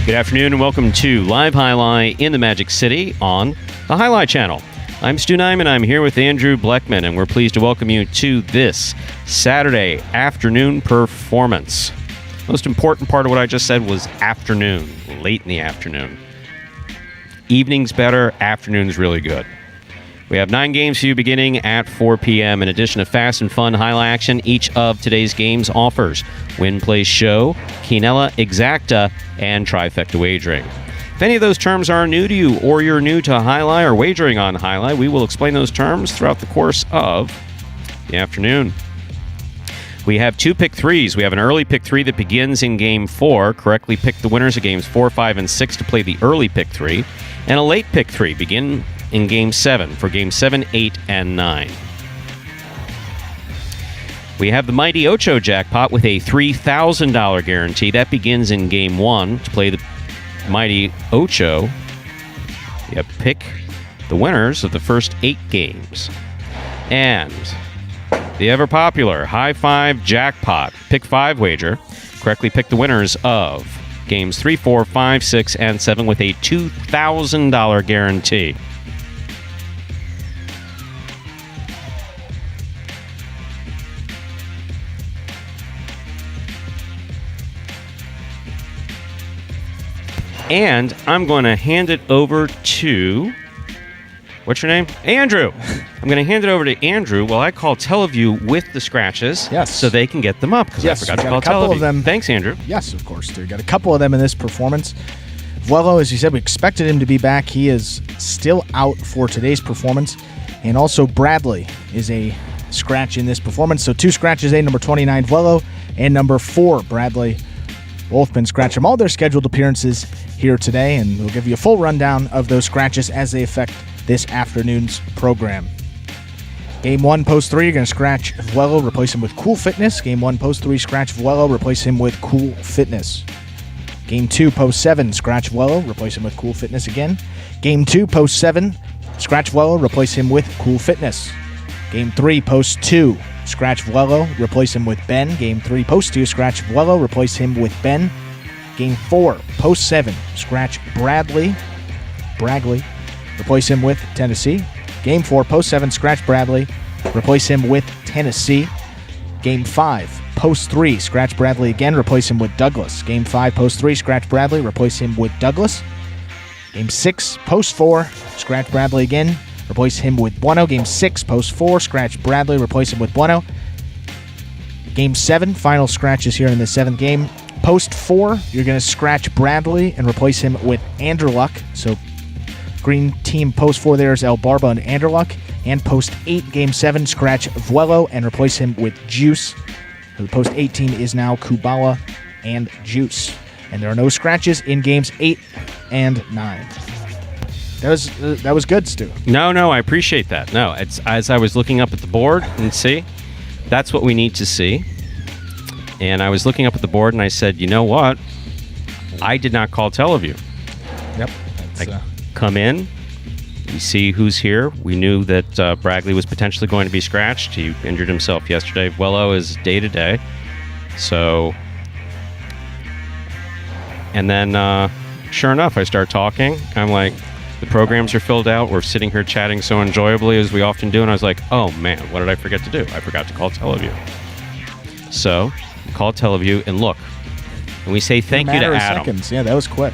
Good afternoon and welcome to Live Jai-Alai in the Magic City on the Jai-Alai Channel. I'm Stu Nyman. I'm here with Andrew Bleckman, and we're pleased to welcome you to this Saturday afternoon performance. Most important part of what I just said was afternoon, late in the afternoon. Evening's better, afternoon's really good. We have 9 games for you beginning at 4 p.m. In addition to fast and fun Jai-Alai action, each of today's games offers Win, Play, Show, Quinella, Exacta, and Trifecta wagering. If any of those terms are new to you or you're new to Jai-Alai or wagering on Jai-Alai, we will explain those terms throughout the course of the afternoon. We have 2 pick 3s. We have an early pick 3 that begins in Game 4. Correctly pick the winners of Games 4, 5, and 6 to play the early pick 3. And a late pick 3 begin in Game 7 for Game 7, 8, and 9. We have the Mighty Ocho jackpot with a $3,000 guarantee. That begins in Game 1. To play the Mighty Ocho, you have to pick the winners of the first 8 games. And the ever-popular High 5 jackpot, pick 5 wager. Correctly pick the winners of Games 3, 4, 5, 6, and 7 with a $2,000 guarantee. And I'm going to hand it over to, what's your name? Andrew. I'm going to hand it over to Andrew while I call Teleview with the scratches. Yes. So they can get them up, because I forgot to call Teleview. Of them. Thanks, Andrew. Yes, of course. We got a couple of them in this performance. Vuelo, as you said, we expected him to be back. He is still out for today's performance. And also Bradley is a scratch in this performance. So 2 scratches, number 29, Vuelo, and number 4, Bradley. Both been scratched from all their scheduled appearances here today, and we'll give you a full rundown of those scratches as they affect this afternoon's program. Game 1, post 3, you're going to scratch Vuelo, replace him with Cool Fitness. Game 1, post 3, scratch Vuelo, replace him with Cool Fitness. Game 2, post 7, scratch Vuelo, replace him with Cool Fitness again. Game 2, post 7, scratch Vuelo, replace him with Cool Fitness. Game 3, post 2, scratch Vuelo, replace him with Ben. Game 3, post 2, scratch Vuelo, replace him with Ben. Game 4, post 7, scratch Bradley, replace him with Tennessee. Game 4, post 7, scratch Bradley, replace him with Tennessee. Game 5, post 3, scratch Bradley again, replace him with Douglas. Game 5, post 3, scratch Bradley, replace him with Douglas. Game 6, post 4, scratch Bradley again, replace him with Bueno. Game 6, post 4, scratch Bradley, replace him with Bueno. Game 7, final scratches here in the 7th game. Post 4, you're going to scratch Bradley and replace him with Anderluck. So green team post 4 there is El Barba and Anderluck. And post 8, game 7, scratch Vuelo and replace him with Juice. So the post 8 team is now Kubala and Juice. And there are no scratches in games 8 and 9. That was good, Stu. No, I appreciate that. No, it's as I was looking up at the board and see, that's what we need to see. And I was looking up at the board and I said, you know what? I did not call Teleview. Yep. I come in, we see who's here. We knew that Bradley was potentially going to be scratched. He injured himself yesterday. Vuelo is day-to-day. So, and then sure enough, I start talking. I'm like, the programs are filled out. We're sitting here chatting so enjoyably as we often do. And I was like, oh man, what did I forget to do? I forgot to call Teleview. So, call Teleview and look. And we say thank you to Adam. Seconds. Yeah, that was quick.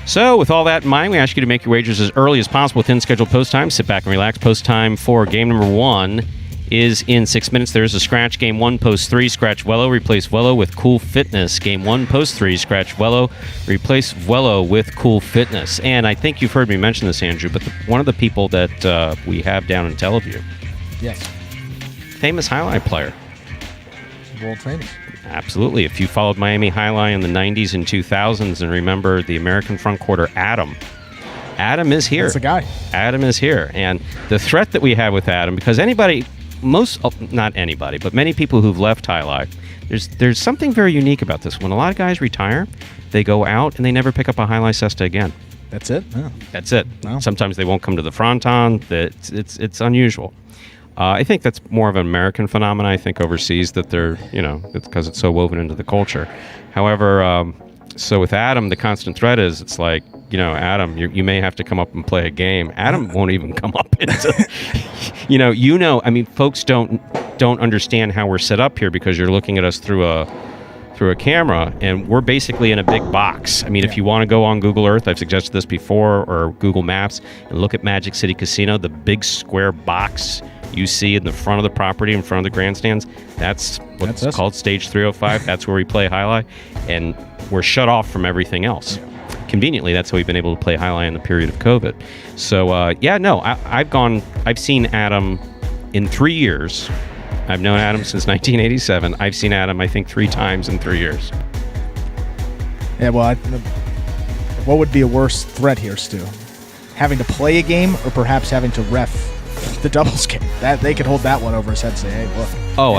So, with all that in mind, we ask you to make your wagers as early as possible within scheduled post time. Sit back and relax. Post time for game number 1 is in 6 minutes. There's a scratch. Game 1, post 3, scratch Vuelo, replace Vuelo with Cool Fitness. Game 1, post 3, scratch Vuelo, replace Vuelo with Cool Fitness. And I think you've heard me mention this, Andrew, but one of the people that we have down in Teleview. Yes. Famous highlight player. World famous. Absolutely. If you followed Miami Highlight in the 90s and 2000s and remember the American front quarter, Adam is here. That's the guy. Adam is here. And the threat that we have with Adam, because not anybody, but many people who've left Highlight, there's something very unique about this. When a lot of guys retire, they go out and they never pick up a Highlight cesta again. That's it? Yeah. That's it. Wow. Sometimes they won't come to the fronton. It's unusual. I think that's more of an American phenomenon. I think overseas that they're, it's because it's so woven into the culture. However, so with Adam, the constant threat is it's like, Adam, you may have to come up and play a game. Adam won't even come up into, I mean, folks don't understand how we're set up here because you're looking at us through a camera, and we're basically in a big box. I mean, if you want to go on Google Earth, I've suggested this before, or Google Maps, and look at Magic City Casino, the big square box you see in the front of the property, in front of the grandstands, that's what's called Stage 305. That's where we play Highlight, and we're shut off from everything else. Conveniently, that's how we've been able to play Highlight in the period of COVID. So, I've seen Adam in 3 years. I've known Adam since 1987. I've seen Adam, I think, 3 times in 3 years. Yeah, well, what would be a worse threat here, Stu? Having to play a game or perhaps having to ref the doubles game? That they could hold that one over his head and say, hey, look.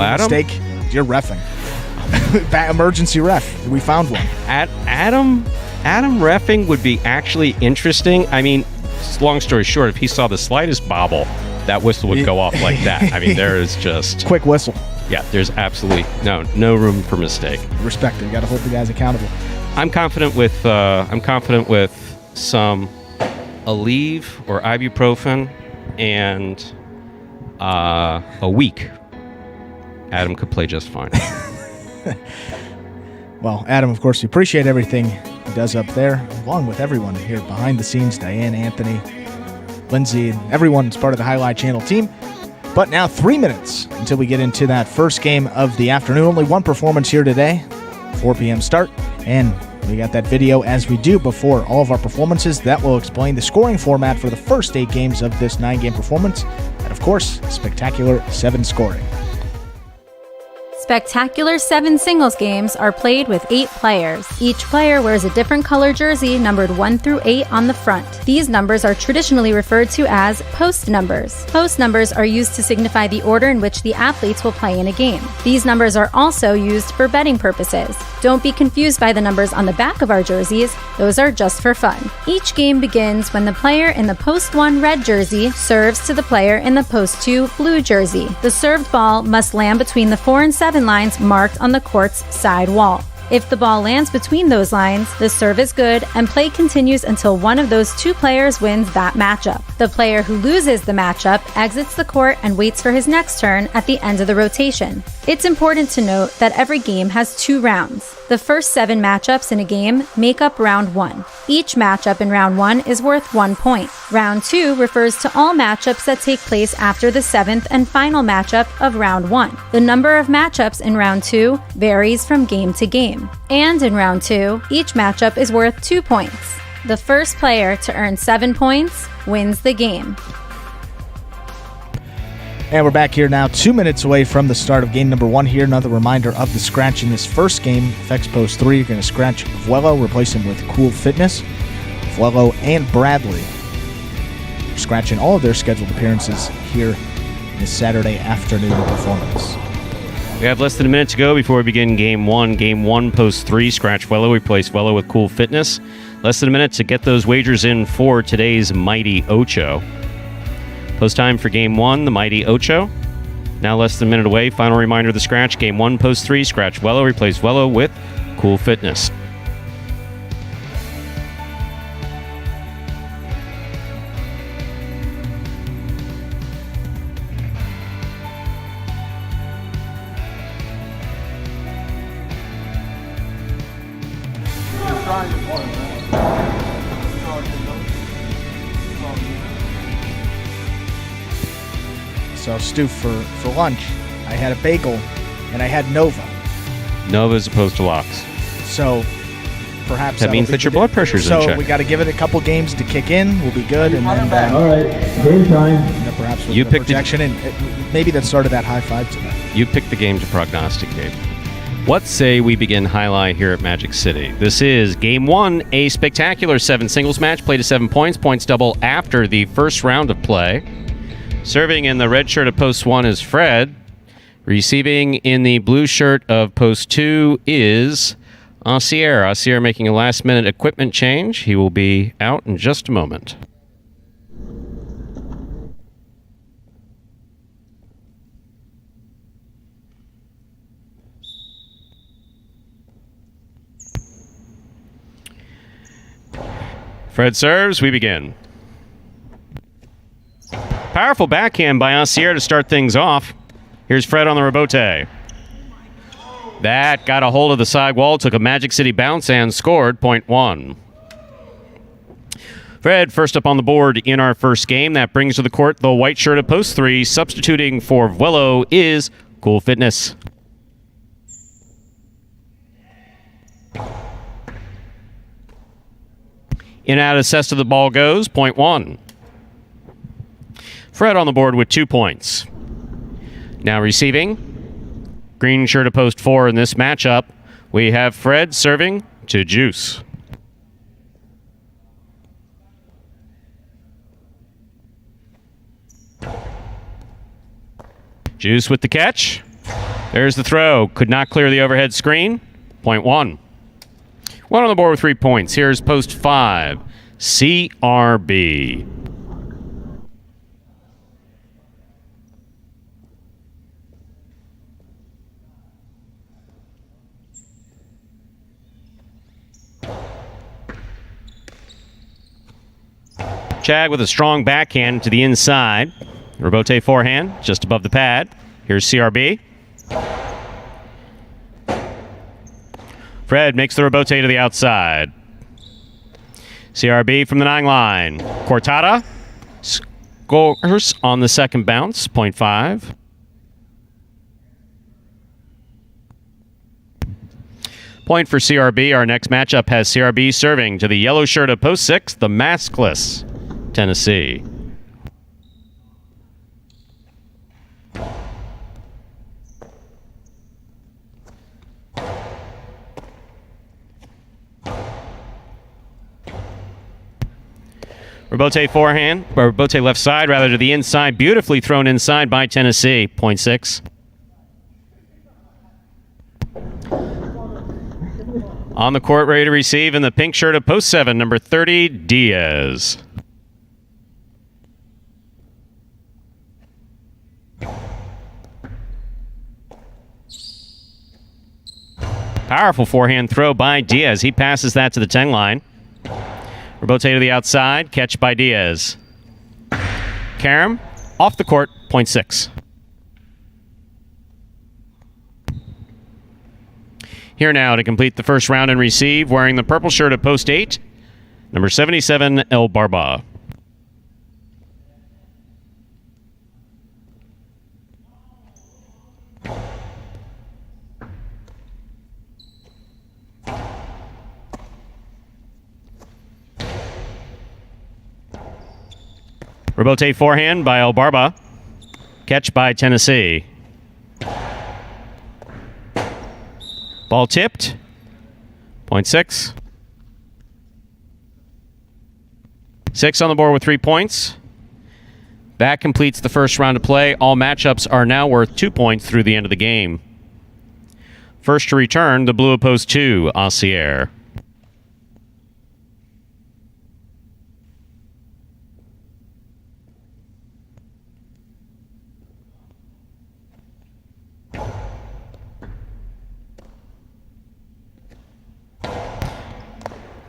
Adam? Mistake, you're reffing. Emergency ref. We found one. Adam reffing would be actually interesting. I mean, long story short, if he saw the slightest bobble, that whistle would go off like that. I mean, there is just quick whistle. Yeah, there's absolutely no room for mistake. Respect it. You got to hold the guys accountable. I'm confident with some Aleve or ibuprofen and a week. Adam could play just fine. Well, Adam, of course, we appreciate everything he does up there, along with everyone here behind the scenes, Diane, Anthony, Lindsay, and everyone's part of the Highlight Channel team. But now 3 minutes until we get into that first game of the afternoon. Only one performance here today, 4 p.m. start, and we got that video as we do before all of our performances that will explain the scoring format for the first 8 games of this 9-game performance, and of course, spectacular 7 scoring. Spectacular 7 singles games are played with 8 players. Each player wears a different color jersey numbered 1 through 8 on the front. These numbers are traditionally referred to as post numbers. Post numbers are used to signify the order in which the athletes will play in a game. These numbers are also used for betting purposes. Don't be confused by the numbers on the back of our jerseys. Those are just for fun. Each game begins when the player in the post 1 red jersey serves to the player in the post 2 blue jersey. The served ball must land between the 4 and 7 lines marked on the court's side wall. If the ball lands between those lines, the serve is good and play continues until one of those 2 players wins that matchup. The player who loses the matchup exits the court and waits for his next turn at the end of the rotation. It's important to note that every game has 2 rounds. The first 7 matchups in a game make up round 1. Each matchup in round 1 is worth 1 point. Round 2 refers to all matchups that take place after the 7th and final matchup of round 1. The number of matchups in round 2 varies from game to game. And in round 2, each matchup is worth 2 points. The first player to earn 7 points wins the game. And we're back here now, 2 minutes away from the start of game number 1 here. Another reminder of the scratch in this first game. Effects post 3, you're going to scratch Vuelo, replace him with Cool Fitness. Vuelo and Bradley are scratching all of their scheduled appearances here in this Saturday afternoon performance. We have less than a minute to go before we begin game 1. Game 1, post 3, scratch Vuelo, replace Vuelo with Cool Fitness. Less than a minute to get those wagers in for today's Mighty Ocho. Post time for game 1, the Mighty Ocho. Now less than a minute away. Final reminder of the scratch. Game 1, post 3, scratch Vuelo, replace Vuelo with Cool Fitness. So, Stu, for lunch, I had a bagel and I had Nova. Nova as opposed to Lux. So, perhaps that means that your blood pressure's in check. So we got to give it a couple games to kick in. We'll be good, and then all right, game time. Perhaps with you the picked projection, and maybe that started that high five today. You picked the game to prognosticate. What say we begin highlight here at Magic City? This is Game 1, a spectacular 7 singles match, played to 7 points. Points double after the first round of play. Serving in the red shirt of Post 1 is Fred. Receiving in the blue shirt of Post 2 is Asier. Asier making a last-minute equipment change. He will be out in just a moment. Fred serves. We begin. Powerful backhand by Asier to start things off. Here's Fred on the rebote. That got a hold of the side wall, took a Magic City bounce, and scored point 1. Fred first up on the board in our first game. That brings to the court the white shirt of Post 3. Substituting for Vuelo is Cool Fitness. In and out of cesta the ball goes, point 1. Fred on the board with 2 points. Now receiving. Green shirt of Post 4 in this matchup. We have Fred serving to Juice. Juice with the catch. There's the throw. Could not clear the overhead screen. Point 1. One on the board with 3 points. Here's Post 5. CRB. Chad with a strong backhand to the inside. Rebote forehand just above the pad. Here's CRB. Fred makes the rebote to the outside. CRB from the 9 line. Cortada scores on the second bounce, point 5. Point for CRB. Our next matchup has CRB serving to the yellow shirt of Post 6, the maskless Tennessee. Rebote forehand, or Rebote left side, rather to the inside. Beautifully thrown inside by Tennessee. Point 6. On the court, ready to receive in the pink shirt of Post 7, number 30, Diaz. Powerful forehand throw by Diaz. He passes that to the 10 line. Rebote to the outside. Catch by Diaz. Karam off the court. Point 6. Here now to complete the first round and receive, wearing the purple shirt of Post 8, number 77, El Barba. Rebote forehand by El Barba. Catch by Tennessee. Ball tipped. Point 6. 6 on the board with 3 points. That completes the first round of play. All matchups are now worth 2 points through the end of the game. First to return, the blue of Post 2, Asier.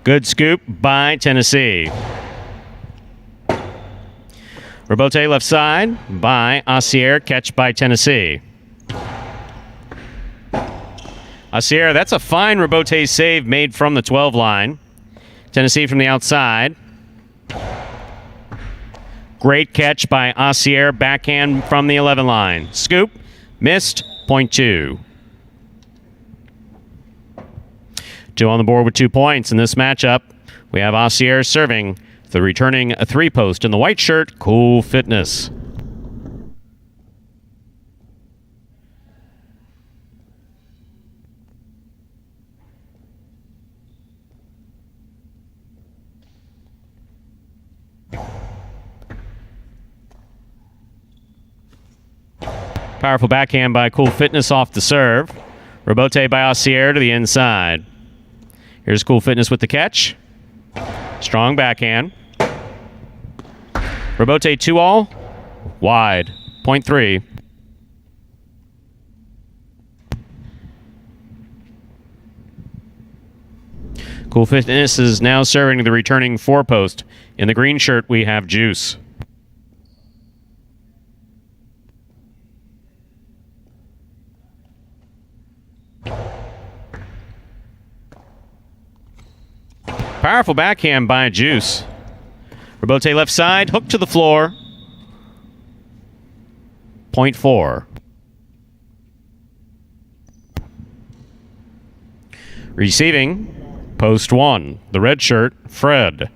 Good scoop by Tennessee. Rebote left side by Asier. Catch by Tennessee. Asier, that's a fine Rebote save made from the 12 line. Tennessee from the outside. Great catch by Asier, backhand from the 11 line. Scoop, missed, point 2. 2 on the board with 2 points in this matchup. We have Asier serving the returning 3-post in the white shirt, Cool Fitness. Powerful backhand by Cool Fitness off the serve. Rebote by Asier to the inside. Here's Cool Fitness with the catch. Strong backhand. Rebote 2-all. Wide. Point 3. Cool Fitness is now serving the returning 4-post. In the green shirt, we have Juice. Powerful backhand by Juice. Rebote left side, hook to the floor. Point 4. Receiving, post 1. The red shirt, Fred.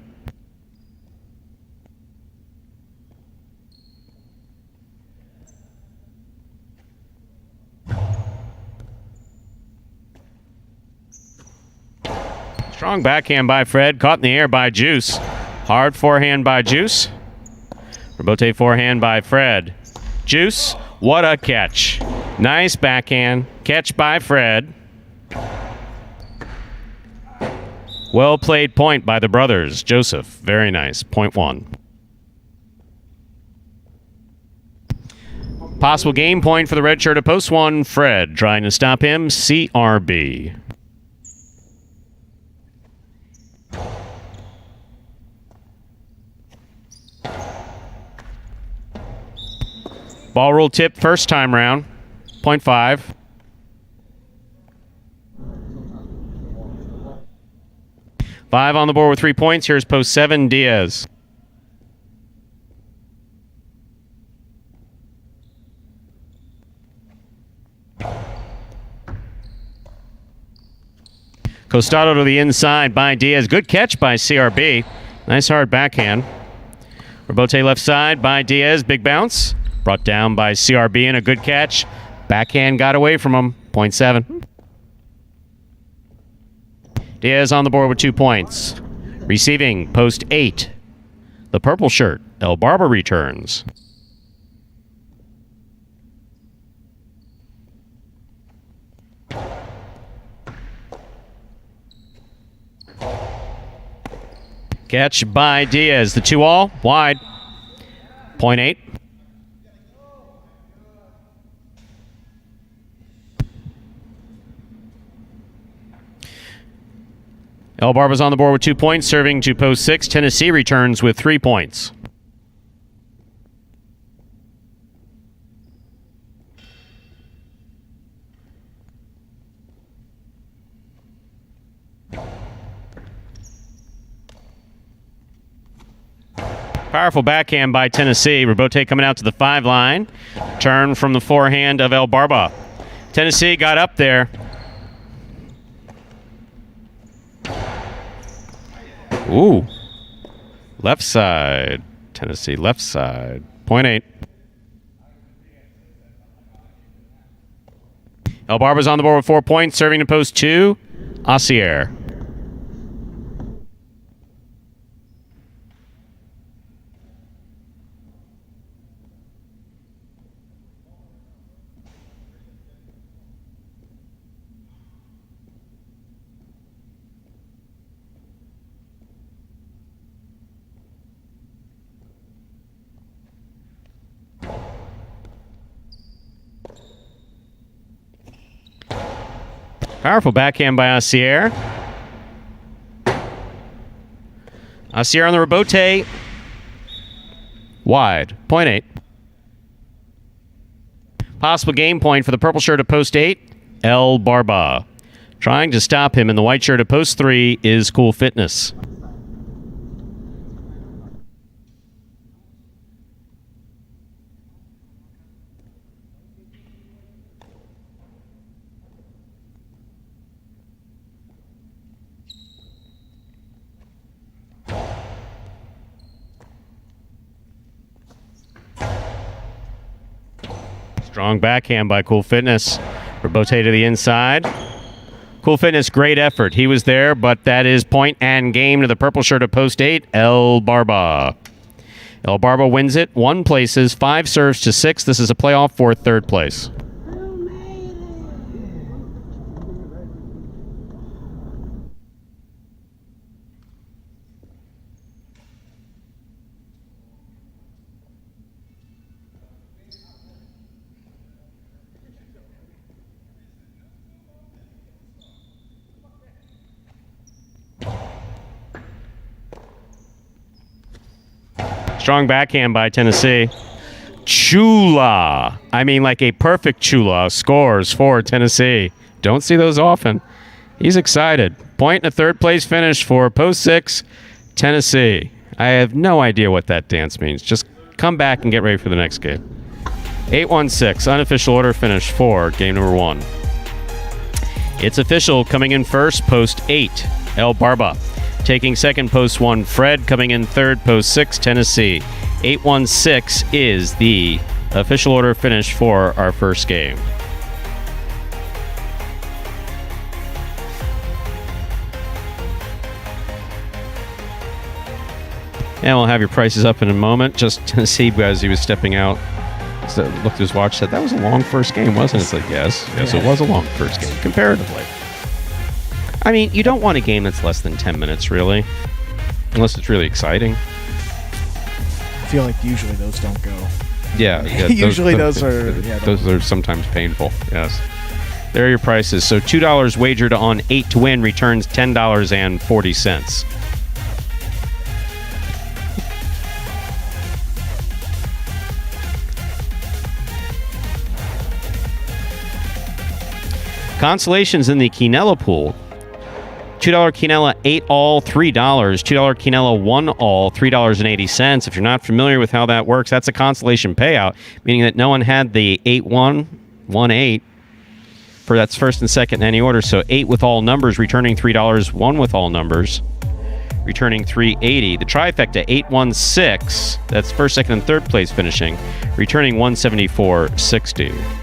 Strong backhand by Fred, caught in the air by Juice. Hard forehand by Juice. Rebote forehand by Fred. Juice, what a catch. Nice backhand, catch by Fred. Well played point by the brothers. Joseph, very nice, point 1. Possible game point for the red shirt at post 1, Fred. Trying to stop him, CRB. Ball rule tip first time round, point 5. Five on the board with 3 points. Here's post 7, Diaz. Costado to the inside by Diaz. Good catch by CRB. Nice hard backhand. Rebote left side by Diaz. Big bounce. Brought down by CRB and a good catch. Backhand got away from him. Point 7. Diaz on the board with 2 points. Receiving, post 8. The purple shirt, El Barba returns. Catch by Diaz. The 2-all, wide. Point 8. El Barba's on the board with 2 points, serving to post 6. Tennessee returns with 3 points. Powerful backhand by Tennessee. Rebote coming out to the 5 line. Turn from the forehand of El Barba. Tennessee got up there. Ooh. Left side. Tennessee left side. Point 8. El Barba's on the board with 4 points, serving to post 2. Asier. Powerful backhand by Asier. Asier on the rebote. Wide. Point 8. Possible game point for the purple shirt at post 8. El Barba. Trying to stop him in the white shirt at post 3 is Cool Fitness. Strong backhand by Cool Fitness. Rebote to the inside. Cool Fitness, great effort. He was there, but that is point and game to the purple shirt of post 8, El Barba. El Barba wins it. 1 places, 5 serves to 6. This is a playoff for 3rd place. Strong backhand by Tennessee. Chula. I mean, like a perfect Chula scores for Tennessee. Don't see those often. He's excited. Point and a 3rd place finish for post 6, Tennessee. I have no idea what that dance means. Just come back and get ready for the next game. 8-1-6, unofficial order finish for game number 1. It's official. Coming in first, post 8, El Barba. Taking second, post 1, Fred. Coming in third, post 6, Tennessee. 8-1-6 is the official order finish for our first game. And we'll have your prices up in a moment. Just Tennessee, as he was stepping out, looked at his watch, said, that was a long first game, wasn't it? It's like, yes, it was a long first game, comparatively. I mean, you don't want a game that's less than 10 minutes, really, unless it's really exciting. I feel like usually those don't go. Yeah. Usually those are sometimes painful, yes. There are your prices. So $2 wagered on 8 to win returns $10.40. Consolations in the Quinella pool. $2 Quinella, 8 all, $3. $2 Quinella, 1 all, $3.80. If you're not familiar with how that works, that's a consolation payout, meaning that no one had the 8-1, 1-8 for that's first and second in any order. So 8 with all numbers, returning $3. 1 with all numbers, returning $3.80. The trifecta, 8-1-6, that's first, second, and third place finishing, returning $174.60.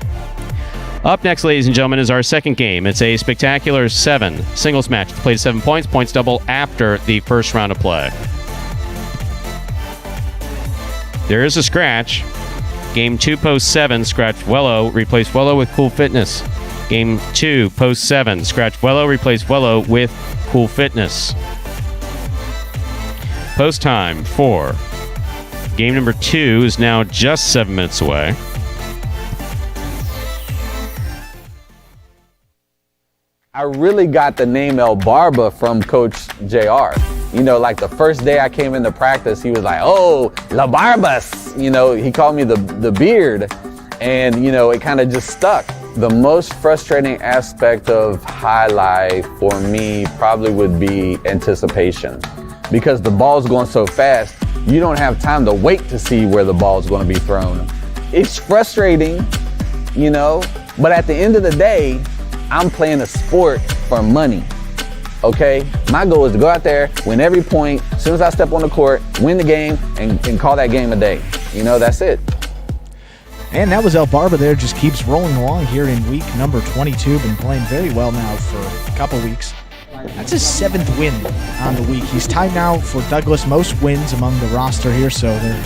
Up next, ladies and gentlemen, is our second game. It's a spectacular 7 singles match. It's played 7 points. Points double after the first round of play. There is a scratch. Game 2, post 7, scratch Wello, replace Wello with Cool Fitness. Game 2, post 7, scratch Wello, replace Wello with Cool Fitness. Post time for game number 2 is now just 7 minutes away. I really got the name El Barba from Coach JR. You know, like the first day I came into practice, he was like, oh, La Barbas. You know, he called me the beard. And, you know, it kind of just stuck. The most frustrating aspect of Jai-Alai for me probably would be anticipation. Because the ball's going so fast, you don't have time to wait to see where the ball's going to be thrown. It's frustrating, you know, but at the end of the day, I'm playing a sport for money, okay? My goal is to go out there, win every point, as soon as I step on the court, win the game, and call that game a day. You know, that's it. And that was El Barba there, just keeps rolling along here in week number 22. Been playing very well now for a couple weeks. That's his 7th win on the week. He's tied now for Douglas most wins among the roster here, so they're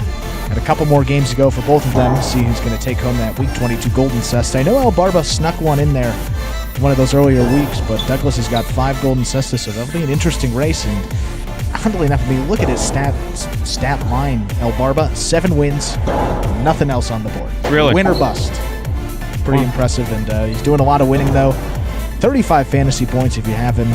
got a couple more games to go for both of them. See who's going to take home that week 22 Golden Cesta. I know El Barba snuck one in there one of those earlier weeks, but Douglas has got 5 Golden Cestas, so that'll be an interesting race. And oddly enough, I mean, look at his stat line, El Barba, 7 wins, nothing else on the board. Really? Win or bust. Pretty impressive, and he's doing a lot of winning, though. 35 fantasy points if you have him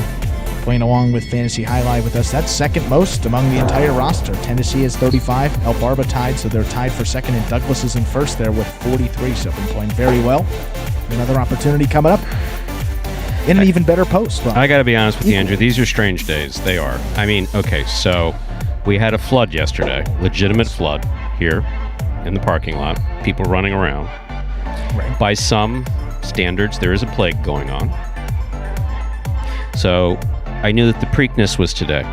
playing along with Fantasy Jai-Alai with us. That's second most among the entire roster. Tennessee has 35, El Barba tied, so they're tied for second, and Douglas is in first there with 43, so been playing very well. Another opportunity coming up in an even better post. I got to be honest with you, Andrew. These are strange days. They are. I mean, okay, so we had a flood yesterday. Legitimate flood here in the parking lot. People running around. Right. By some standards, there is a plague going on. So I knew that the Preakness was today.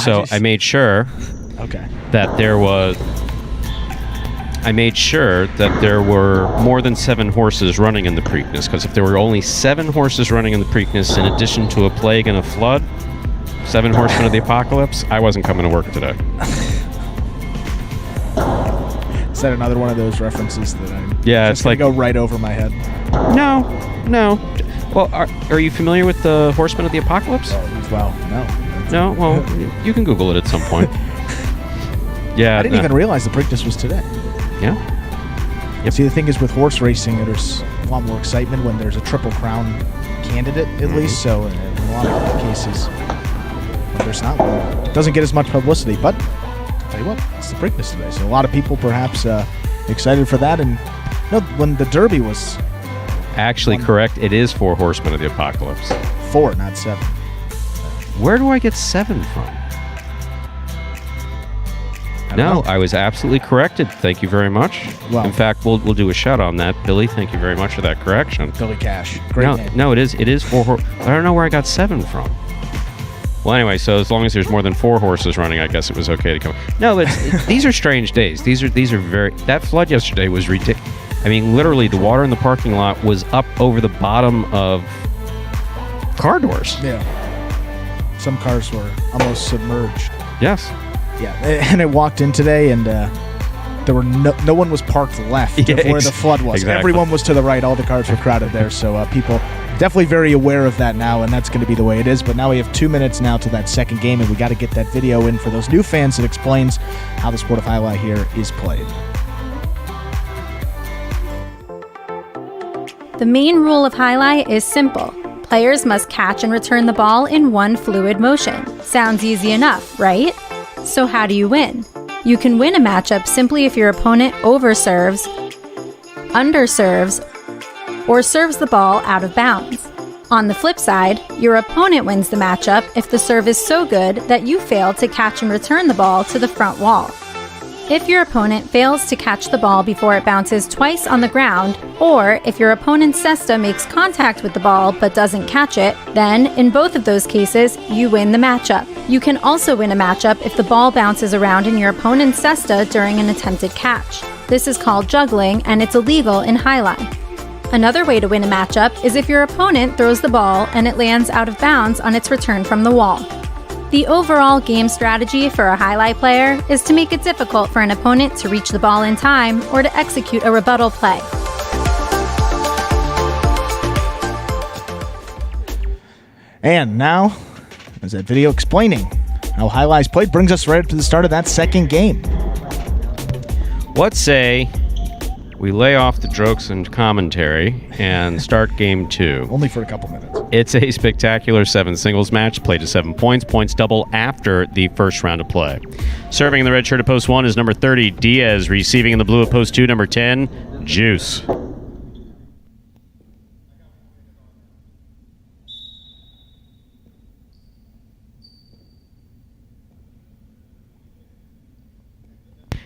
So I made sure that there was I made sure that there were more than 7 horses running in the Preakness, because if there were only 7 horses running in the Preakness, in addition to a plague and a flood, 7 horsemen of the apocalypse, I wasn't coming to work today. Is that another one of those references that I'm it's like go right over my head? No. Well, are you familiar with the Horsemen of the Apocalypse? Well, no. No? Well, you can Google it at some point. Yeah. I didn't even realize the Preakness was today. Yeah. Yep. See, the thing is with horse racing, there's a lot more excitement when there's a Triple Crown candidate, at least. So in a lot of cases, there's not one. It doesn't get as much publicity, but I'll tell you what, it's the Preakness today. So a lot of people perhaps excited for that. And when the Derby was... Actually, correct. It is 4 Horsemen of the Apocalypse. 4, not 7. Where do I get 7 from? No, I was absolutely corrected. Thank you very much. Well, in fact, we'll do a shout on that, Billy. Thank you very much for that correction. Billy Cash, great name. No, it is 4. I don't know where I got 7 from. Well, anyway, so as long as there's more than 4 horses running, I guess it was okay to come. No, these are strange days. These are very. That flood yesterday was ridiculous. I mean, literally, the water in the parking lot was up over the bottom of car doors. Yeah. Some cars were almost submerged. Yes. Yeah, and I walked in today, and there were no one was parked left of where the flood was. Exactly. Everyone was to the right. All the cars were crowded there. So people definitely very aware of that now, and that's going to be the way it is. But now we have 2 minutes now to that second game, and we got to get that video in for those new fans that explains how the sport of Jai-Alai here is played. The main rule of Jai-Alai is simple. Players must catch and return the ball in one fluid motion. Sounds easy enough, right? So how do you win? You can win a matchup simply if your opponent overserves, underserves, or serves the ball out of bounds. On the flip side, your opponent wins the matchup if the serve is so good that you fail to catch and return the ball to the front wall. If your opponent fails to catch the ball before it bounces twice on the ground, or if your opponent's cesta makes contact with the ball but doesn't catch it, then, in both of those cases, you win the matchup. You can also win a matchup if the ball bounces around in your opponent's cesta during an attempted catch. This is called juggling, and it's illegal in Jai-Alai. Another way to win a matchup is if your opponent throws the ball and it lands out of bounds on its return from the wall. The overall game strategy for a Jai-Alai player is to make it difficult for an opponent to reach the ball in time or to execute a rebuttal play. And now, as that video explaining how Jai-Alai's played brings us right up to the start of that second game. What say we lay off the jokes and commentary and start game 2? Only for a couple minutes. It's a spectacular 7 singles match, played to 7 points. Points double after the first round of play. Serving in the red shirt at post 1 is number 30, Diaz. Receiving in the blue at post 2, number 10, Juice.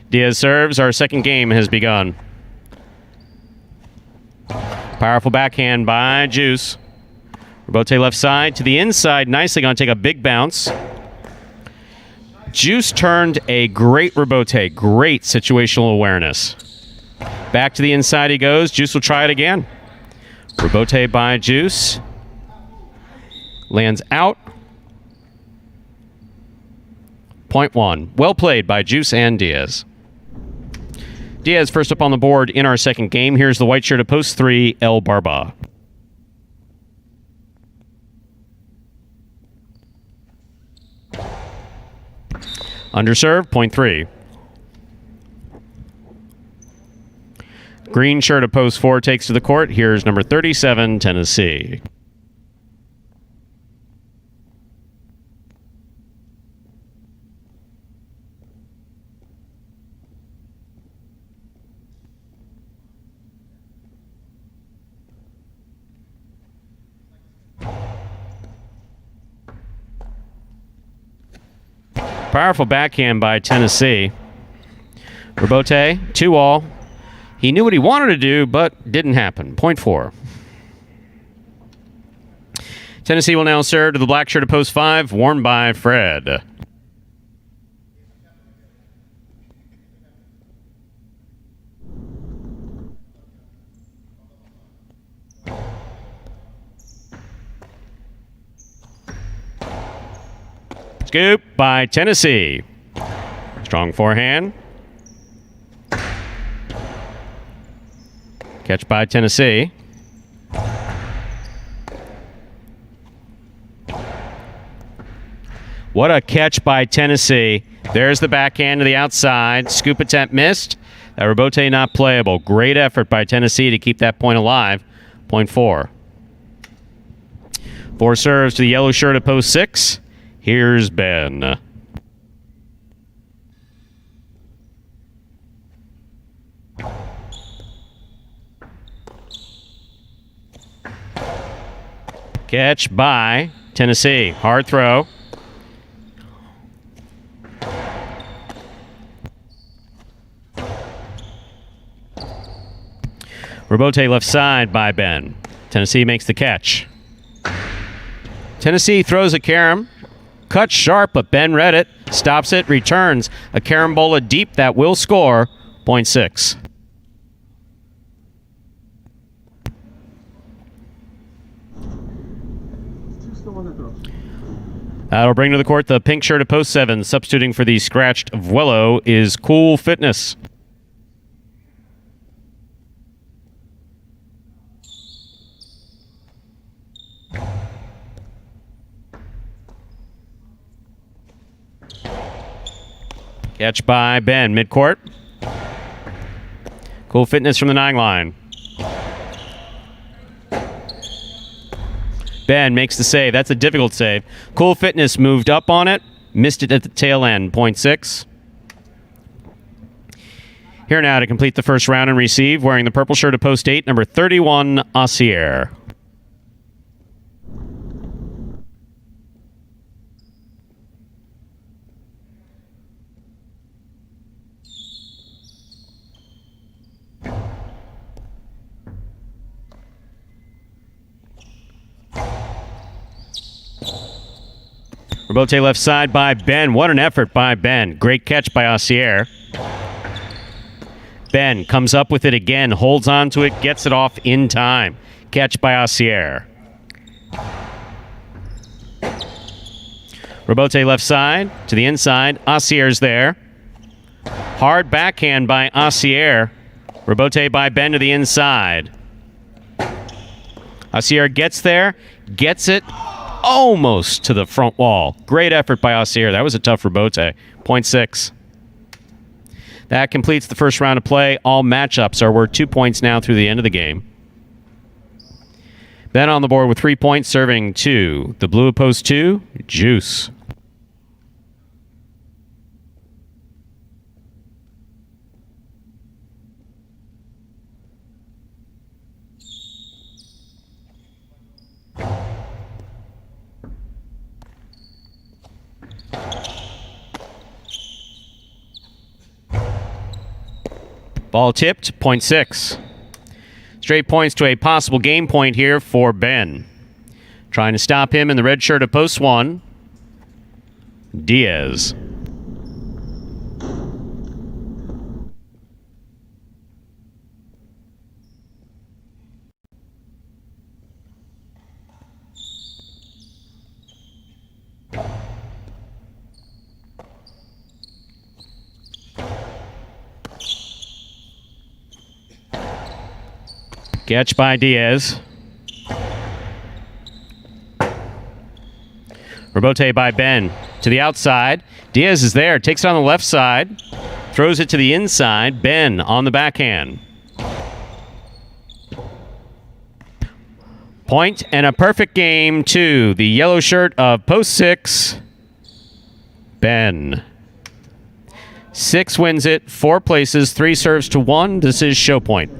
Diaz serves. Our second game has begun. Powerful backhand by Juice. Rebote left side to the inside. Nicely going to take a big bounce. Juice turned a great rebote. Great situational awareness. Back to the inside he goes. Juice will try it again. Rebote by Juice. Lands out. Point 1. Well played by Juice and Diaz. Diaz first up on the board in our second game. Here's the white shirt at post 3, El Barba. Underserve, point 3. Green shirt at post 4 takes to the court. Here's number 37, Tennessee. Powerful backhand by Tennessee. Rebote, 2-all. He knew what he wanted to do, but didn't happen. Point 4. Tennessee will now serve to the black shirt at post 5, worn by Fred. Scoop by Tennessee. Strong forehand. Catch by Tennessee. What a catch by Tennessee. There's the backhand to the outside. Scoop attempt missed. That rebote not playable. Great effort by Tennessee to keep that point alive. Point 4. 4 serves to the yellow shirt at post 6. Here's Ben. Catch by Tennessee. Hard throw. Rebote left side by Ben. Tennessee makes the catch. Tennessee throws a carom. Cut sharp, but Ben read it. Stops it, returns. A carambola deep that will score. Point 6. That'll bring to the court the pink shirt at post 7. Substituting for the scratched Vuelo is Cool Fitness. Catch by Ben, midcourt. Cool Fitness from the 9 line. Ben makes the save. That's a difficult save. Cool Fitness moved up on it. Missed it at the tail end. Point 6. Here now to complete the first round and receive, wearing the purple shirt at post 8, number 31, Assier. Rebote left side by Ben. What an effort by Ben. Great catch by Assier. Ben comes up with it again, holds on to it, gets it off in time. Catch by Assier. Rebote left side to the inside. Assier's there. Hard backhand by Assier. Rebote by Ben to the inside. Assier gets there, gets it almost to the front wall. Great effort by Assier. That was a tough rebote. Point 6. That completes the first round of play. All matchups are worth 2 points now through the end of the game. Ben on the board with 3 points, serving 2. The blue at post 2, Juice. Ball tipped, point 6. Straight points to a possible game point here for Ben. Trying to stop him in the red shirt at post 1, Diaz. Catch by Diaz. Rebote by Ben to the outside. Diaz is there, takes it on the left side, throws it to the inside. Ben on the backhand. Point and a perfect game to the yellow shirt of post 6, Ben. 6 wins it, 4 places, 3 serves to 1. This is show point.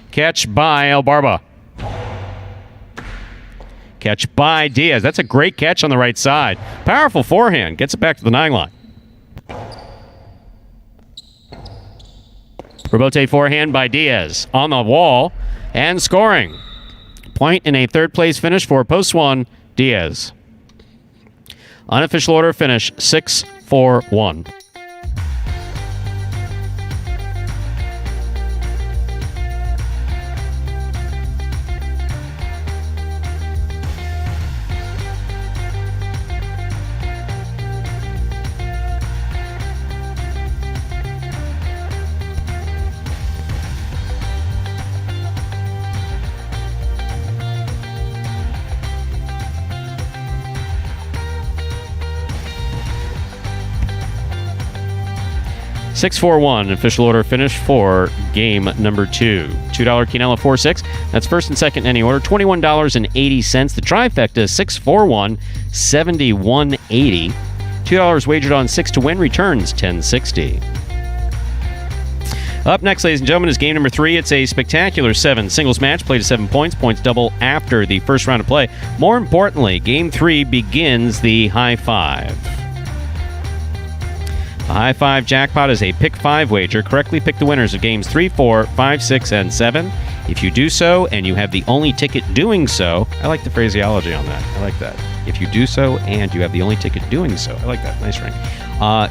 Catch by El Barba. Catch by Diaz. That's a great catch on the right side. Powerful forehand. Gets it back to the 9 line. Rebote forehand by Diaz. On the wall and scoring. Point in a third place finish for post 1, Diaz. Unofficial order finish 6-4-1. (6-4-1) official order finish for game number 2. $2 Quinella 4-6. That's first and second in any order. $21.80. The trifecta 6-4-1, $71.80. $2 wagered on 6 to win returns $10.60. Up next, ladies and gentlemen, is game number 3. It's a spectacular 7 singles match, played to 7 points. Points double after the first round of play. More importantly, game 3 begins the high five. The high five jackpot is a pick 5 wager. Correctly pick the winners of games 3, 4, 5, 6, and 7. If you do so, and you have the only ticket doing so, I like the phraseology on that. I like that. If you do so, and you have the only ticket doing so, I like that. Nice ring.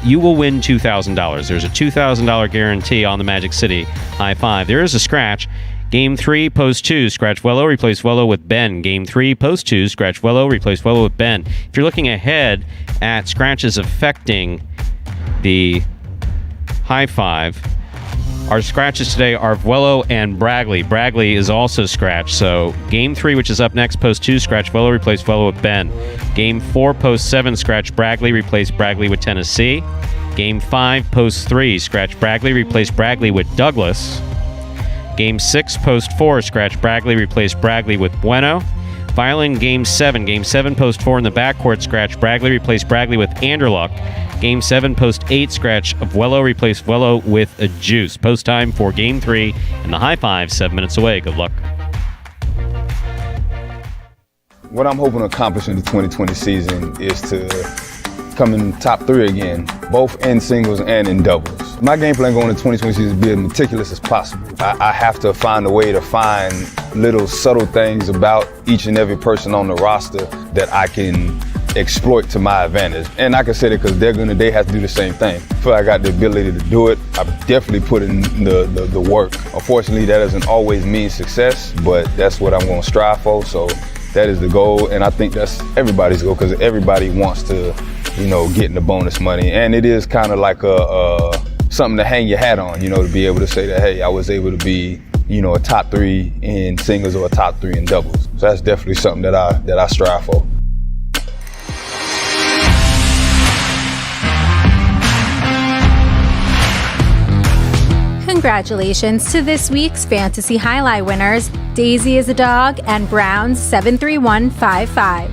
You will win $2,000. There's a $2,000 guarantee on the Magic City high five. There is a scratch. Game 3, post 2, scratch Wello, replace Wello with Ben. Game 3, post 2, scratch Wello, replace Wello with Ben. If you're looking ahead at scratches affecting the high five, our scratches today are Vuelo and Bragley. Bragley is also scratched. So game 3, which is up next, post 2, scratch Vuelo, replace Vuelo with Ben. Game 4, post 7, scratch Bragley, replace Bragley with Tennessee. Game 5, post 3, scratch Bragley, replace Bragley with Douglas. Game 6, post 4, scratch Bragley, replace Bragley with Bueno. Finally, game 7, post 4 in the backcourt, scratch Bragley, replace Bragley with Anderluck. Game 7, post 8, scratch Vuelo, replace Vuelo with a Juice. Post time for game 3 and the high five, 7 minutes away. Good luck. What I'm hoping to accomplish in the 2020 season is to come in top 3 again, both in singles and in doubles. My game plan going into 2020 season is to be as meticulous as possible. I have to find a way to find little subtle things about each and every person on the roster that I can exploit to my advantage. And I can say that because they have to do the same thing. I feel like I got the ability to do it. I've definitely put in the work. Unfortunately, that doesn't always mean success, but that's what I'm going to strive for. So that is the goal, and I think that's everybody's goal because everybody wants to, get in the bonus money. And it is kind of like something to hang your hat on, to be able to say that, hey, I was able to be, a top 3 in singles or a top 3 in doubles. So that's definitely something that I strive for. Congratulations to this week's Fantasy Jai-Alai winners, Daisy is a Dog and Browns 73155.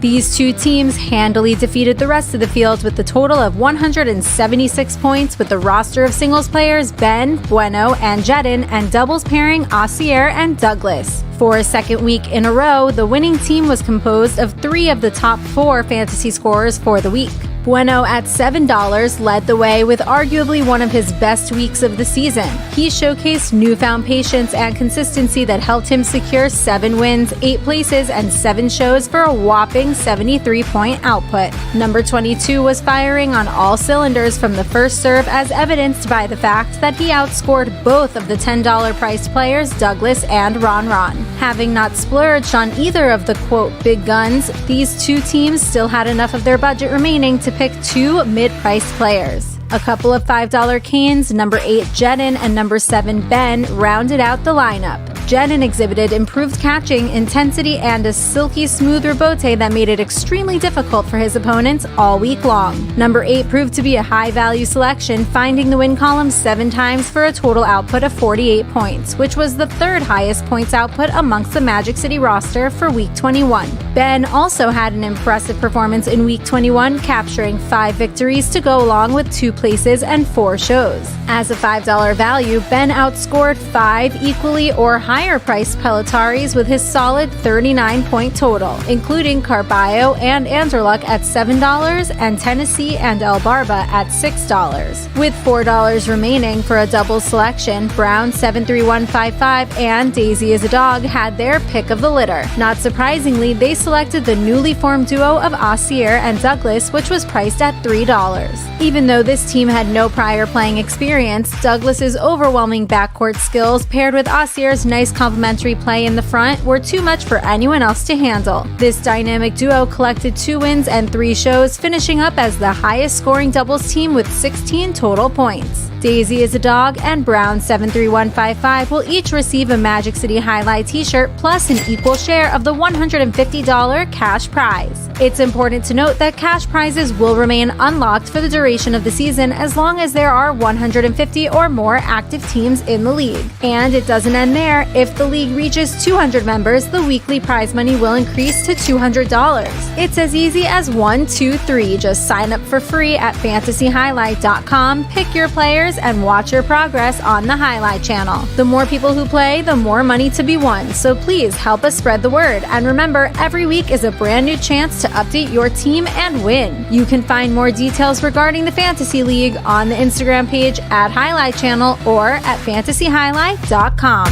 These two teams handily defeated the rest of the field with a total of 176 points, with the roster of singles players Ben, Bueno, and Jedin, and doubles pairing Osier and Douglas. For a second week in a row, the winning team was composed of 3 of the top 4 fantasy scorers for the week. Bueno at $7 led the way with arguably one of his best weeks of the season. He showcased newfound patience and consistency that helped him secure 7 wins, 8 places, and 7 shows for a whopping 73-point output. Number 22 was firing on all cylinders from the first serve, as evidenced by the fact that he outscored both of the $10 priced players, Douglas and Ron. Having not splurged on either of the quote big guns, these two teams still had enough of their budget remaining to pick 2 mid-priced players. A couple of $5 canes, number 8 Jedin and number 7 Ben, rounded out the lineup. Jedin exhibited improved catching, intensity, and a silky smooth rebote that made it extremely difficult for his opponents all week long. Number 8 proved to be a high-value selection, finding the win column 7 times for a total output of 48 points, which was the 3rd highest points output amongst the Magic City roster for Week 21. Ben also had an impressive performance in Week 21, capturing 5 victories to go along with 2 places and 4 shows. As a $5 value, Ben outscored 5 equally or higher priced Peletaris with his solid 39-point total, including Carballo and Anderluck at $7 and Tennessee and El Barba at $6. With $4 remaining for a double selection, Brown 73155 and Daisy is a Dog had their pick of the litter. Not surprisingly, they selected the newly formed duo of Osir and Douglas, which was priced at $3. Even though this team had no prior playing experience, Douglas's overwhelming backcourt skills paired with Osir's nice complementary play in the front were too much for anyone else to handle. This dynamic duo collected 2 wins and 3 shows, finishing up as the highest scoring doubles team with 16 total points. Daisy is a dog and Brown 73155 will each receive a Magic City Jai-Alai t-shirt plus an equal share of the $150 cash prize. It's important to note that cash prizes will remain unlocked for the duration of the season as long as there are 150 or more active teams in the league. And it doesn't end there. If the league reaches 200 members, the weekly prize money will increase to $200. It's as easy as 1, 2, 3. Just sign up for free at fantasyhighlight.com, pick your players, and watch your progress on the Jai-Alai Channel. The more people who play, the more money to be won, so please help us spread the word. And remember, every week is a brand new chance to update your team and win. You can find more details regarding the Fantasy League on the Instagram page at Jai-Alai Channel or at fantasyhighlight.com.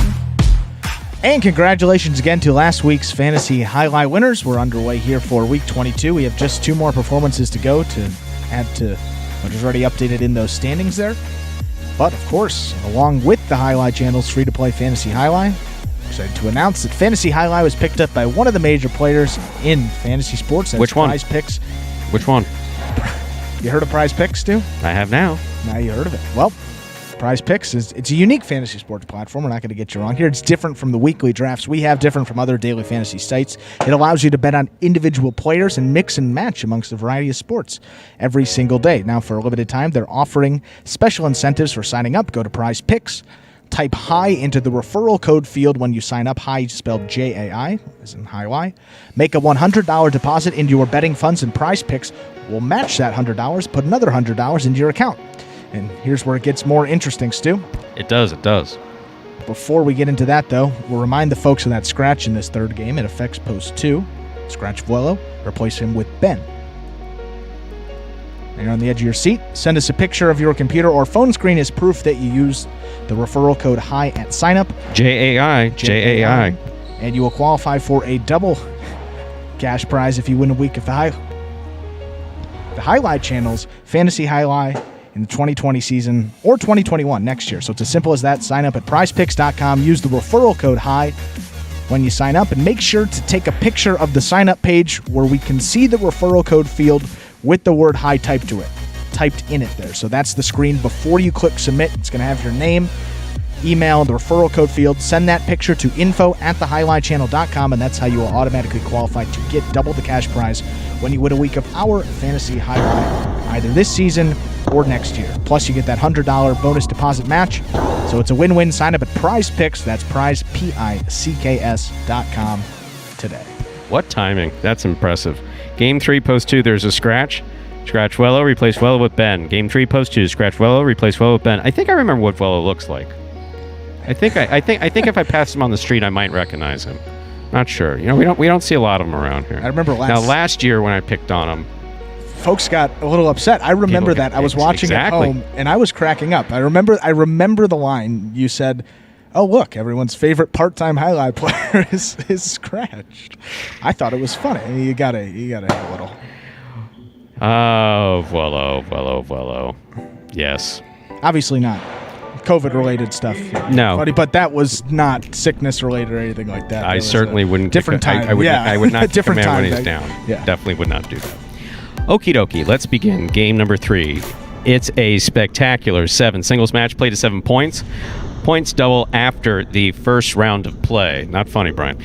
And congratulations again to last week's Fantasy Jai-Alai winners. We're underway here for Week 22. We have just 2 more performances to go to add to what is already updated in those standings there. But, of course, along with the Jai-Alai Channel's free-to-play Fantasy Jai-Alai, I'm excited to announce that Fantasy Jai-Alai was picked up by one of the major players in fantasy sports. That's Which one? Prize Picks. Which one? You heard of Prize Picks, Stu? I have now. Now you heard of it. Well, Prize Picks it's a unique fantasy sports platform. We're not going to get you wrong here. It's different from the weekly drafts we have, different from other daily fantasy sites. It allows you to bet on individual players and mix and match amongst a variety of sports every single day. Now, for a limited time, they're offering special incentives for signing up. Go to Prize Picks. Type HI into the referral code field when you sign up. HI spelled J-A-I, as in Jai-Alai. Make a $100 deposit into your betting funds, and Prize Picks will match that $100. Put another $100 into your account. And here's where it gets more interesting, Stu. It does. Before we get into that, though, we'll remind the folks of that scratch in this third game. It affects Post 2. Scratch Vuelo. Replace him with Ben. And you're on the edge of your seat. Send us a picture of your computer or phone screen as proof that you use the referral code HI at signup. J-A-I. J-A-I. And you will qualify for a double cash prize if you win a week of the Jai-Alai Channel's Fantasy Jai-Alai in the 2020 season or 2021 next year. So it's as simple as that. Sign up at prizepicks.com. Use the referral code HI when you sign up, and make sure to take a picture of the sign up page where we can see the referral code field with the word HI typed in it there. So that's the screen before you click submit. It's going to have your name, email, the referral code field. Send that picture to info@thejai-alai-channel.com, and that's how you will automatically qualify to get double the cash prize when you win a week of our Fantasy Jai-Alai, either this season or next year. Plus, you get that $100 bonus deposit match. So it's a win-win. Sign up at Prize Picks. That's prizepicks.com today. What timing? That's impressive. Game 3, Post 2, there's a scratch. Scratch Vuelo, replace Vuelo with Ben. Game 3, Post 2, scratch Vuelo, replace Vuelo with Ben. I think I remember what Vuelo looks like. I think if I passed him on the street, I might recognize him. Not sure. You know, we don't see a lot of them around here. I remember last year when I picked on him, folks got a little upset. I remember that. I was watching at home, and I was cracking up. I remember the line you said, "Oh, look, everyone's favorite part-time Jai-Alai player is scratched." I thought it was funny. You gotta have a little. Oh, Vuelo. Yes. Obviously not COVID-related stuff. No. Buddy, but that was not sickness-related or anything like that. I certainly wouldn't. Different time. I would not different kick a man time when he's down. Yeah. Definitely would not do that. Okie dokie, let's begin game number 3. It's a spectacular 7 singles match played to 7 points. Points double after the first round of play. Not funny, Brian.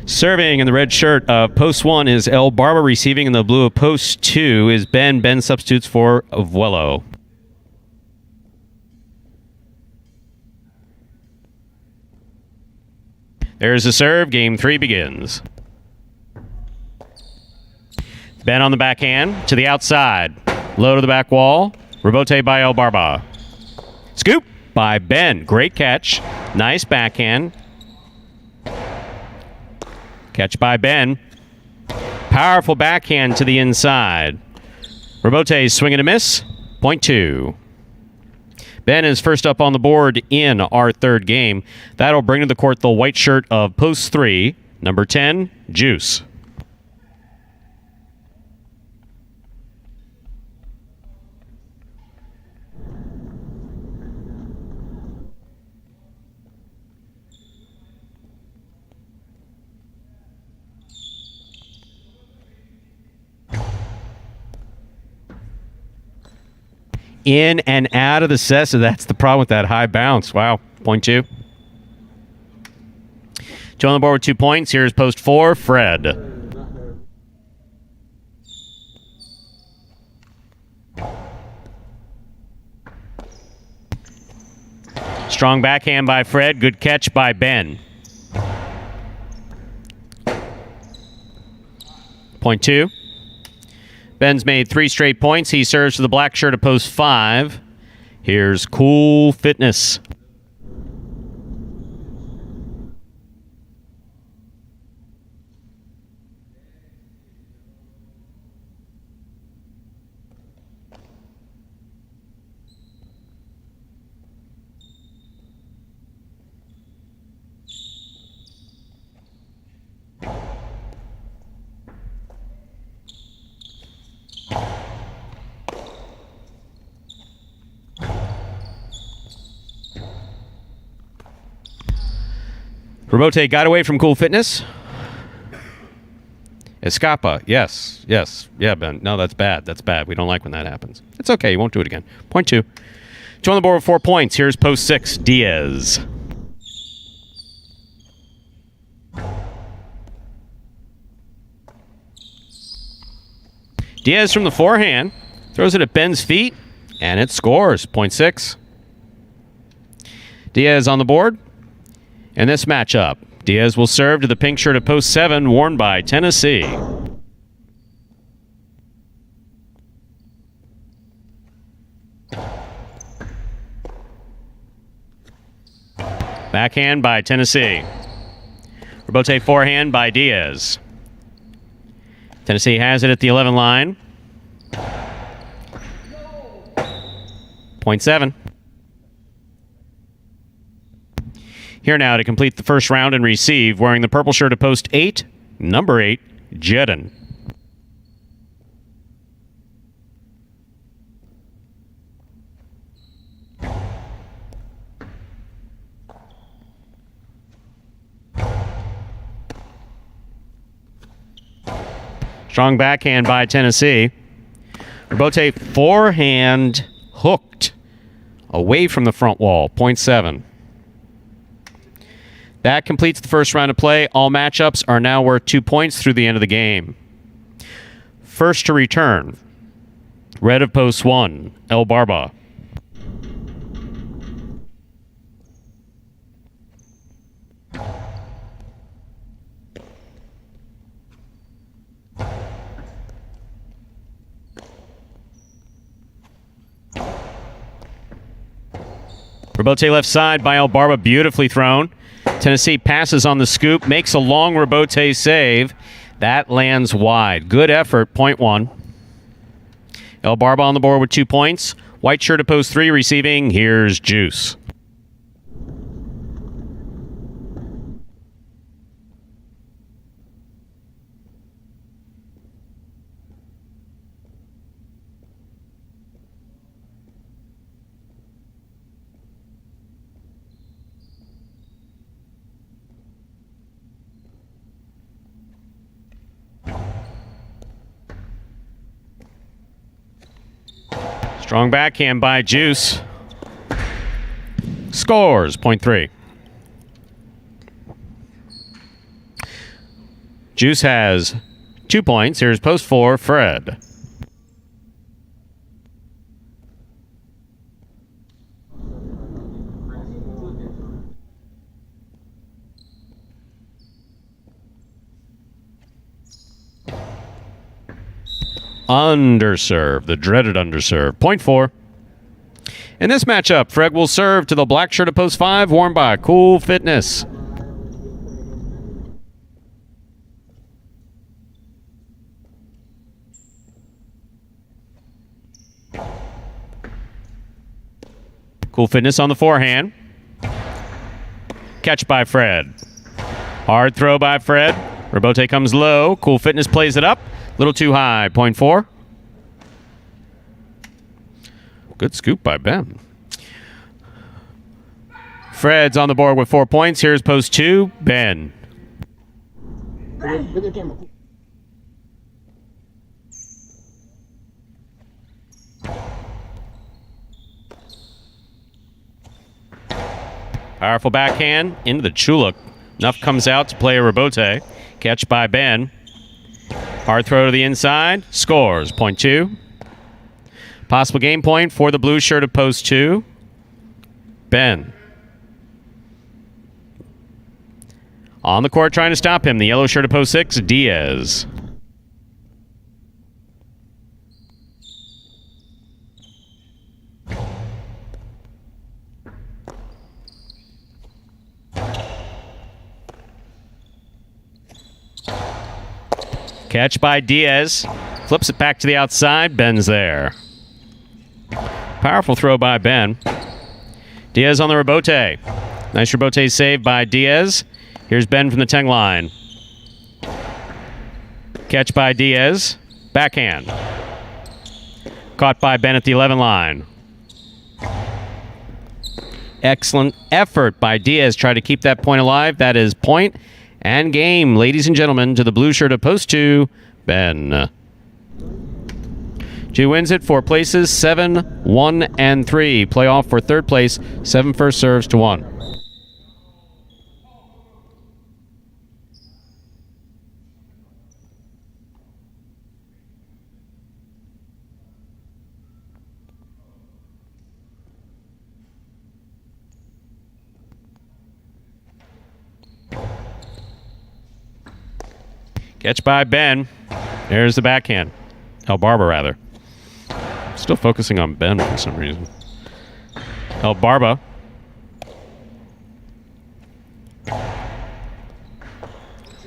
Serving in the red shirt of Post 1 is El Barba. Receiving in the blue of Post 2 is Ben. Ben substitutes for Vuelo. There's the serve. Game 3 begins. Ben on the backhand to the outside. Low to the back wall. Rebote by El Barba. Scoop by Ben. Great catch. Nice backhand. Catch by Ben. Powerful backhand to the inside. Rebote swing and a miss. Point 2. Ben is first up on the board in our third game. That'll bring to the court the white shirt of Post 3, number 10, Juice. in and out of the set, so that's the problem with that high bounce. Wow, point 2. Joe on the board with 2 points. Here's post 4, Fred. Strong backhand by Fred. Good catch by Ben. Point 2. Ben's made 3 straight points. He serves to the black shirt at post 5. Here's Cool Fitness. Robote got away from Cool Fitness. Escapa. Yes. Yeah, Ben. No, that's bad. That's bad. We don't like when that happens. It's okay. You won't do it again. Point 2. Joe on the board with 4 points. Here's post 6, Diaz. Diaz from the forehand. Throws it at Ben's feet. And it scores. Point 6. Diaz on the board. In this matchup, Diaz will serve to the pink shirt at post 7, worn by Tennessee. Backhand by Tennessee. Robote forehand by Diaz. Tennessee has it at the 11 line. Point 7. Here now to complete the first round and receive, wearing the purple shirt at post 8, number 8, Jedin. Strong backhand by Tennessee. Robote forehand hooked away from the front wall, point 7. That completes the first round of play. All matchups are now worth 2 points through the end of the game. First to return, red of post 1, El Barba. Robote left side by El Barba, beautifully thrown. Tennessee passes on the scoop, makes a long Robote save. That lands wide. Good effort, point 1. El Barba on the board with 2 points. White shirt at post 3 receiving. Here's Juice. Strong backhand by Juice. Scores, point 3. Juice has 2 points. Here's post 4, Fred. Underserve, the dreaded underserve. Point 4. In this matchup, Fred will serve to the black shirt at post 5, worn by Cool Fitness. Cool Fitness on the forehand. Catch by Fred. Hard throw by Fred. Robote comes low. Cool Fitness plays it up. Little too high. Point 4. Good scoop by Ben. Fred's on the board with 4 points. Here's post 2, Ben. Powerful backhand into the Chuluk. Nuff comes out to play a rebote. Catch by Ben. Hard throw to the inside. Scores. Point 2. Possible game point for the blue shirt of post 2. Ben. On the court trying to stop him. The yellow shirt of post 6. Diaz. Catch by Diaz. Flips it back to the outside. Ben's there. Powerful throw by Ben. Diaz on the rebote. Nice rebote save by Diaz. Here's Ben from the 10 line. Catch by Diaz. Backhand. Caught by Ben at the 11 line. Excellent effort by Diaz. Try to keep that point alive. That is point and game, ladies and gentlemen, to the blue shirt of post 2, Ben. G wins it 4 places, 7, 1, and 3. Playoff for 3rd place, 7 first serves to 1. Catch by Ben. There's the backhand. El Barba, rather. Still focusing on Ben for some reason. El Barba.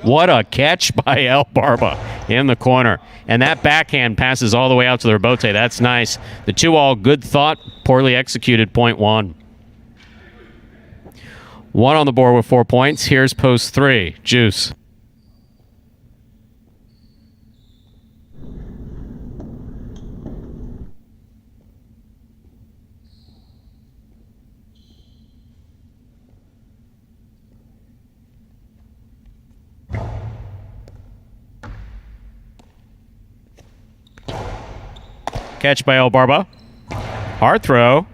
What a catch by El Barba in the corner. And that backhand passes all the way out to the rebote. That's nice. The 2-all, good thought, poorly executed, point 1. 1 on the board with 4 points. Here's post 3. Juice. Catch by El Barba. Hard throw.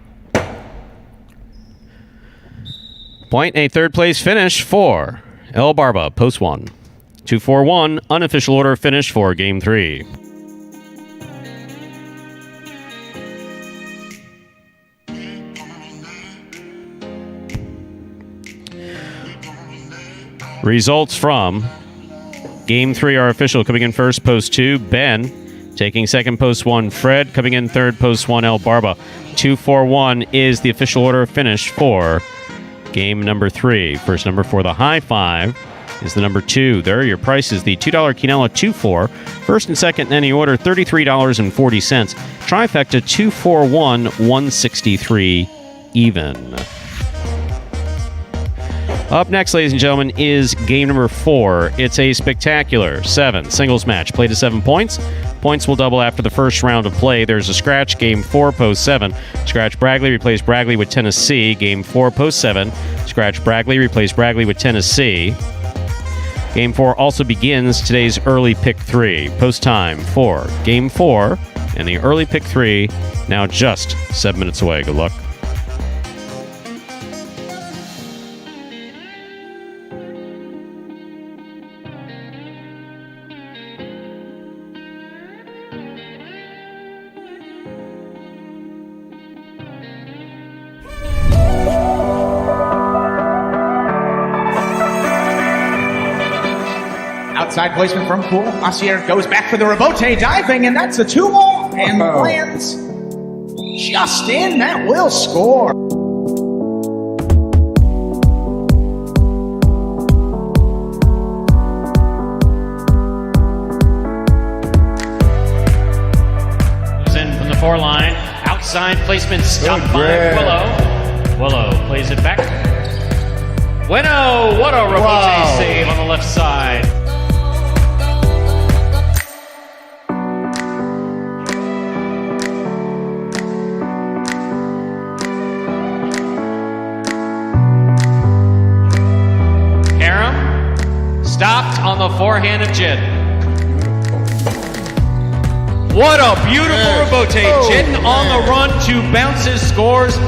Point, a 3rd place finish for El Barba, post 1. 2-4-1, unofficial order finish for game 3. Results from game 3 are official. Coming in first, post 2, Ben. Taking second, post 1, Fred. Coming in third, post 1, El Barba. 2-4-1 is the official order finish for game number 3. First number for the high 5 is the number 2. There are your prices. The $2 quinella 2-4. First and second in any order, $33.40. Trifecta 2-4-1, 163 even. Up next, ladies and gentlemen, is game number 4. It's a spectacular 7 singles match. Played to 7 points. Points will double after the first round of play. There's a scratch. Game 4, post 7. Scratch Bragley, replace Bragley with Tennessee. Game 4, post 7. Scratch Bragley, replace Bragley with Tennessee. Game 4 also begins today's early pick 3. Post time for game 4. And the early pick 3 now just 7 minutes away. Good luck. Outside placement from Poole. Asier goes back for the rebote, diving, and that's a 2-ball, and lands just in. That will score. Goes in from the 4 line. Outside placement stopped by Willow. Willow plays it back. Bueno, what a rebote save on the left side. Stopped on the forehand of Jin. What a beautiful rebote. Jin on the run, 2 bounces, scores.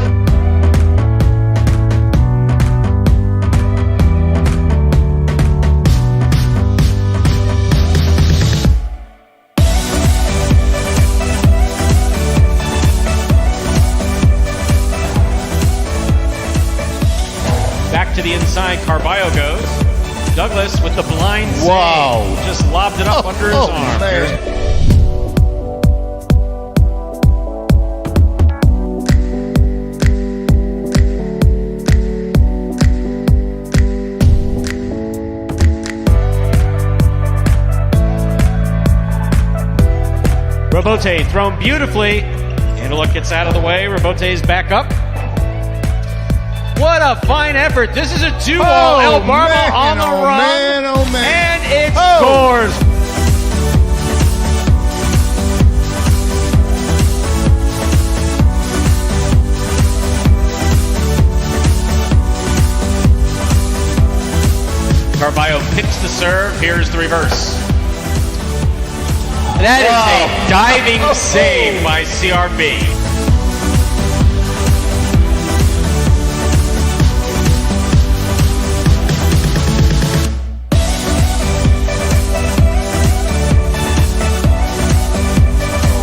back to the inside. Carballo goes. Douglas with the blind save. Wow. Just lobbed it up under his arm. Man. Robote thrown beautifully. Antelope gets out of the way. Robote's back up. What a fine effort. This is a 2-all. El Barba on the run. Man, oh man. And it scores. Carballo picks the serve. Here's the reverse. That is a diving save by CRB.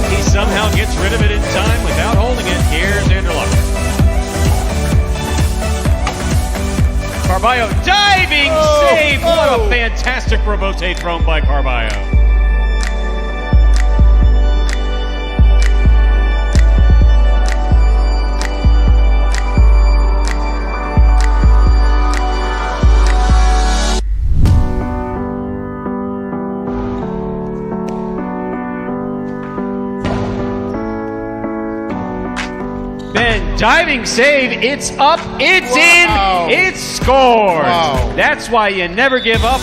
He somehow gets rid of it in time without holding it. Here's Anderluck. Carballo diving save. What a fantastic Robote thrown by Carballo. Diving save, it's up, it's in, it's scored. Wow. That's why you never give up.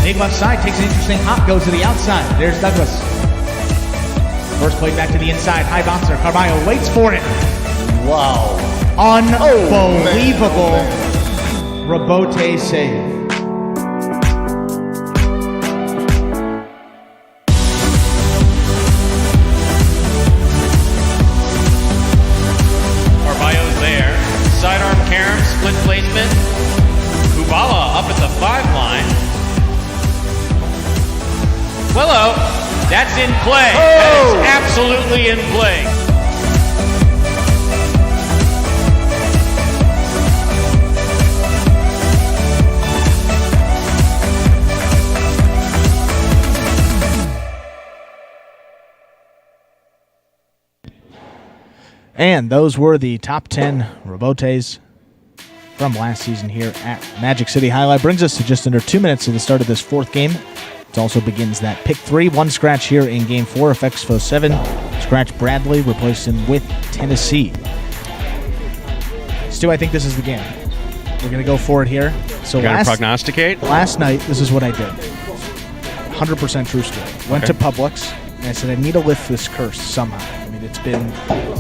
Big left side, takes an interesting hop, goes to the outside. There's Douglas. First play back to the inside, high bouncer. Carballo waits for it. Wow. Unbelievable Robote save. Carballo's there. Sidearm carom, split placement. Kubala up at the 5 line. Willow. That's in play. That is absolutely in play. And those were the top 10 Robotes from last season here at Magic City Jai-Alai. Brings us to just under 2 minutes to the start of this 4th game. It also begins that pick 3, 1 scratch here in game 4 of Expo 7. Scratch Bradley, replaced him with Tennessee. Stu, I think this is the game. We're going to go for it here. So Got to prognosticate? Last night, this is what I did. 100% true story. Went to Publix, and I said, I need to lift this curse somehow. I mean, it's been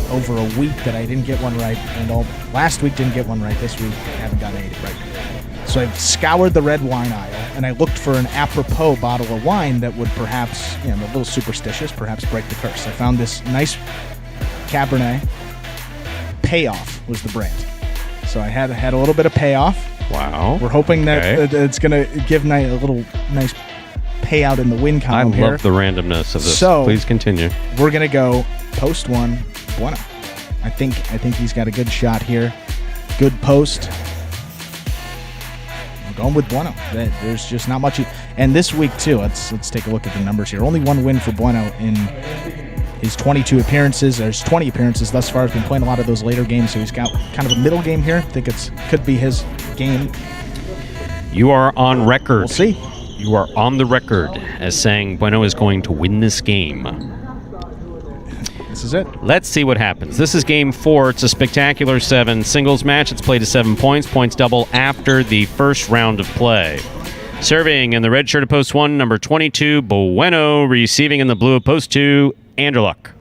over a week that I didn't get one right, and last week didn't get one right. This week, I haven't gotten 8 right. So I scoured the red wine aisle, and I looked for an apropos bottle of wine that would perhaps, a little superstitious, perhaps break the curse. I found this nice Cabernet. Payoff was the brand. So I had a little bit of payoff. Wow. We're hoping that it's going to give a little nice payout in the win column here. I love the randomness of this. So please continue. We're going to go post 1, Bueno. I think he's got a good shot here. Good post. Going with Bueno. There's just not much. And this week, too, let's take a look at the numbers here. Only 1 win for Bueno in his 22 appearances. There's 20 appearances thus far. He's been playing a lot of those later games, so he's got kind of a middle game here. I think could be his game. You are on record. We'll see. You are on the record as saying Bueno is going to win this game. This is it. Let's see what happens. This is game 4. It's a spectacular 7 singles match. It's played to 7 points. Points double after the first round of play. Serving in the red shirt of post 1, number 22, Bueno. Receiving in the blue of post 2, Anderluck.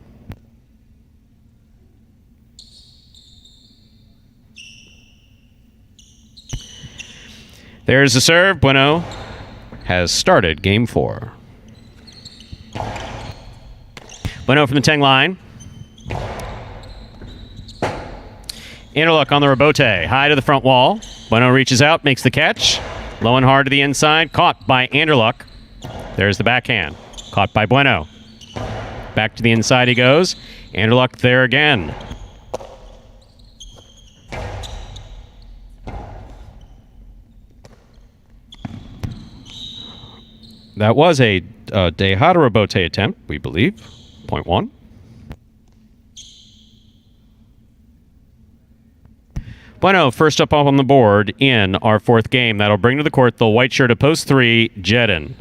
There's the serve. Bueno has started game 4. Bueno from the 10 line. Anderluck on the rebote. High to the front wall. Bueno reaches out, makes the catch. Low and hard to the inside. Caught by Anderluck. There's the backhand. Caught by Bueno. Back to the inside he goes. Anderluck there again. That was a Dejada rebote attempt, we believe. Point one. Bueno, first up on the board in our fourth game. That'll bring to the court the white shirt of post 3, Jedin.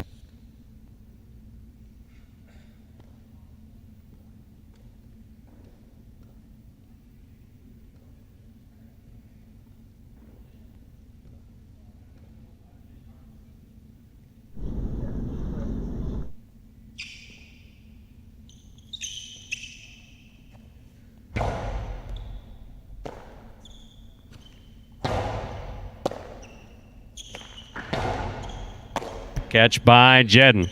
Catch by Jedin.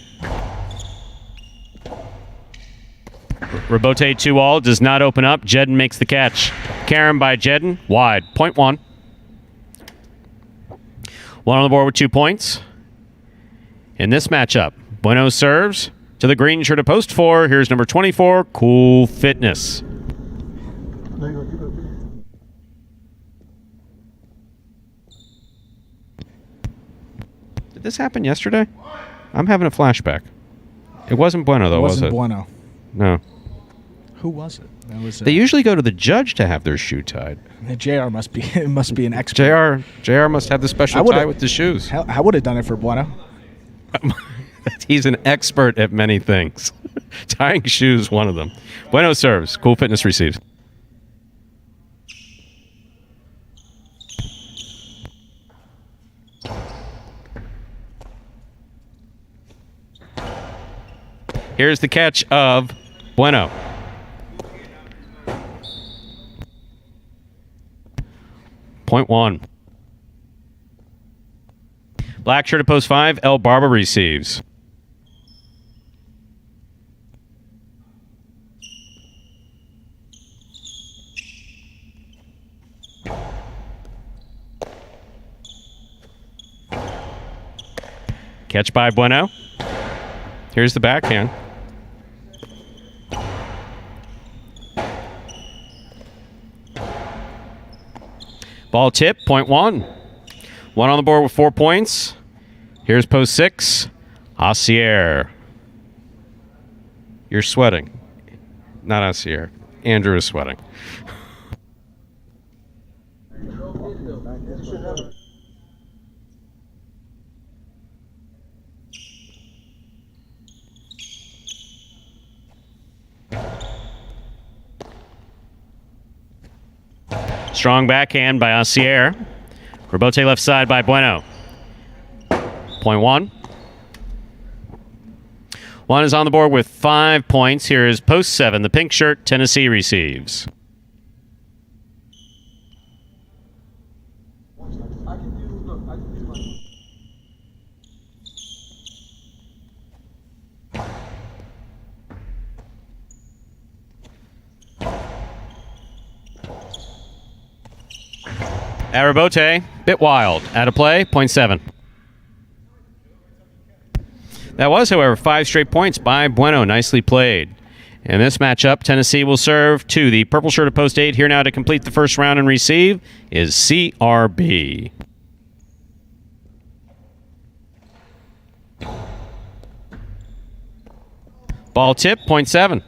Rebote 2-all does not open up. Jedin makes the catch. Karen by Jedin. Wide. Point one. One on the board with 2 points. In this matchup, Bueno serves to the green shirt of post 4. Here's number 24, Cool Fitness. Did this happen yesterday? I'm having a flashback. It wasn't Bueno, though, was it? It wasn't Bueno. No. Who was it? That was, They usually go to the judge to have their shoe tied. JR must be an expert. JR must have the special tie with the shoes. I would have done it for Bueno. He's an expert at many things. Tying shoes, one of them. Bueno serves. Cool Fitness receives. Here's the catch of Bueno. Point one. Black shirt at post 5, El Barba receives. Catch by Bueno. Here's the backhand. Ball tip, point one. One on the board with 4 points. Here's post 6, Assier. You're sweating. Not Assier. Andrew is sweating. Strong backhand by Assier. Rebote left side by Bueno. Point one. One is on the board with 5 points. Here is post 7. The pink shirt, Tennessee receives. Rebote, bit wild. Out of play, point 7. That was, however, 5 straight points by Bueno. Nicely played. In this matchup, Tennessee will serve to the purple shirt of post 8. Here now to complete the first round and receive is CRB. Ball tip, point 7.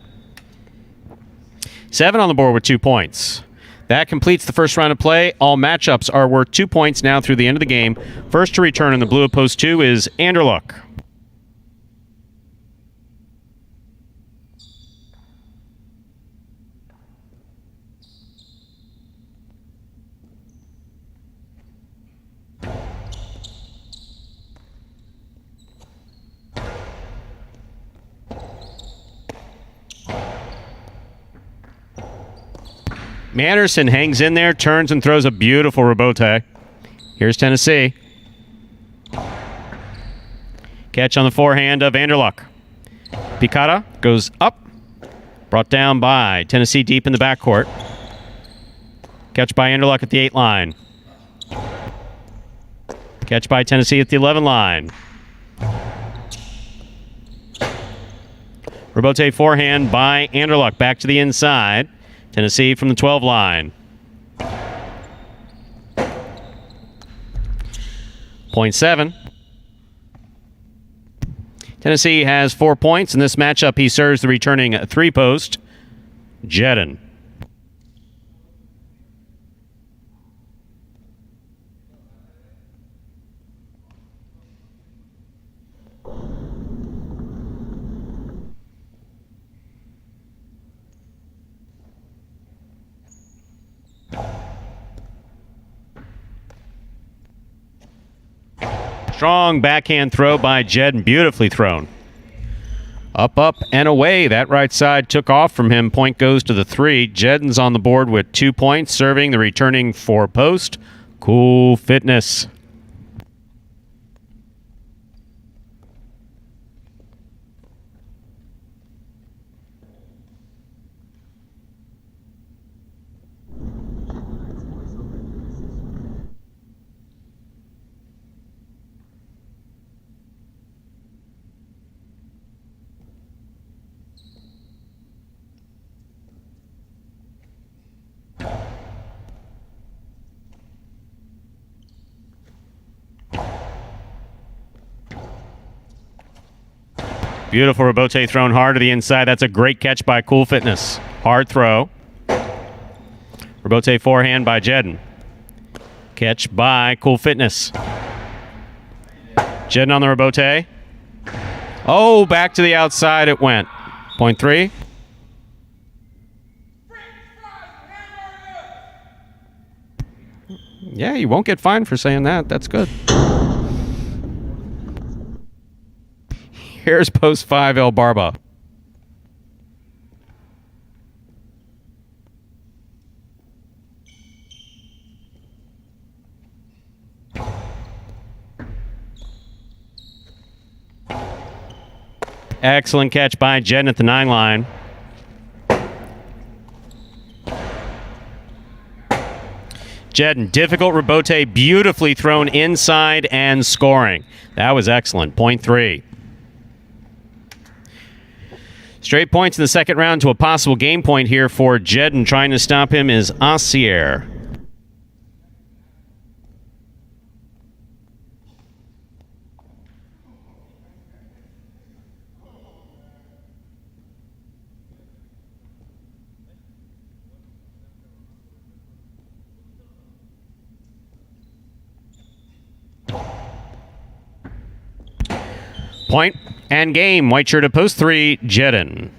7 on the board with 2 points. That completes the first round of play. All matchups are worth 2 points now through the end of the game. First to return in the blue of post 2 is Anderluck. Manderson hangs in there, turns and throws a beautiful rebote. Here's Tennessee. Catch on the forehand of Anderluck. Picada goes up. Brought down by Tennessee deep in the backcourt. Catch by Anderluck at the 8 line. Catch by Tennessee at the 11 line. Rebote forehand by Anderluck. Back to the inside. Tennessee from the 12 line. Point 7. Tennessee has 4 points. In this matchup, he serves the returning 3-post, Jedden. Strong backhand throw by Jedden. Beautifully thrown. Up, up, and away. That right side took off from him. Point goes to the 3. Jedden's on the board with 2 points, serving the returning 4-post, Cool Fitness. Beautiful rebote thrown hard to the inside. That's a great catch by Cool Fitness. Hard throw. Rebote forehand by Jedden. Catch by Cool Fitness. Jedden on the rebote. Oh, back to the outside it went. Point 3. Yeah, you won't get fined for saying that. That's good. Here's post 5, El Barba. Excellent catch by Jedden at the 9 line. Jedden, difficult rebote, beautifully thrown inside and scoring. That was excellent. Point 3. Straight points in the second round to a possible game point here for Jedden. Trying to stop him is Assier. Point and game. White shirt at post 3, Jedden.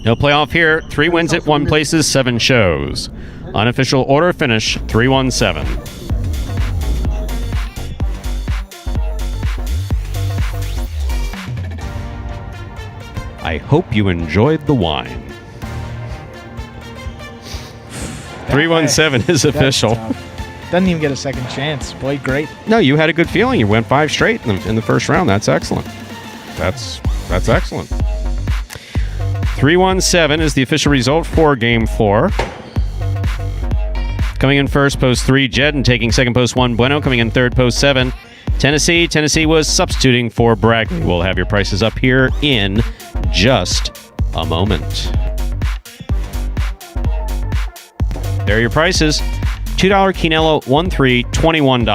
No playoff here. 3 wins at 1 places, 7 shows. Unofficial order finish 3-1-7. I hope you enjoyed the wine. 3-1-7 is official. Doesn't even get a second chance. Played great. No, you had a good feeling. You went 5 straight in the first round. That's excellent. That's excellent. 3-1-7 is the official result for Game 4. Coming in first, post 3, Jedden. Taking second, post 1, Bueno. Coming in third, post 7, Tennessee. Tennessee was substituting for Bragg. We'll have your prices up here in just a moment. There are your prices. $2 Quinello, 1-3, $21.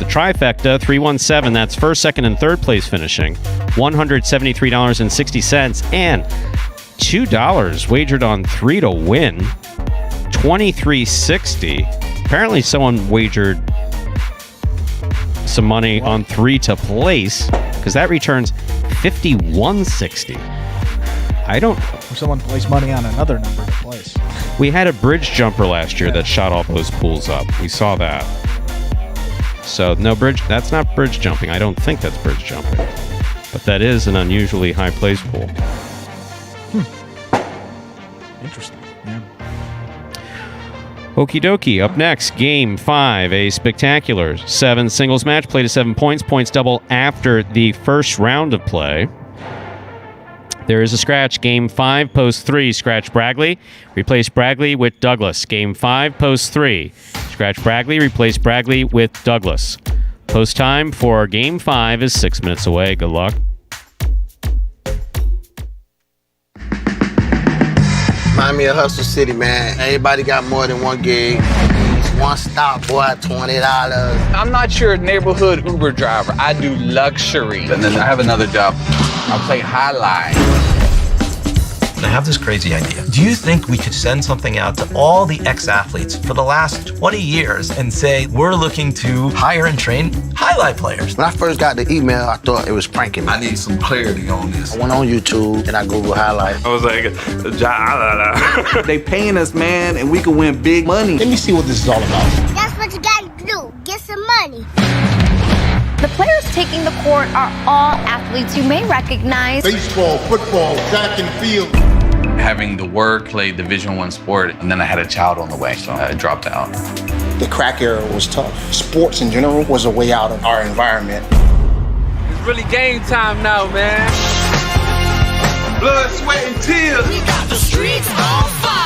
The trifecta, 3-1-7, that's first, second, and third place finishing, $173.60. And $2 wagered on 3 to win, $23.60. Apparently someone wagered some money on 3 to place, because that returns $51.60. I don't... Someone placed money on another number to place. We had a bridge jumper last year that shot all those pools up. We saw that. So, no bridge. That's not bridge jumping. I don't think that's bridge jumping. But that is an unusually high place pool. Interesting. Yeah. Okie dokie. Up next, Game 5, a spectacular 7 singles match. Play to 7 points. Points double after the first round of play. There is a scratch. Game 5, post 3, scratch Bragley. Replace Bragley with Douglas. Game 5, post 3. Scratch Bragley, replace Bragley with Douglas. Post time for Game 5 is 6 minutes away. Good luck. Remind me of Hustle City, man. Everybody got more than one gig. One stop, boy, $20. I'm not your neighborhood Uber driver. I do luxury. And then I have another job. I play highlight. I have this crazy idea. Do you think we could send something out to all the ex-athletes for the last 20 years and say, we're looking to hire and train highlight players? When I first got the email, I thought it was pranking me. I need some clarity on this. I went on YouTube and I Googled highlight. I was like, Jai-Alai. They paying us, man, and we can win big money. Let me see what this is all about. That's what you gotta do. Get some money. The players taking the court are all athletes you may recognize. Baseball, football, track and field. Having the work, play Division I sport, and then I had a child on the way, so I dropped out. The crack era was tough. Sports in general was a way out of our environment. It's really game time now, man. Blood, sweat, and tears. We got the streets on fire.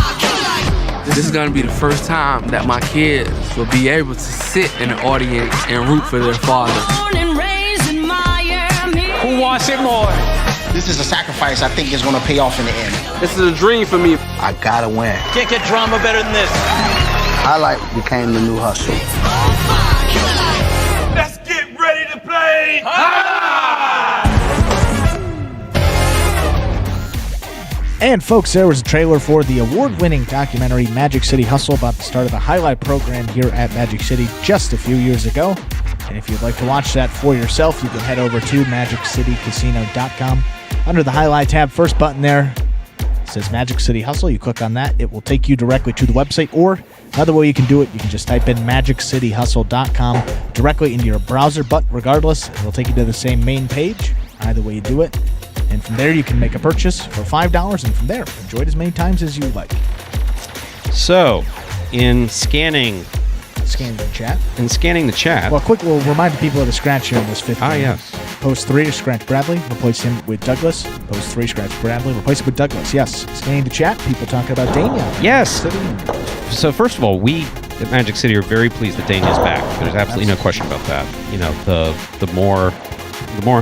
This is gonna be the first time that my kids will be able to sit in the audience and root for their father. Who wants it more? This is a sacrifice I think is going to pay off in the end. This is a dream for me. I gotta win. Can't get drama better than this. Highlight became the new hustle. Let's get ready to play. And folks, there was a trailer for the award-winning documentary Magic City Hustle about the start of the highlight program here at Magic City just a few years ago. And if you'd like to watch that for yourself, you can head over to MagicCityCasino.com. Under the highlight tab, first button there says Magic City Hustle. You click on that, it will take you directly to the website, or another way you can do it, you can just type in MagicCityHustle.com directly into your browser, but regardless, it'll take you to the same main page, either way you do it. And from there, you can make a purchase for $5, and from there, enjoy it as many times as you like. So, in scanning the chat. Well, quick, we'll remind the people of the scratch here in this fifth game. Yes. Post 3, scratch Bradley, replace him with Douglas. Post 3, scratch Bradley, replace him with Douglas. Yes. Scanning the chat, people talking about Dania. Yes. So first of all, we at Magic City are very pleased that Dania's back. There's absolutely no question about that. You know, the more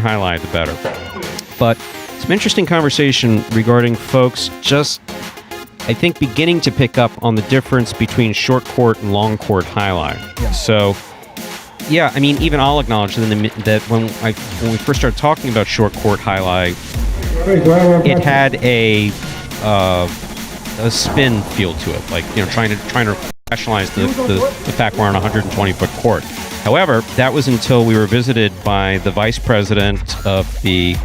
highlight, the better. But some interesting conversation regarding folks just, I think, beginning to pick up on the difference between short court and long court highlight. Yeah. So, yeah, I mean, even I'll acknowledge that when we first started talking about short court highlight, it had a spin feel to it, like, you know, trying to rationalize the fact we're on a 120-foot court. However, that was until we were visited by the vice president of the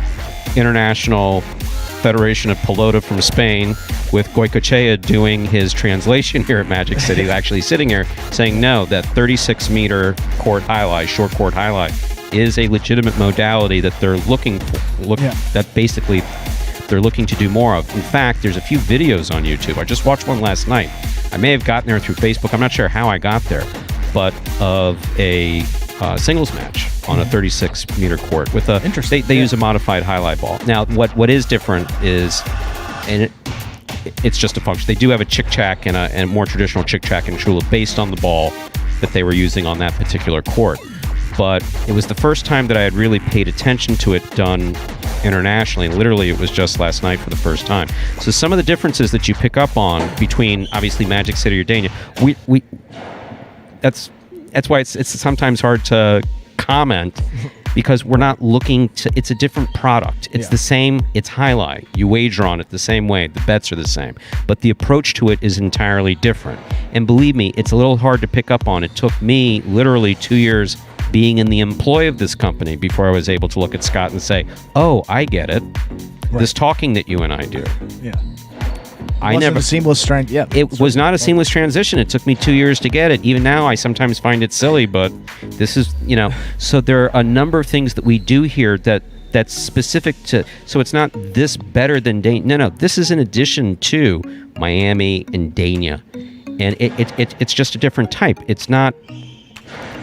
International Federation of Pelota from Spain, with Goicoechea doing his translation here at Magic City, actually sitting here saying, no, that 36-meter court highlight, short court highlight, is a legitimate modality that they're looking for, that basically they're looking to do more of. In fact, there's a few videos on YouTube. I just watched one last night. I may have gotten there through Facebook. I'm not sure how I got there, but of a singles match on a 36-meter court with a. Interesting. They use a modified highlight ball. Now, what is different is, and it's just a function. They do have a chick-chack and a more traditional chick-chack and chula based on the ball that they were using on that particular court. But it was the first time that I had really paid attention to it done internationally. And literally, it was just last night for the first time. So some of the differences that you pick up on between, obviously, Magic City or Dania, that's why it's sometimes hard to comment, because we're not looking to. It's a different product. It's the same. It's highlight. You wager on it the same way. The bets are the same, but the approach to it is entirely different. And believe me, it's a little hard to pick up on. It took me literally 2 years being in the employ of this company before I was able to look at Scott and say, "Oh, I get it. Right. This talking that you and I do." Yeah. I never a seamless strength. Yeah, it was not a seamless transition. It took me 2 years to get it. Even now, I sometimes find it silly, but this is, you know. So there are a number of things that we do here that's specific to. So it's not this better than Dania. No. This is in addition to Miami and Dania, and it's just a different type. It's not.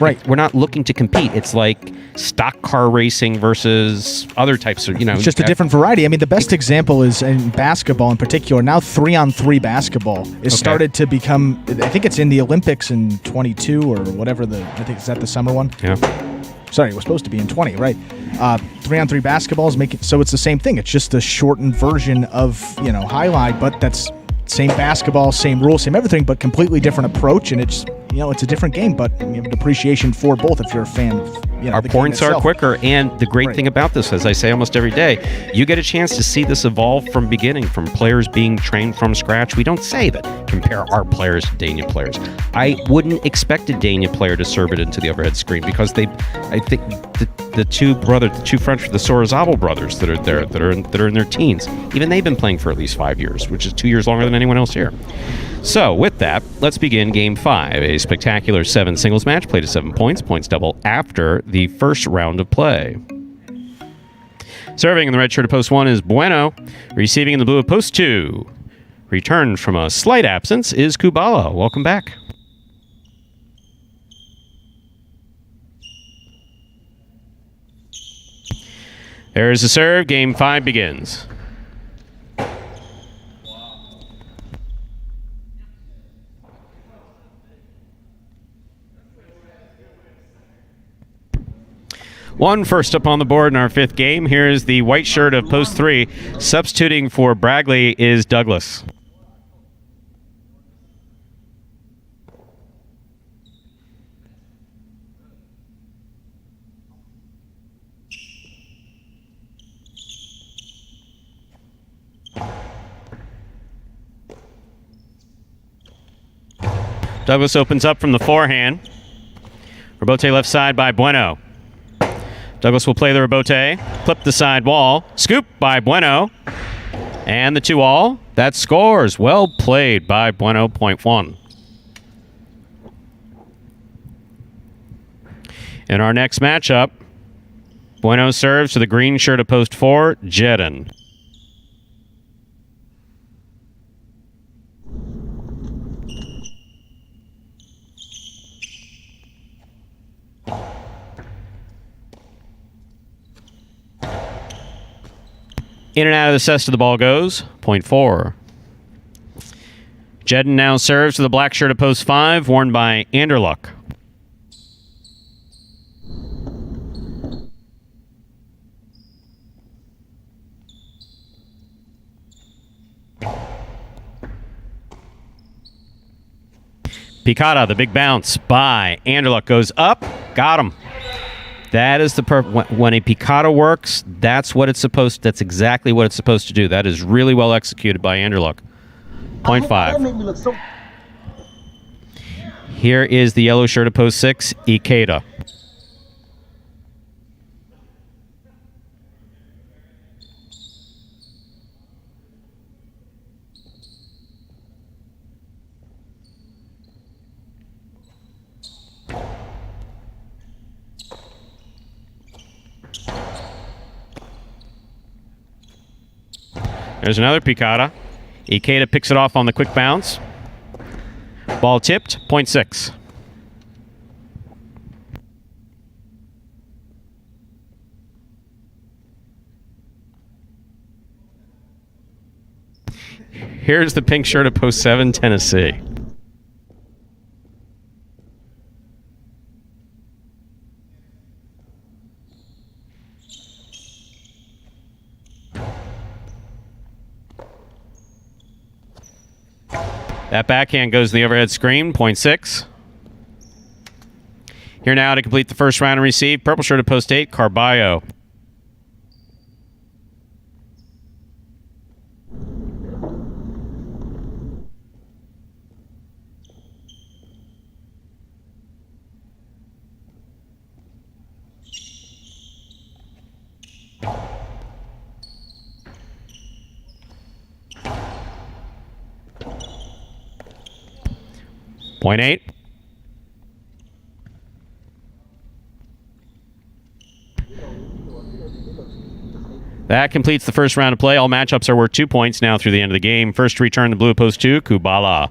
Right. We're not looking to compete. It's like stock car racing versus other types of, It's just a different variety. I mean, the best example is in basketball in particular. Now 3-on-3 basketball is started to become, I think it's in the Olympics in 22 or whatever I think, is that the summer one? Yeah. Sorry, it was supposed to be in 20, right? 3-on-3 basketball is making, so it's the same thing. It's just a shortened version of, highlight, but that's same basketball, same rules, same everything, but completely different approach, and it's it's a different game, but you have an appreciation for both if you're a fan of Our the points game are itself. quicker, and the great thing about this, as I say almost every day, you get a chance to see this evolve from beginning, from players being trained from scratch. We don't say that compare our players to Dania players. I wouldn't expect a Dania player to serve it into the overhead screen because I think the two French, the Sorozabal brothers that are there, that are in their teens, even they've been playing for at least 5 years, which is 2 years longer than anyone else here. So, with that, let's begin Game 5, a spectacular 7 singles match, played to 7 points, points double after the first round of play. Serving in the red shirt of post 1 is Bueno. Receiving in the blue of post 2. Returned from a slight absence is Kubala. Welcome back. There is a serve. Game 5 begins. One first up on the board in our 5th game. Here is the white shirt of post 3. Substituting for Bragley is Douglas. Douglas opens up from the forehand. Rebote left side by Bueno. Douglas will play the rebote, clip the side wall, scoop by Bueno, and the 2-all. That scores. Well played by Bueno, point 1. In our next matchup, Bueno serves to the green shirt of post 4, Jedin. In and out of the cesta the ball goes. Point 4. Jedin now serves to the black shirt of post 5, worn by Anderluck. Picata, the big bounce by Anderluck goes up. Got him. That is the when a picata works, that's exactly what it's supposed to do. That is really well executed by Anderluck. Point 5. Here is the yellow shirt of post 6, Ikeda. There's another picata. Ikeda picks it off on the quick bounce. Ball tipped, point 6. Here's the pink shirt of post 7, Tennessee. That backhand goes to the overhead screen, point 6. Here now to complete the first round and receive. Purple shirt of post 8, Carballo. Point 8. That completes the first round of play. All matchups are worth 2 points now through the end of the game. First to return the blue post 2, Kubala.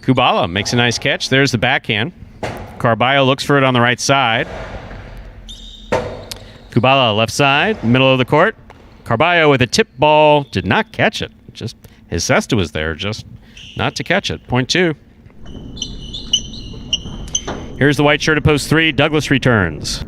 Kubala makes a nice catch. There's the backhand. Carballo looks for it on the right side. Kubala left side, middle of the court. Carballo with a tip ball. Did not catch it. Just his cesta was there, just not to catch it. Point 2. Here's the white shirt at post 3. Douglas returns.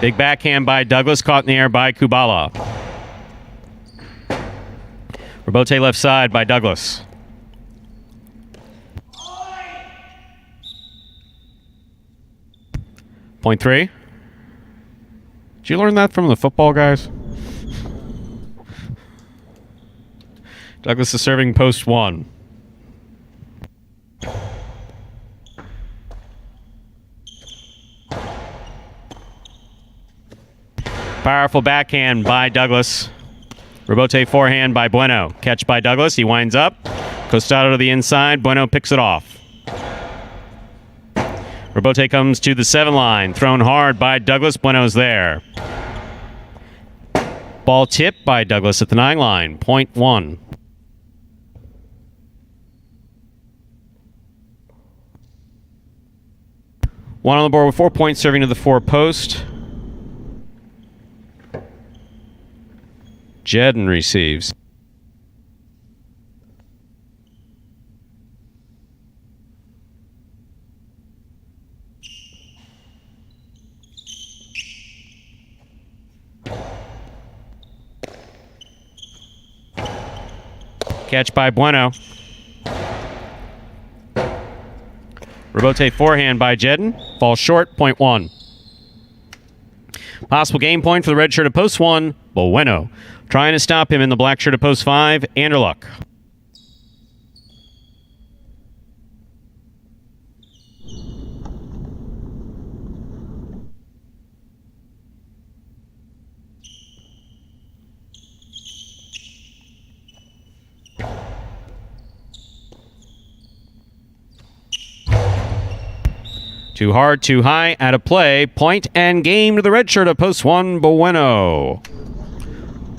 Big backhand by Douglas, caught in the air by Kubala. Rebote left side by Douglas. Point 3. Did you learn that from the football guys? Douglas is serving post 1. Powerful backhand by Douglas. Rebote forehand by Bueno. Catch by Douglas. He winds up. Costado to the inside. Bueno picks it off. Rebote comes to the 7 line. Thrown hard by Douglas. Bueno's there. Ball tipped by Douglas at the 9 line. Point 1. One on the board with 4 points, serving to the 4 post. Jedden receives. Catch by Bueno. Rebote forehand by Jedden. Falls short, point 1. Possible game point for the red shirt at post 1, Bueno. Trying to stop him in the black shirt at post 5, Anderluck. Too hard, too high, out of play. Point and game to the red shirt at post 1, Bueno.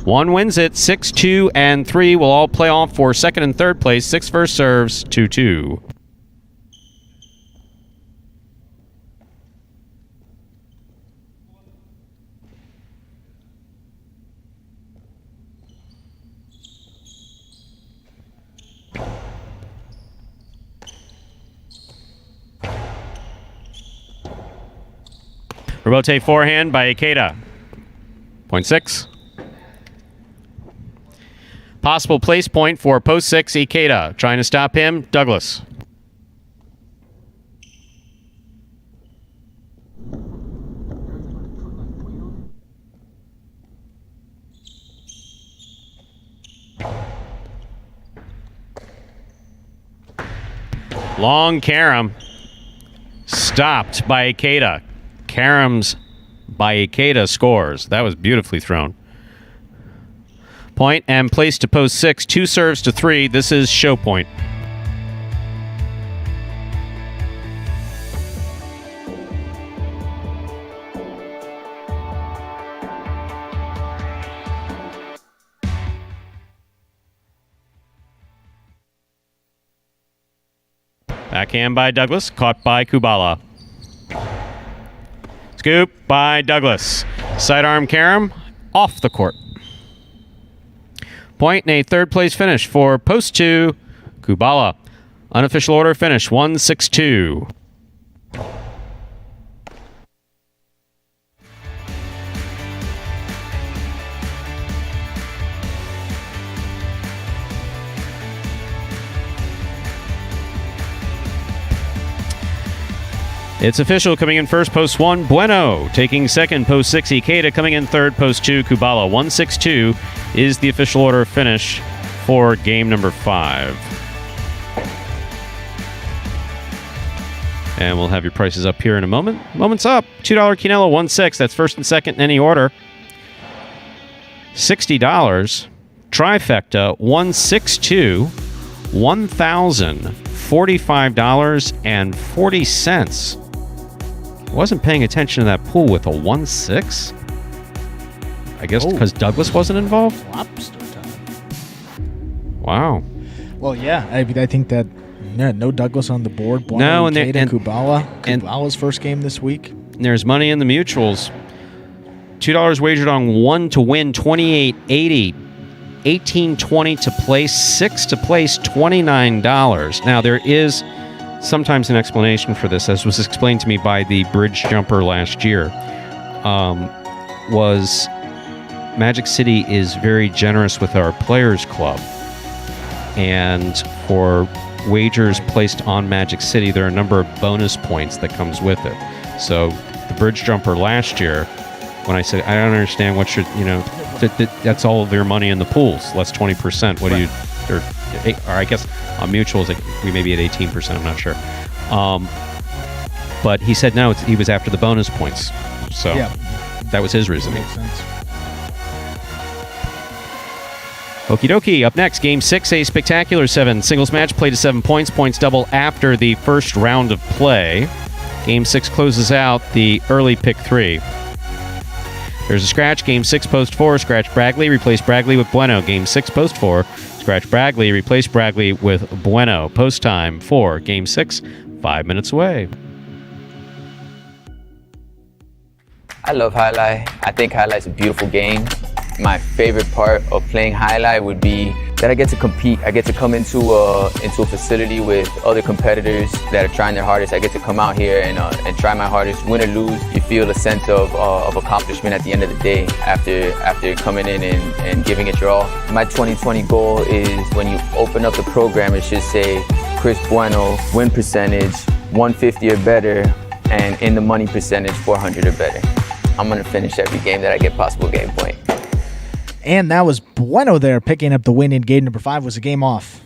1 wins it, 6, 2, and 3 will all play off for second and third place. 6 first serves, 2-2. Rebote forehand by Ikeda. Point 6. Possible place point for post 6, Ikeda. Trying to stop him, Douglas. Long carom. Stopped by Ikeda. Caroms by Ikeda scores. That was beautifully thrown. Point and place to post 6. 2 serves to 3. This is show point. Backhand by Douglas. Caught by Kubala. Scoop by Douglas. Sidearm carom off the court. Point and a third place finish for post 2, Kubala. Unofficial order finish 1-6-2. It's official. Coming in first, post 1, Bueno. Taking second, post 6, Ikeda. Coming in third, post 2, Kubala. 1-6-2 is the official order finish for game number 5. And we'll have your prices up here in a moment. Moment's up. $2 Quinella, 1-6. That's first and second in any order. $60. Trifecta, 1-6-2. $1,000. $45.40. Wasn't paying attention to that pool with a 1-6. I guess because Douglas wasn't involved. Lobster time. Wow. Well, yeah, I think that no Douglas on the board. No, and Kubala. Kubala's first game this week. And there's money in the mutuals. $2 wagered on 1 to win $28.80. 18.20 to place, 6 to place, $29. Now there is sometimes an explanation for this, as was explained to me by the bridge jumper last year. Was Magic City is very generous with our players club, and for wagers placed on Magic City, there are a number of bonus points that comes with it. So the bridge jumper last year, when I said I don't understand what should that's all of their money in the pools, less 20%. What do you, or I guess on mutuals we may be at 18%. I'm not sure. But he said no, he was after the bonus points. So that was his reasoning. Makes sense. Okie dokie. Up next, Game 6, a spectacular 7 singles match played to 7 points. Points double after the first round of play. Game 6 closes out the early pick 3. There's a scratch. Game 6, post 4. Scratch Bragley. Replace Bragley with Bueno. Game 6, post 4. Scratch Bragley. Replace Bragley with Bueno. Post time for Game 6. 5 minutes away. I love Jai-Alai. I think Jai-Alai's a beautiful game. My favorite part of playing Jai-Alai would be that I get to compete. I get to come into a facility with other competitors that are trying their hardest. I get to come out here and try my hardest. Win or lose, you feel a sense of accomplishment at the end of the day after coming in and giving it your all. My 2020 goal is when you open up the program, it should say Chris Bueno, win percentage, 150 or better, and in the money percentage, 400 or better. I'm going to finish every game that I get possible game point. And that was Bueno there, picking up the win in game number 5. Was a game off.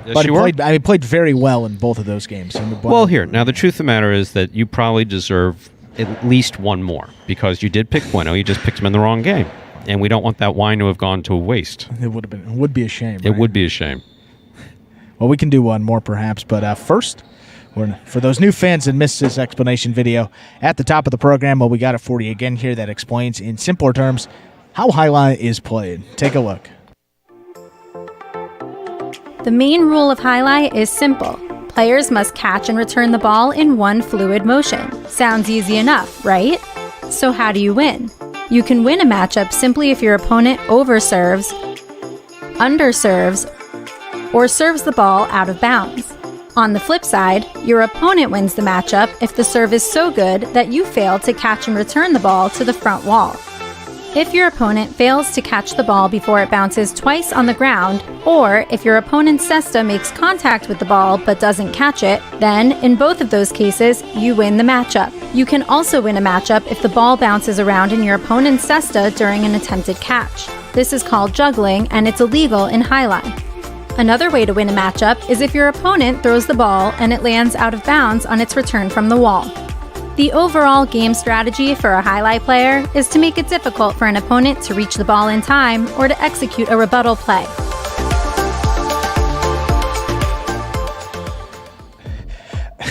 Yes, but he played very well in both of those games. Well, here, now the truth of the matter is that you probably deserve at least one more, because you did pick Bueno, you just picked him in the wrong game. And we don't want that wine to have gone to waste. It would be a shame. It would be a shame. Well, we can do one more perhaps, but first, for those new fans that missed this explanation video, at the top of the program, we got it for you again here that explains in simpler terms how Jai-Alai is played. Take a look. The main rule of Jai-Alai is simple. Players must catch and return the ball in one fluid motion. Sounds easy enough, right? So how do you win? You can win a matchup simply if your opponent overserves, underserves, or serves the ball out of bounds. On the flip side, your opponent wins the matchup if the serve is so good that you fail to catch and return the ball to the front wall. If your opponent fails to catch the ball before it bounces twice on the ground, or if your opponent's cesta makes contact with the ball but doesn't catch it, then, in both of those cases, you win the matchup. You can also win a matchup if the ball bounces around in your opponent's cesta during an attempted catch. This is called juggling, and it's illegal in Jai-Alai. Another way to win a matchup is if your opponent throws the ball and it lands out of bounds on its return from the wall. The overall game strategy for a Jai-Alai player is to make it difficult for an opponent to reach the ball in time or to execute a rebuttal play.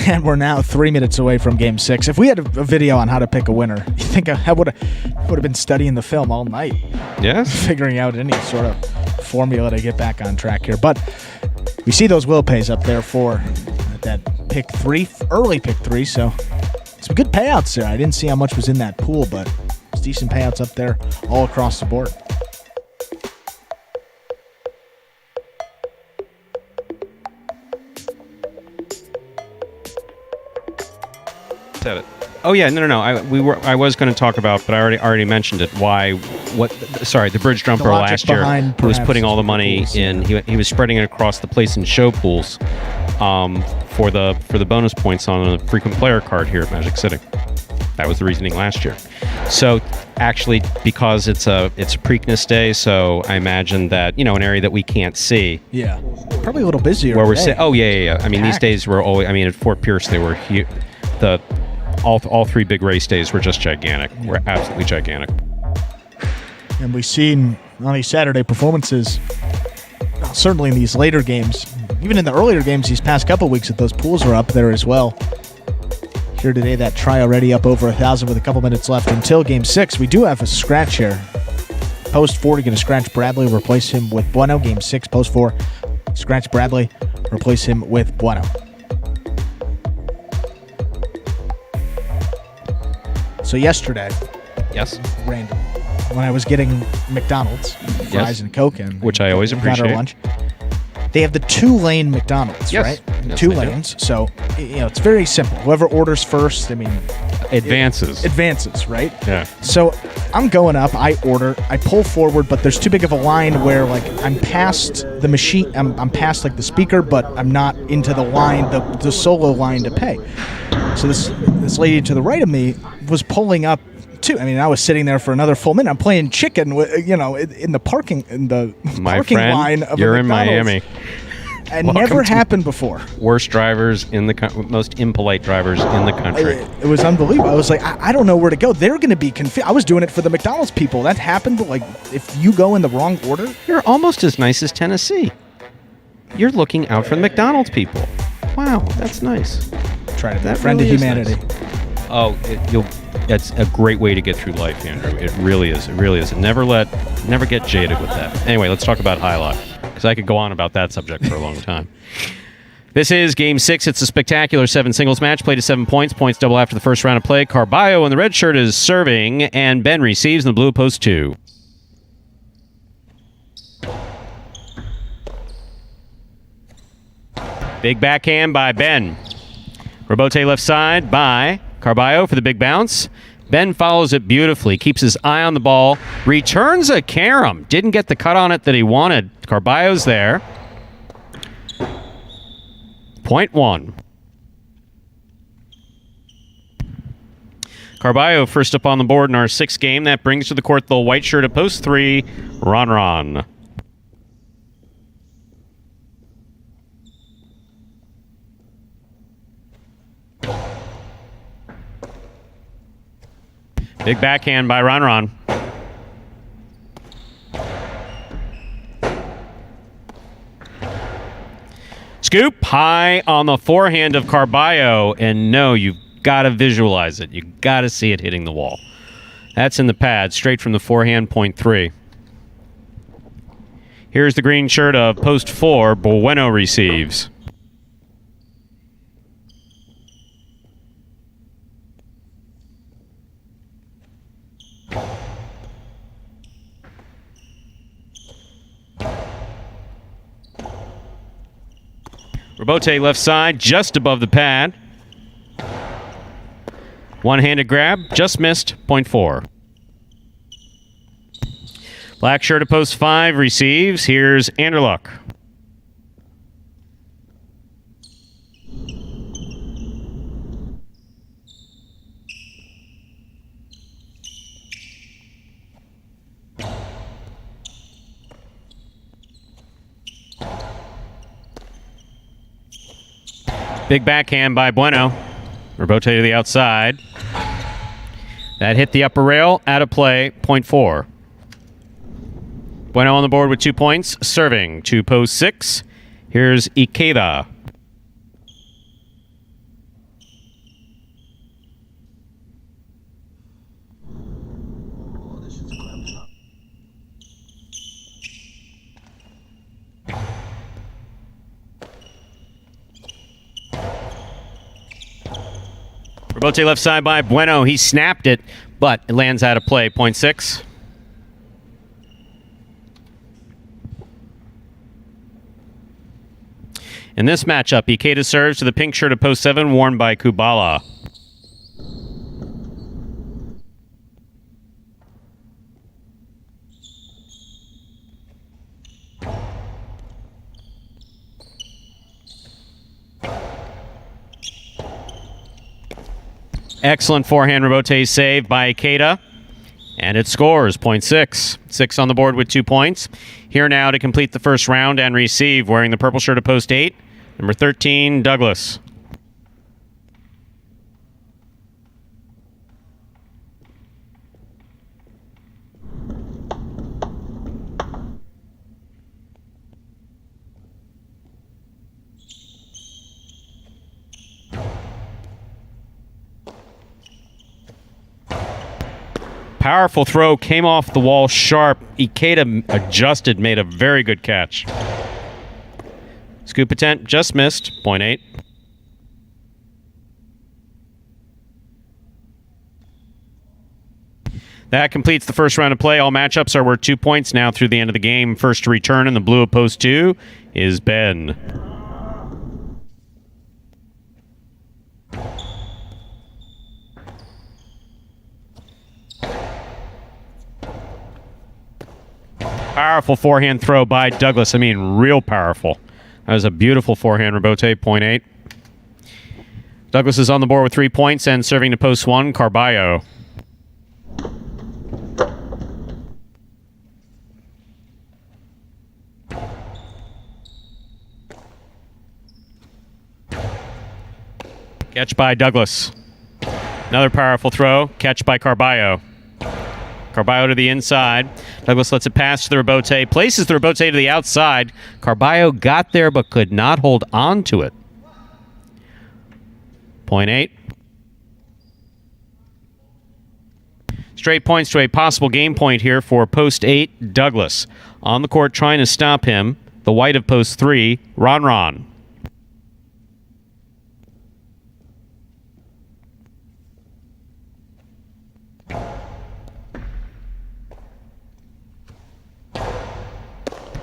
And we're now 3 minutes away from Game 6. If we had a video on how to pick a winner, you think I would have been studying the film all night. Yes? Figuring out any sort of formula to get back on track here. But we see those will pays up there for that pick 3, early pick 3, so some good payouts there. I didn't see how much was in that pool, but it's decent payouts up there all across the board. Said it. Oh yeah, no. I was going to talk about, but I already mentioned it. The bridge jumper last year who was putting all the money in. He was spreading it across the place in show pools for the bonus points on a frequent player card here at Magic City. That was the reasoning last year. So actually, because it's a Preakness day, so I imagine that an area that we can't see. Yeah, probably a little busier. Where we're sitting. Oh yeah. I mean, these days were always. I mean, at Fort Pierce they were huge. All 3 big race days were just gigantic. Were absolutely gigantic. And we've seen on these Saturday performances, certainly in these later games, even in the earlier games these past couple weeks, that those pools are up there as well. Here today, that try already up over 1,000 with a couple minutes left until Game 6. We do have a scratch here. Post 4, going to scratch Bradley, replace him with Bueno. Game 6, post 4, scratch Bradley, replace him with Bueno. So yesterday, yes, random, when I was getting McDonald's, fries and Coke, and which I always got our appreciate. lunch, they have the 2-lane McDonald's, right? Yes, 2 they do. lanes. So, it's very simple. Whoever orders first, Advances, right? Yeah. So I'm going up, I order, I pull forward, but there's too big of a line where I'm past the machine, I'm past the speaker, but I'm not into the line, the solo line to pay. So this lady to the right of me was pulling up too. I was sitting there for another full minute. I'm playing chicken, in the parking My parking friend, line of you're a in McDonald's. Miami. And Welcome never to happened before. Worst drivers in the most impolite drivers in the country. It was unbelievable. I was like, I don't know where to go. They're going to be confused. I was doing it for the McDonald's people. That happened. If you go in the wrong order, You're almost as nice as Tennessee. You're looking out for the McDonald's people. Wow, that's nice. Try to be a That friend really of is humanity. nice. Oh, that's a great way to get through life, Andrew. It really is. It really is. And never get jaded with that. Anyway, let's talk about Jai Alai, because I could go on about that subject for a long time. This is Game 6. It's a spectacular 7 singles match. Played to 7 points. Points double after the first round of play. Carballo in the red shirt is serving, and Ben receives in the blue post 2. Big backhand by Ben. Rebote left side by Carballo for the big bounce. Ben follows it beautifully, keeps his eye on the ball, returns a carom. Didn't get the cut on it that he wanted. Carballo's there. Point 1. Carballo first up on the board in our 6th game. That brings to the court the white shirt at post 3, Ron. Big backhand by Ron. Scoop high on the forehand of Carballo, and no, you've got to visualize it. You've got to see it hitting the wall. That's in the pad, straight from the forehand, point 3. Here's the green shirt of post 4, Bueno receives. Rebote left side, just above the pad. One-handed grab, just missed, point 4. Black shirt at post 5 receives. Here's Anderluck. Big backhand by Bueno. Rebote to the outside. That hit the upper rail, out of play, point 4. Bueno on the board with 2 points, serving to post 6. Here's Ikeda. Rebote left side by Bueno. He snapped it, but it lands out of play. Point 6. In this matchup, Ikeda serves to the pink shirt of post 7, worn by Kubala. Excellent forehand rebote save by Ikeda. And it scores, point 6. 6 on the board with 2 points. Here now to complete the first round and receive, wearing the purple shirt of post 8, number 13, Douglas. Powerful throw, came off the wall sharp. Ikeda adjusted, made a very good catch. Scoop attempt just missed, 0.8. That completes the first round of play. All matchups are worth 2 points now through the end of the game. First to return in the blue of post 2 is Ben. Powerful forehand throw by Douglas. I mean, real powerful. That was a beautiful forehand, Rebote, 0.8. Douglas is on the board with 3 points and serving to post 1, Carballo. Catch by Douglas. Another powerful throw. Catch by Carballo. Carballo to the inside. Douglas lets it pass to the Rebote. Places the Rebote to the outside. Carballo got there but could not hold on to it. 0.8. Straight points to a possible game point here for post 8, Douglas. On the court trying to stop him. The white of post 3, Ron.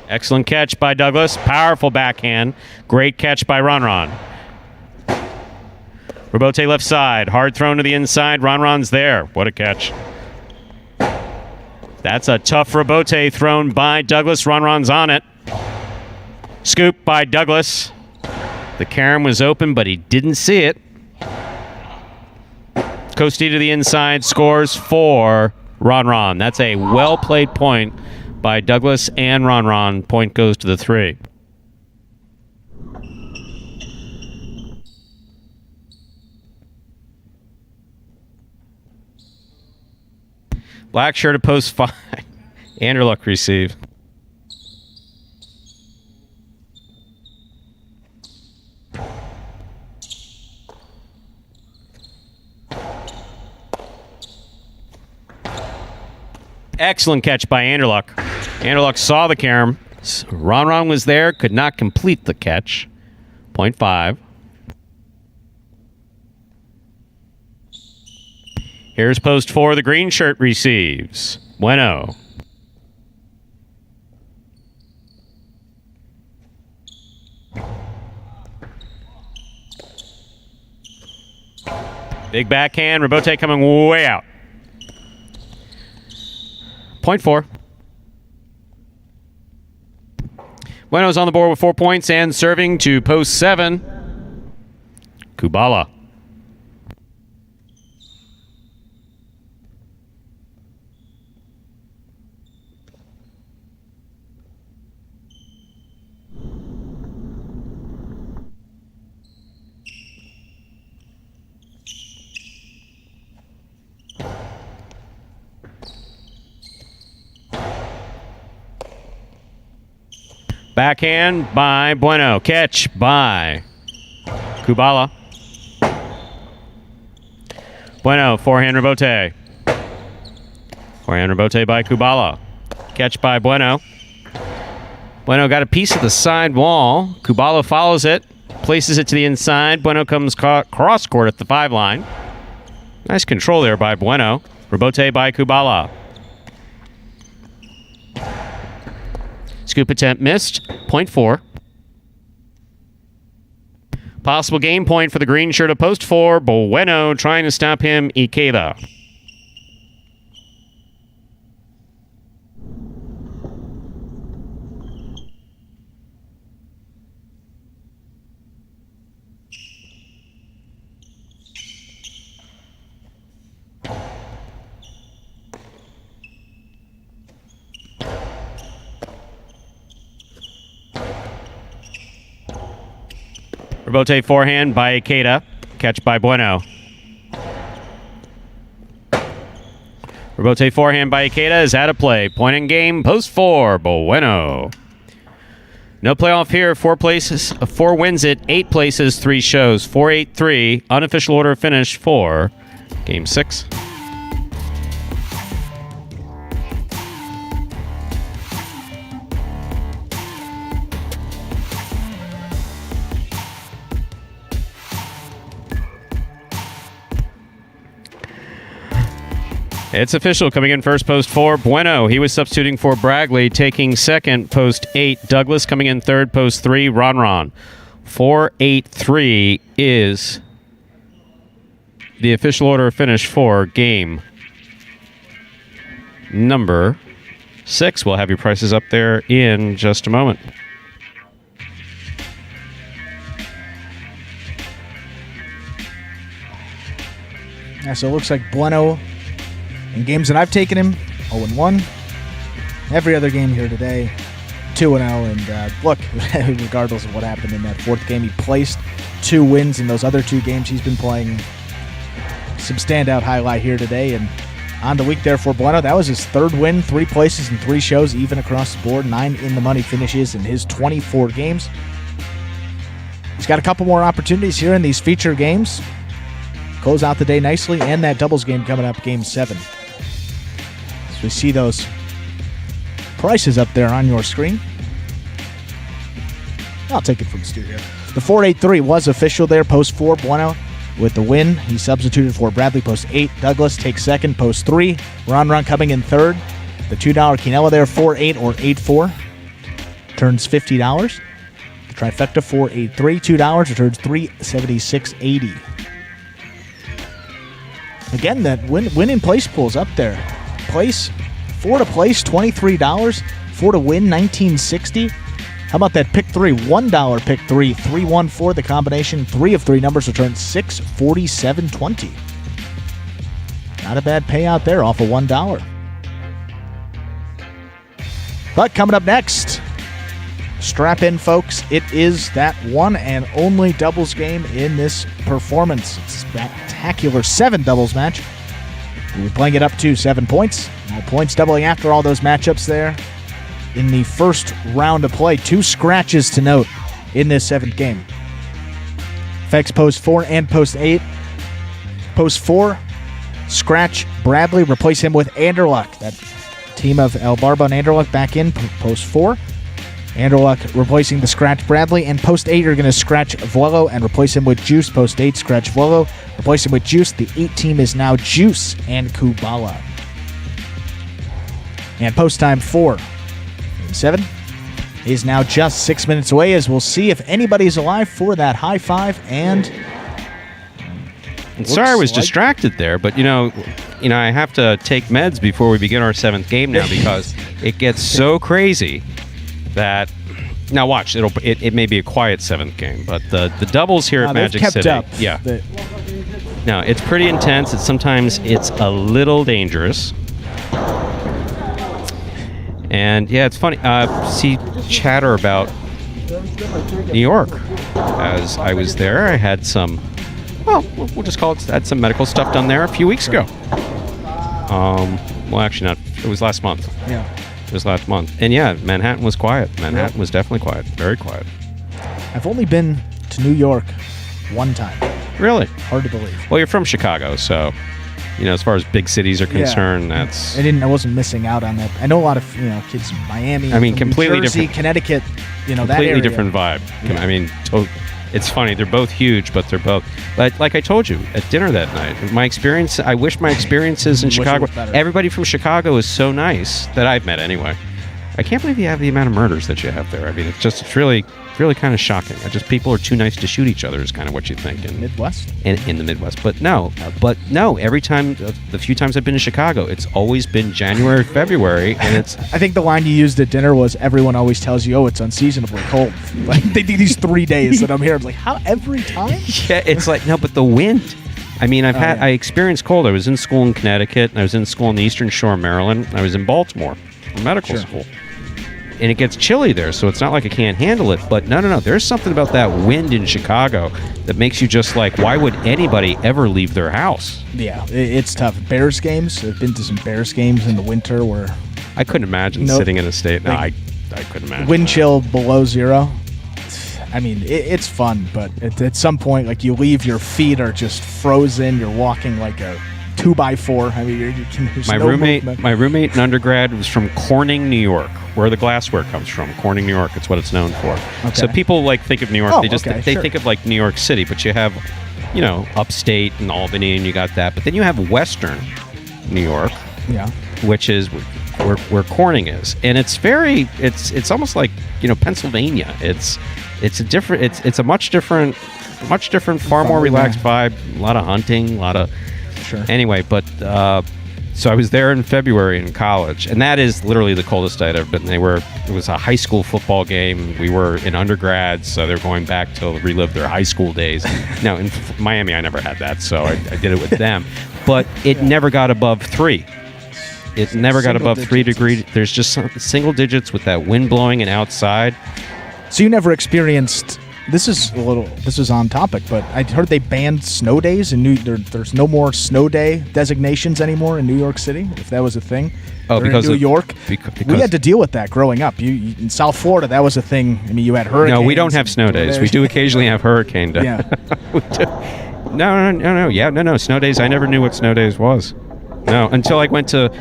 Excellent catch by Douglas. Powerful backhand. Great catch by Ron. Rebote left side. Hard thrown to the inside. Ron's there. What a catch. That's a tough Rebote thrown by Douglas. Ron's on it. Scoop by Douglas. The carom was open, but he didn't see it. Costi to the inside. Scores for Ron. That's a well-played point by Douglas and Ron. Point goes to the 3. Black shirt at post 5. Anderluck receive. Excellent catch by Anderluck. Anderluck saw the carom. Ron was there, could not complete the catch. 0.5. Here's post 4. The green shirt receives. Bueno. Big backhand. Rebote coming way out. 0.4. Bueno's on the board with 4 points and serving to post 7. Kubala. Backhand by Bueno. Catch by Kubala. Bueno, forehand Rebote. Forehand Rebote by Kubala. Catch by Bueno. Bueno got a piece of the side wall. Kubala follows it. Places it to the inside. Bueno comes cross court at the 5 line. Nice control there by Bueno. Rebote by Kubala. Scoop attempt missed. 0.4. Possible game point for the green shirt of post 4. Bueno trying to stop him. Ikeda. Rebote forehand by Ikeda. Catch by Bueno. Rebote forehand by Ikeda is out of play. Point in game, post 4, Bueno. No playoff here. 4 places, 4 wins it, 8 places, 3 shows. 4-8-3. Unofficial order of finish for Game 6. It's official. Coming in first, post 4, Bueno. He was substituting for Bragley. Taking second, post 8, Douglas. Coming in third, post 3, Ron. 4-8-3 is the official order of finish for game number 6. We'll have your prices up there in just a moment. Yeah, so it looks like Bueno, in games that I've taken him, 0-1. Every other game here today, 2-0. And look, regardless of what happened in that fourth game, he placed 2 wins in those other 2 games he's been playing. Some standout highlight here today. And on the week there for Bueno, that was his 3rd win, 3 places and 3 shows, even across the board. 9 in-the-money finishes in his 24 games. He's got a couple more opportunities here in these feature games. Close out the day nicely, and that doubles game coming up, game 7. So we see those prices up there on your screen. I'll take it from Stu here. The 4-8-3 was official there, post 4, Bueno with the win. He substituted for Bradley, post 8. Douglas takes second, post 3. Ron coming in third. The $2 Quinella there, 4-8 or 8-4, turns $50. The trifecta, 4-8-3, $2 returns $376.80. Again, that win in place pool's up there. Place, 4 to place, $23. 4 to win, $19.60. How about that pick 3? $1 pick 3, 3-1-4 the combination. 3 of 3 numbers returns $647.20. Not a bad payout there off of $1. But coming up next, strap in, folks. It is that one and only doubles game in this performance. It's a spectacular 7 doubles match. We're playing it up to 7 points. All points doubling after all those matchups there. In the first round of play, 2 scratches to note in this 7th game. Effects post 4 and post 8. Post 4, scratch Bradley, replace him with Anderluck. That team of El Barba and Anderluck back in post 4. Anderluck replacing the scratch Bradley. And post 8, you're going to scratch Vuelo and replace him with Juice. Post 8, scratch Vuelo, replace him with Juice. The 8 team is now Juice and Kubala. And post time 4. 7 is now just 6 minutes away, as we'll see if anybody's alive for that high 5. And sorry, I was distracted there, but you know, I have to take meds before we begin our 7th game now because it gets so crazy that now watch it may be a quiet 7th game, but the doubles here at Magic City, no, it's pretty intense. Sometimes it's a little dangerous. And yeah, it's funny. See chatter about New York. As I was there, I had some, well, we'll just call it, had some medical stuff done there a few weeks ago. Well, actually not. It was last month. Yeah. It was last month. And yeah, Manhattan was quiet. Manhattan was definitely quiet. Very quiet. I've only been to New York 1 time. Really? Hard to believe. Well, you're from Chicago, so as far as big cities are concerned, that's. I wasn't missing out on that. I know a lot of kids in Miami. I mean, completely New Jersey, different. Connecticut. That area. Completely different vibe. Yeah. I mean, it's funny. They're both huge, but they're both. But like I told you at dinner that night, my experience. I wish my experiences in Chicago. Everybody from Chicago is so nice that I've met anyway. I can't believe you have the amount of murders that you have there. I mean, it's really kind of shocking. People are too nice to shoot each other is kind of what you think in Midwest. In the Midwest, but no. Every time, the few times I've been to Chicago, it's always been January, February, and it's. I think the line you used at dinner was, "Everyone always tells you, oh, it's unseasonably cold." Like they do these 3 days that I'm here. I'm like, how every time? Yeah, it's like no, but the wind. I mean, I experienced cold. I was in school in Connecticut, and I was in school on the Eastern Shore of Maryland. And I was in Baltimore for medical school. And it gets chilly there, so it's not like I can't handle it. But no. There's something about that wind in Chicago that makes you just like, why would anybody ever leave their house? Yeah, it's tough. Bears games. I've been to some Bears games in the winter where I couldn't imagine sitting in a state. No, I couldn't imagine. Wind chill below 0. I mean, it's fun, but at some point, like you leave, your feet are just frozen. You're walking like a 2x4. I mean, my roommate in undergrad was from Corning, New York, where the glassware comes from. Corning, New York. It's what it's known for. Okay. So people think of New York. They think of like New York City, but you have, upstate and Albany, and you got that. But then you have Western New York. Yeah. Which is where Corning is, and it's almost like Pennsylvania. It's a much different, far more relaxed vibe. A lot of hunting, a lot of anyway. But so I was there in February in college, and that is literally the coldest I'd ever been. It was a high school football game. We were in undergrad, so they're going back to relive their high school days. Now in Miami, I never had that, so I did it with them. But it never got above 3. It never got above 3 degrees. There's just single digits with that wind blowing and outside. So you never experienced. This is on topic, but I heard they banned snow days in there's no more snow day designations anymore in New York City, if that was a thing. Oh, because in New York, we had to deal with that growing up. You in South Florida, that was a thing. I mean, you had hurricanes. No, we don't have snow days. We do occasionally have hurricane days. Yeah. No. Yeah, no. Snow days. I never knew what snow days was. No, until I went to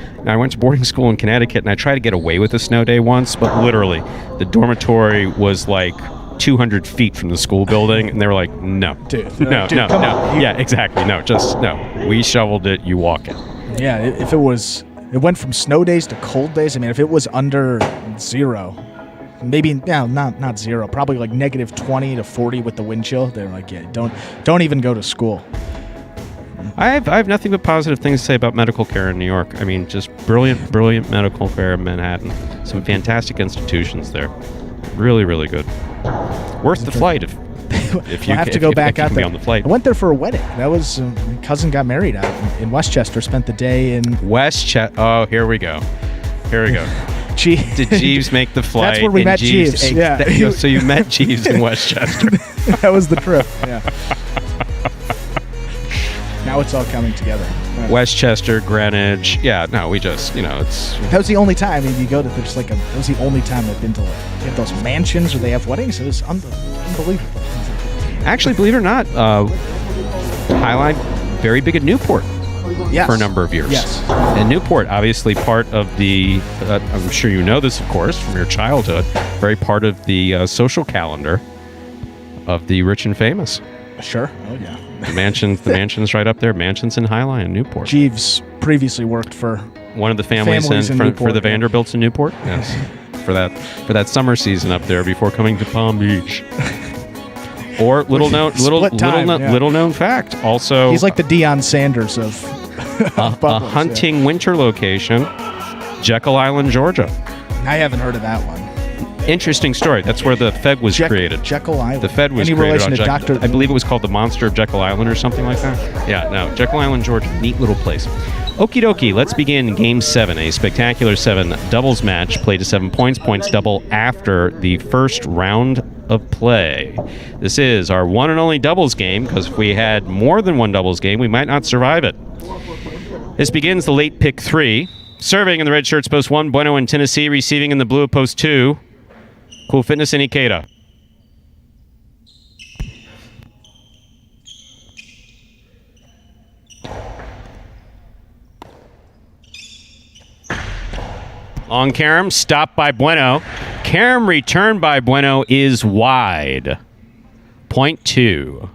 boarding school in Connecticut, and I tried to get away with a snow day once, but literally, the dormitory was like 200 feet from the school building, and they were like, no. Dude, no. on. Yeah, exactly. No, just no. We shoveled it, you walk it. Yeah, if it went from snow days to cold days. I mean, if it was under 0, maybe, not 0, probably like negative 20 to 40 with the wind chill, they're like, yeah, don't even go to school. I have nothing but positive things to say about medical care in New York. I mean, just brilliant medical care in Manhattan. Some fantastic institutions there. Really, really good. Worth the flight if you have to go back out there. Be on the flight. I went there for a wedding. That was my cousin got married out in Westchester. Spent the day in Westchester. Oh, here we go. Did Jeeves make the flight? That's where we met Jeeves. Yeah. So you met Jeeves in Westchester. That was the trip. Yeah. Now it's all coming together. Westchester, Greenwich. Yeah, no, we just, it's... That was the only time. I mean, you go to, there's like that was the only time I've been to, they have those mansions where they have weddings. It was unbelievable. Actually, believe it or not, Jai-Alai, very big at Newport. Yes. For a number of years. Yes. And Newport, obviously part of the, I'm sure you know this, of course, from your childhood, very part of the social calendar of the rich and famous. Sure. Oh, yeah. The mansion's right up there. Mansions in Jai-Alai and Newport. Jeeves previously worked for one of the families for the Vanderbilts in Newport. Yes, for that summer season up there before coming to Palm Beach. Or little known fact. Also, he's like the Deion Sanders of a hunting winter location, Jekyll Island, Georgia. I haven't heard of that one. Interesting story. That's where the Fed was created. Jekyll Island. The Fed was created on Jekyll. I believe it was called the Monster of Jekyll Island or something like that. Yeah, no. Jekyll Island, Georgia. Neat little place. Okie dokie. Let's begin Game 7, a spectacular 7 doubles match. Played to 7 points. Points double after the first round of play. This is our one and only doubles game, because if we had more than one doubles game, we might not survive it. This begins the late pick 3. Serving in the red shirts, post 1, Bueno in Tennessee. Receiving in the blue, post 2. Cool Fitness in Ikeda. On Karam, stopped by Bueno. Karam returned by Bueno is wide. Point 2.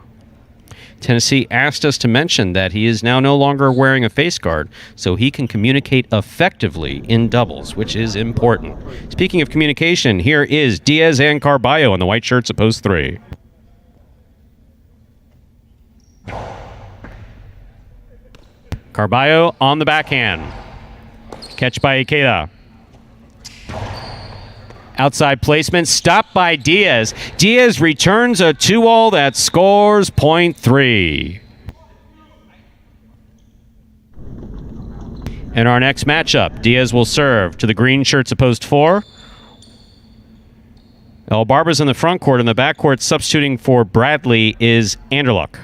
Tennessee asked us to mention that he is now no longer wearing a face guard, so he can communicate effectively in doubles, which is important. Speaking of communication, here is Diaz and Carballo in the white shirts at post 3. Carballo on the backhand. Catch by Ikeda. Outside placement, stopped by Diaz. Diaz returns a 2-all that scores point 3. In our next matchup, Diaz will serve to the green shirts at post 4. Barber's in the front court. In the back court, substituting for Bradley is Anderluck.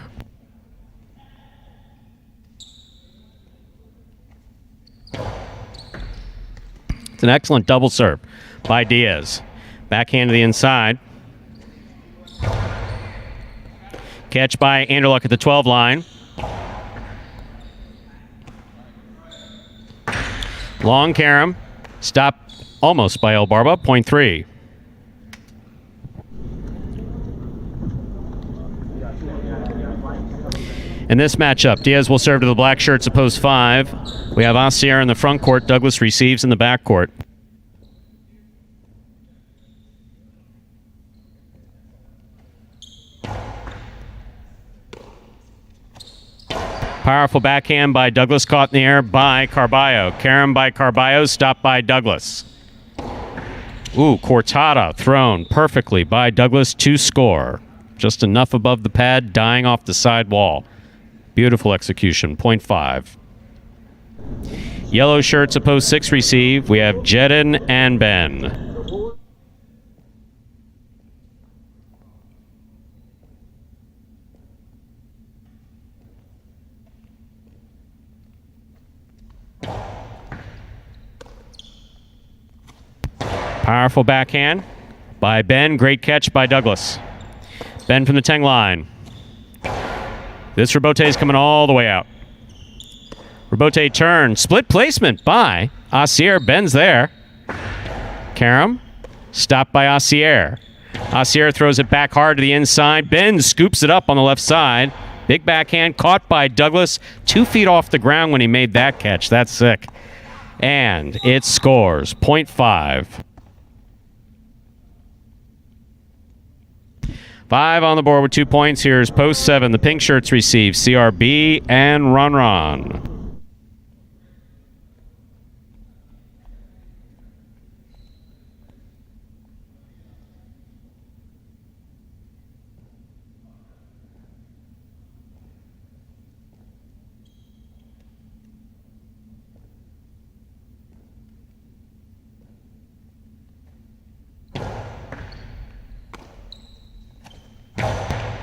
It's an excellent double serve by Diaz. Backhand to the inside. Catch by Anderluck at the 12 line. Long Karam. Stop almost by El Barba. Point 3. In this matchup, Diaz will serve to the black shirts of post 5. We have Asier in the front court. Douglas receives in the back court. Powerful backhand by Douglas, caught in the air by Carballo. Karam by Carballo, stopped by Douglas. Ooh, Cortada thrown perfectly by Douglas to score. Just enough above the pad, dying off the side wall. Beautiful execution, point 5. Yellow shirts of post 6 receive. We have Jedin and Ben. Powerful backhand by Ben. Great catch by Douglas. Ben from the 10 line. This Rebote is coming all the way out. Rebote turn. Split placement by Asier. Ben's there. Karam. Stopped by Asier. Asier throws it back hard to the inside. Ben scoops it up on the left side. Big backhand caught by Douglas. 2 feet off the ground when he made that catch. That's sick. And it scores. Point 5. 5 on the board with 2 points. Here's post 7. The pink shirts receive CRB and Ron.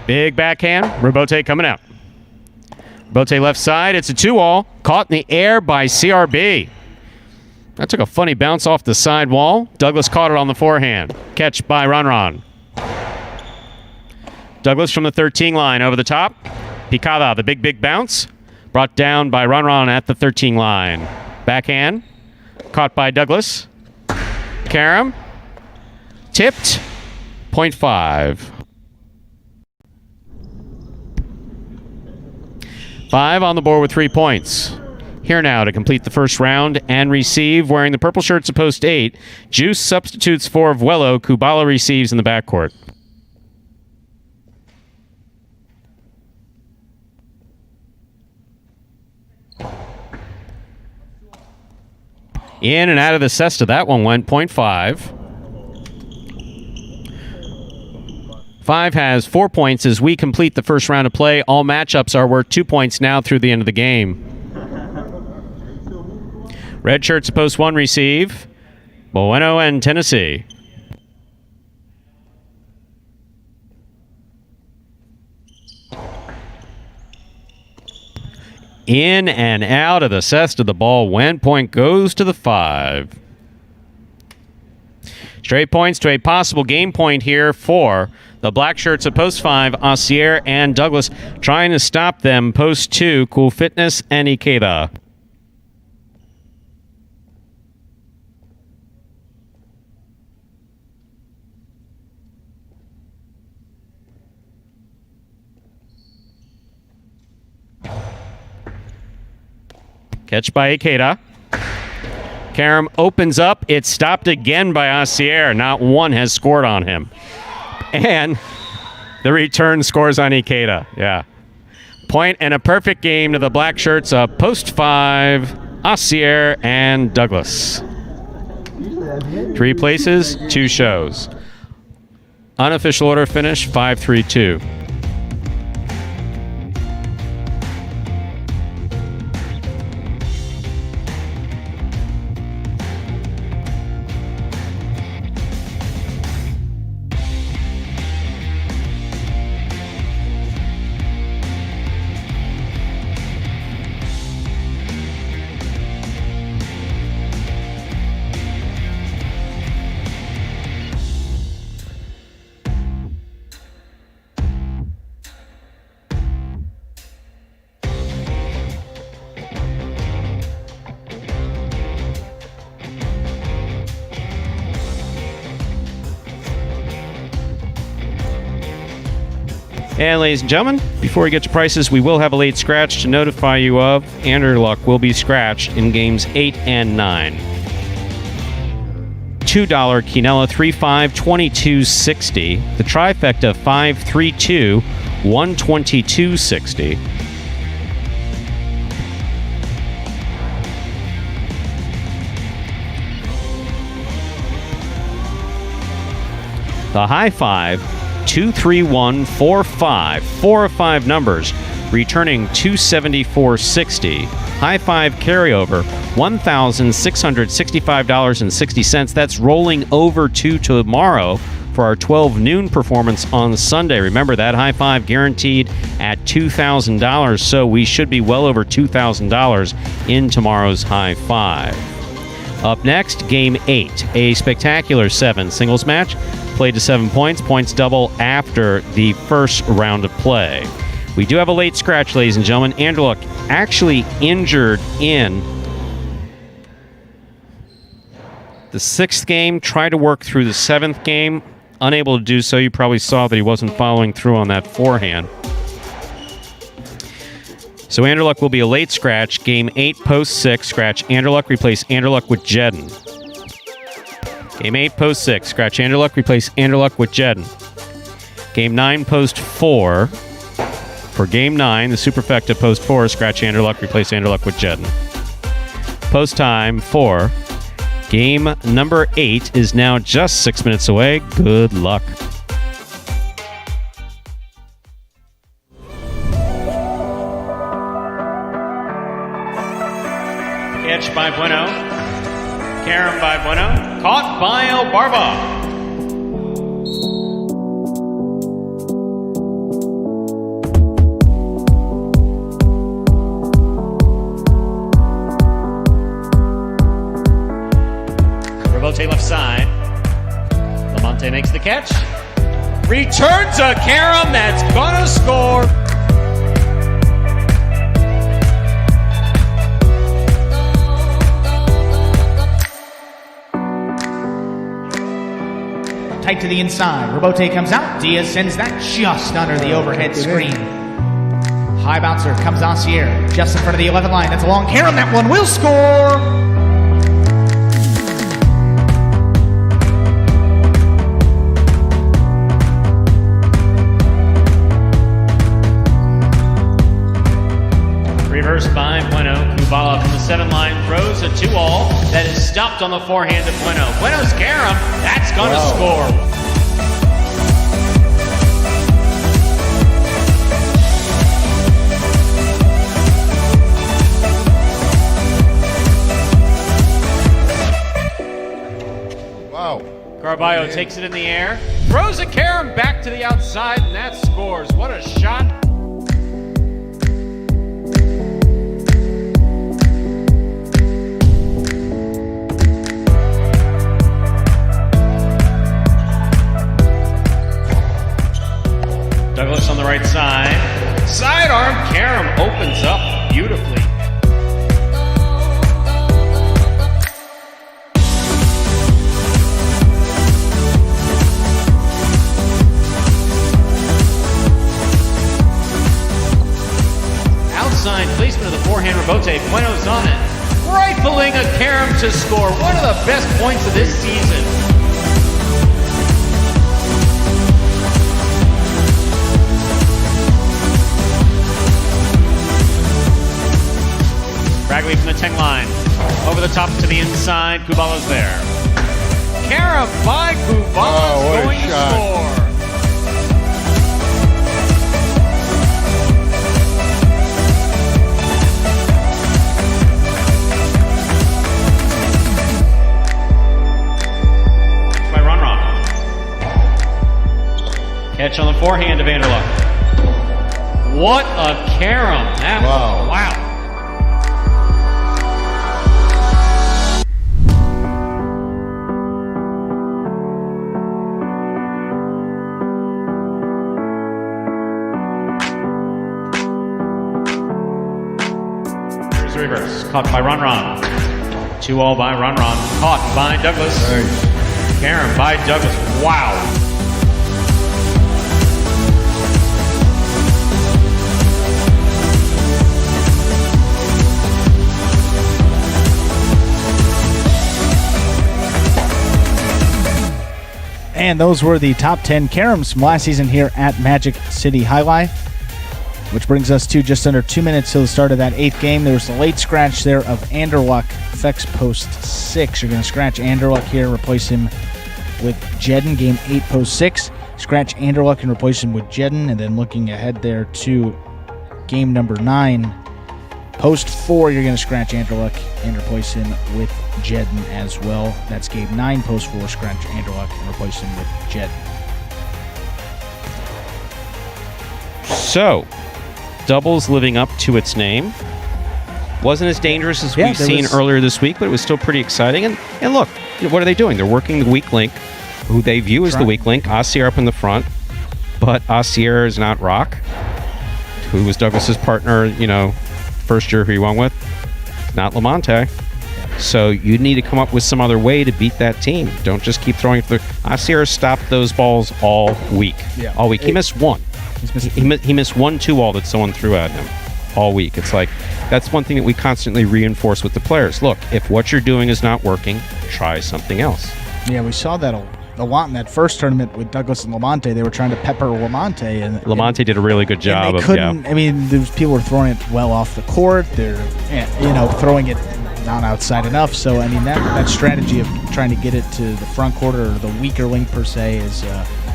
Big backhand. Rebote coming out. Rebote left side. It's a 2-all. Caught in the air by CRB. That took a funny bounce off the side wall. Douglas caught it on the forehand. Catch by Ron. Douglas from the 13 line over the top. Picada, the big bounce. Brought down by Ron at the 13 line. Backhand. Caught by Douglas. Karam. Tipped. Point 5. 5 on the board with 3 points. Here now to complete the first round and receive, wearing the purple shirts of post 8. Juice substitutes for Vuelo. Kubala receives in the backcourt. In and out of the cesta. That one went. Point 5. 5 has 4 points as we complete the first round of play. All matchups are worth 2 points now through the end of the game. Red shirts post 1 receive. Bueno and Tennessee. In and out of the cesta. The ball went. Point goes to the 5. Straight points to a possible game point here for the black shirts at post 5, Asier and Douglas, trying to stop them. Post 2, Cool Fitness and Ikeda. Catch by Ikeda. Karam opens up. It's stopped again by Asier. Not one has scored on him. And the return scores on Ikeda. Yeah. Point and a perfect game to the black shirts of post 5, Asier and Douglas. 3 places, 2 shows. Unofficial order finish, 5-3-2. And ladies and gentlemen, before we get to prices, we will have a late scratch to notify you of. Andrew Luck will be scratched in games 8 and 9. $2 Quinella 3-5 22.60. The trifecta 5-3-2 122.60. The high five 23145. 4 of 5 numbers, returning 274.60. High five carryover $1,665.60. That's rolling over to tomorrow for our 12 noon performance on Sunday. Remember, that high five guaranteed at $2,000, so we should be well over $2,000 in tomorrow's high five. Up next, Game 8, a spectacular 7 singles match. Played to 7 points. Points double after the first round of play. We do have a late scratch, ladies and gentlemen. Andrew Luck actually injured in the 6th game. Tried to work through the 7th game. Unable to do so. You probably saw that he wasn't following through on that forehand. So Andrew Luck will be a late scratch. Game 8, post 6, scratch Andrew Luck, replace Andrew Luck with Jedden. Game 8, post 6, scratch Andrew Luck, replace Andrew Luck with Jedden. Game 9, post 4. For Game 9, the superfecta, post 4, scratch Andrew Luck, replace Andrew Luck with Jedden. Post time 4. Game number 8 is now just 6 minutes away. Good luck. Catch by Bueno. Carom by Bueno. Caught by El Barba. Rebote left side. Lamonte makes the catch. Return to Carom. That's gonna score. Tight to the inside. Rebote comes out. Diaz sends that just under the overhead screen. High bouncer comes Ancier just in front of the 11 line. That's a long Carom. That one will score. Reverse by Bueno. Kubala from the 7 line throws a 2-all. That is stopped on the forehand of Bueno. Bueno's Carom. That's going to score. Wow. Carballo takes it in the air. Throws a Carom back to the outside, and that scores. What a shot. Douglas on the right side. Sidearm, Carom opens up beautifully. Outside placement of the forehand Rebote. Bueno's on it. Rifling a Carom to score. One of the best points of this season. Ragley from the 10 line. Over the top to the inside. Kubala's there. Carom by Kubala's going to score. By Ron. Catch on the forehand of Vanderluck. What a Carom. That was, wow. Reverse. Caught by Ron. 2-all by Ron. Caught by Douglas. Carom by Douglas. Wow. And those were the top 10 caroms from last season here at Magic City Jai-Alai, which brings us to just under 2 minutes till the start of that 8th game. There was the late scratch there of Anderluck, Fex post 6. You're going to scratch Anderluck here, replace him with Jedden, game 8, post 6. Scratch Anderluck and replace him with Jedden, and then looking ahead there to game number 9. Post 4, you're going to scratch Anderluck and replace him with Jedden as well. That's game 9, post 4, scratch Anderluck and replace him with Jedden. So, doubles living up to its name. Wasn't as dangerous as we've seen earlier this week, but it was still pretty exciting. And look, what are they doing? They're working the weak link, who they view as the weak link. Asier up in the front, but Asier is not Rock, who was Douglas's partner, first year who he won with. Not Lamonte. So you need to come up with some other way to beat that team. Don't just keep throwing it through. Asier stopped those balls all week. Yeah. All week. He missed one. He missed 1-2 that someone threw at him all week. It's like, that's one thing that we constantly reinforce with the players. Look, if what you're doing is not working, try something else. Yeah, we saw that a lot in that first tournament with Douglas and Lamonte. They were trying to pepper Lamonte. And Lamonte did a really good job. They couldn't, I mean, those people were throwing it well off the court. They're, throwing it not outside enough. So, I mean, that strategy of trying to get it to the front court or the weaker link per se is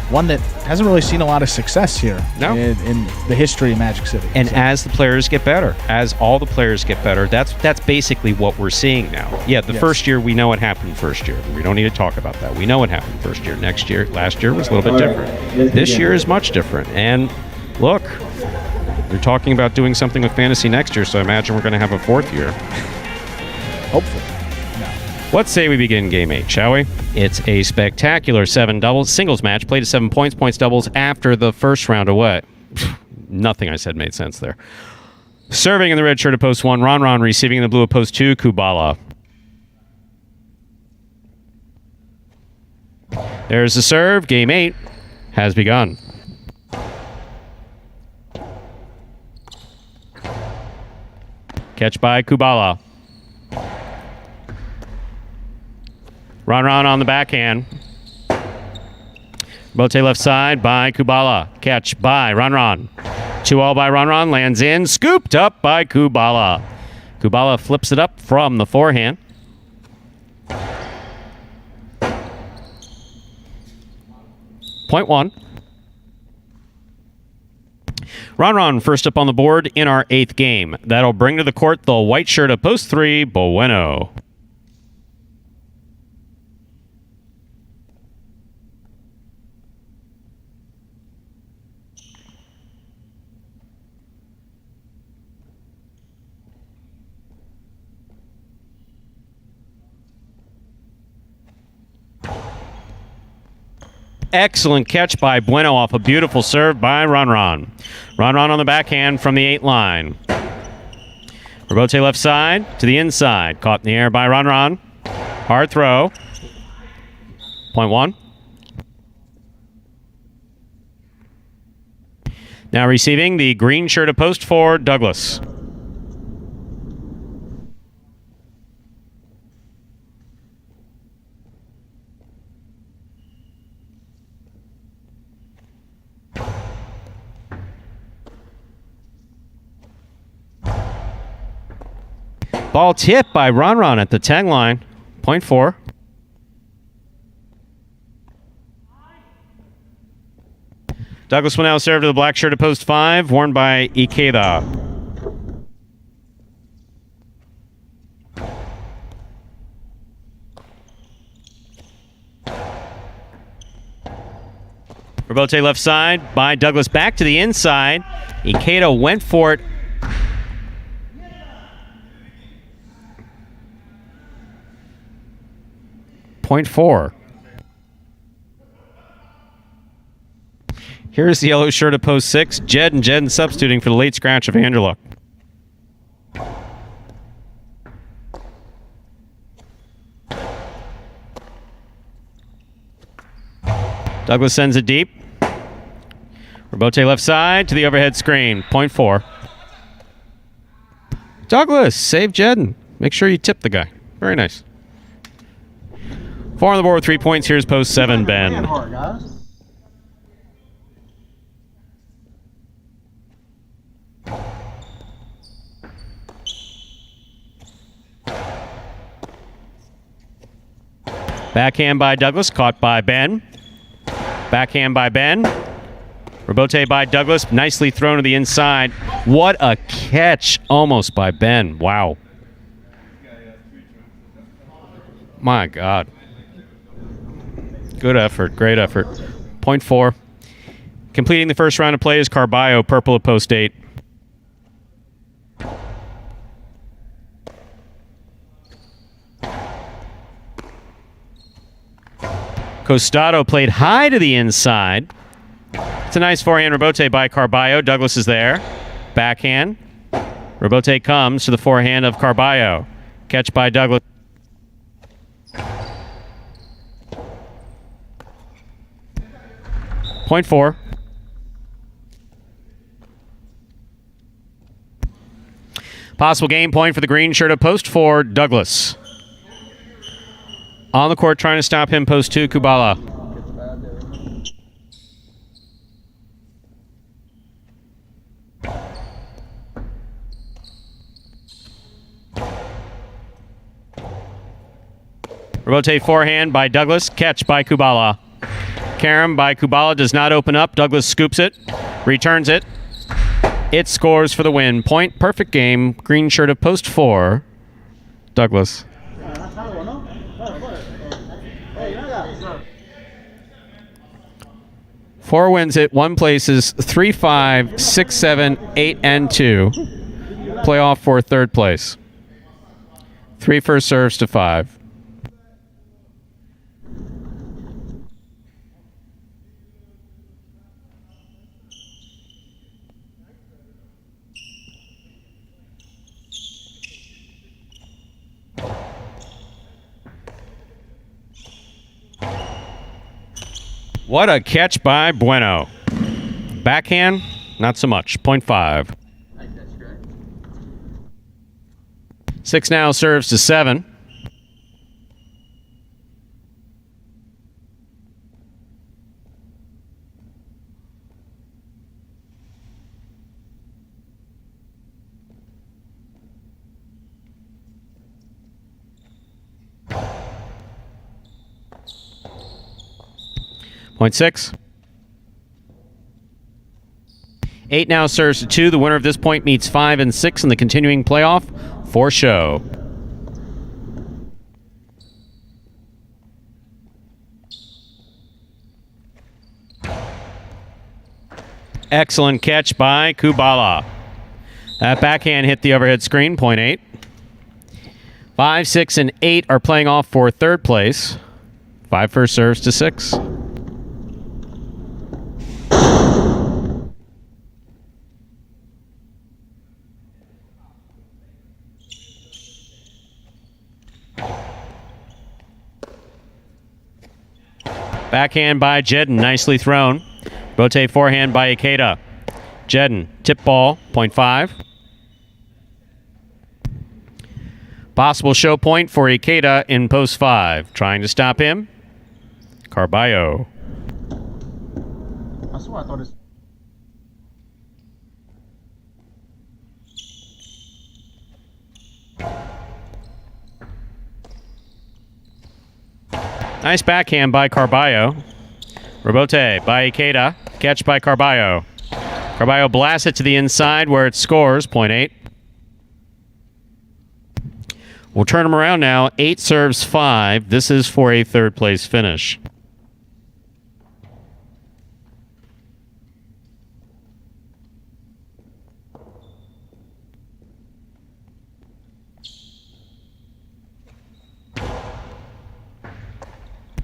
one that hasn't really seen a lot of success here in the history of Magic City. And as the players get better, as all the players get better, that's basically what we're seeing now. Yeah, the first year, we know what happened first year. We don't need to talk about that. We know what happened first year. Last year was a little bit different. This year is much different. And look, you're talking about doing something with fantasy next year, so I imagine we're going to have a 4th year. Hopefully. Let's say we begin game 8, shall we? It's a spectacular 7 doubles singles match played at 7 points, points doubles after the first round away. Nothing I said made sense there. Serving in the red shirt at post 1, Ron. Receiving in the blue at post 2, Kubala. There's the serve. Game 8 has begun. Catch by Kubala. Ron on the backhand. Bote left side by Kubala. Catch by Ron. 2-all by Ron. Lands in. Scooped up by Kubala. Kubala flips it up from the forehand. Point 1. Ron first up on the board in our 8th game. That'll bring to the court the white shirt of post 3, Bueno. Excellent catch by Bueno off a beautiful serve by Ron. Ron on the backhand from the 8 line. Rebote left side to the inside. Caught in the air by Ron. Hard throw. Point 1. Now receiving the green shirt of post 4, Douglas. Ball tipped by Ron at the 10 line. Point 4. Douglas will now serve to the black shirt at post 5, worn by Ikeda. Rebote left side by Douglas back to the inside. Ikeda went for it. Point 4. Here's the yellow shirt at post 6. Jedden substituting for the late scratch of Anderluck. Douglas sends it deep. Rebote left side to the overhead screen. Point 4. Douglas, save Jedden. Make sure you tip the guy. Very nice. 4 on the board with 3 points. Here's post 7, Ben. Backhand by Douglas, caught by Ben. Backhand by Ben. Rebote by Douglas, nicely thrown to the inside. What a catch, almost by Ben. Wow. My God. Good effort, great effort. Point 4. Completing the first round of play is Carballo, purple at post 8. Costado played high to the inside. It's a nice forehand rebote by Carballo. Douglas is there. Backhand. Rebote comes to the forehand of Carballo. Catch by Douglas. Point 4. Possible game point for the green shirt of post 4, Douglas. On the court trying to stop him, post 2, Kubala. Rebote forehand by Douglas, catch by Kubala. Karam by Kubala does not open up. Douglas scoops it, returns it. It scores for the win. Point, perfect game. Green shirt of post 4, Douglas. Four wins it, 1 places, 3, 5, 6, 7, 8, and 2. Playoff for 3rd place. 3 first serves to 5. What a catch by Bueno. Backhand, not so much. Point 5. 6 now serves to 7. Point 6. 8 now serves to 2. The winner of this point meets 5 and 6 in the continuing playoff for show. Excellent catch by Kubala. That backhand hit the overhead screen, point 8. 5, 6, and 8 are playing off for 3rd place. 5 first serves to 6. Backhand by Jedden, nicely thrown. Rotate forehand by Ikeda. Jedden, tip ball, point 5. Possible show point for Ikeda in post 5. Trying to stop him. Carballo. That's what I thought is. Nice backhand by Carballo. Rebote by Ikeda. Catch by Carballo. Carballo blasts it to the inside where it scores, point 8. We'll turn him around now. 8 serves 5. This is for a 3rd place finish.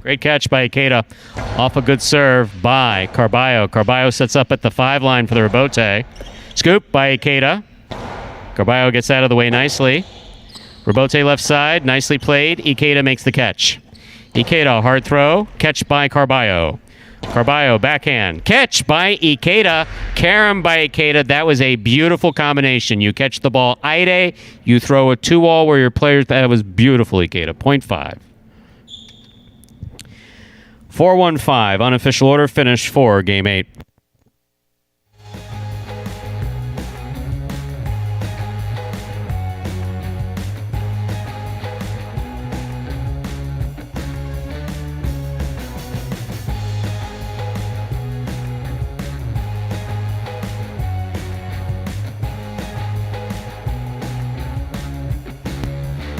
Great catch by Ikeda. Off a good serve by Carballo. Carballo sets up at the 5 line for the rebote. Scoop by Ikeda. Carballo gets out of the way nicely. Rebote left side. Nicely played. Ikeda makes the catch. Ikeda, hard throw. Catch by Carballo. Carballo, backhand. Catch by Ikeda. Karam by Ikeda. That was a beautiful combination. You catch the ball, Ide. You throw a 2-all where your players... That was beautiful, Ikeda. Point 5. 4-1-5, unofficial order finish for Game 8.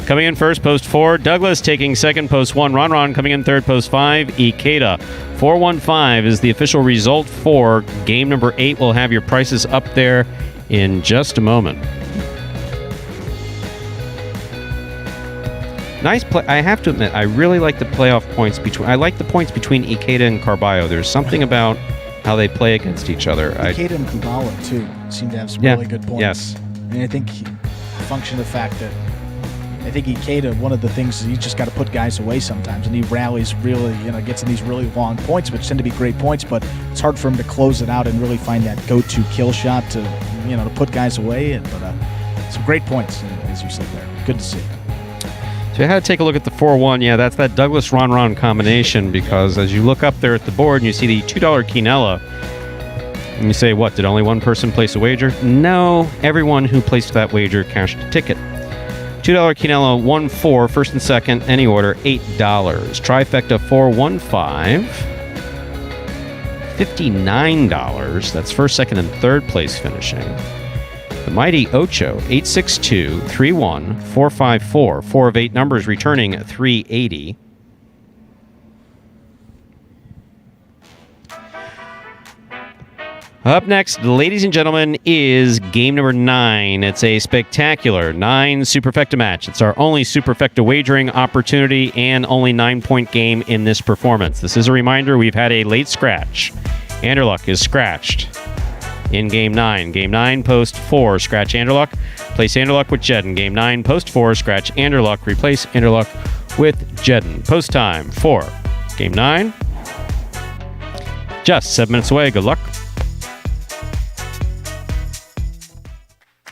Coming in first, post 4, Douglas taking second, post 1, Ron coming in third, post 5, Ikeda. 4-1-5 is the official result for game number 8. We'll have your prices up there in just a moment. Nice play. I have to admit, I really like the playoff points between. I like the points between Ikeda and Carballo. There's something about how they play against each other. Ikeda and Kubala, too, seem to have some really good points. Yes. And I think a function of the fact that I think Ikeda, one of the things is he's just got to put guys away sometimes, and he rallies really, gets in these really long points, which tend to be great points, but it's hard for him to close it out and really find that go-to kill shot to put guys away. But some great points, as you said there. Good to see. So I had to take a look at the 4-1. Yeah, that's that Douglas Ron combination, because as you look up there at the board and you see the $2 Quinella, and you say, what, did only one person place a wager? No, everyone who placed that wager cashed a ticket. $2 Quinella 1-4, first and second, any order, $8. Trifecta 4-1-5, $59. That's first, second, and third place finishing. The mighty Ocho 862 31 454, 4 of 8 numbers returning $380. Up next, ladies and gentlemen, is game number 9. It's a spectacular 9 superfecta match. It's our only superfecta wagering opportunity and only 9-point game in this performance. This is a reminder, we've had a late scratch. Anderluck is scratched in game 9. Game 9, post 4, scratch Anderluck. Place Anderluck with Jedden. Game 9, post 4, scratch Anderluck. Replace Anderluck with Jedden. Post time 4. Game 9. Just 7 minutes away. Good luck.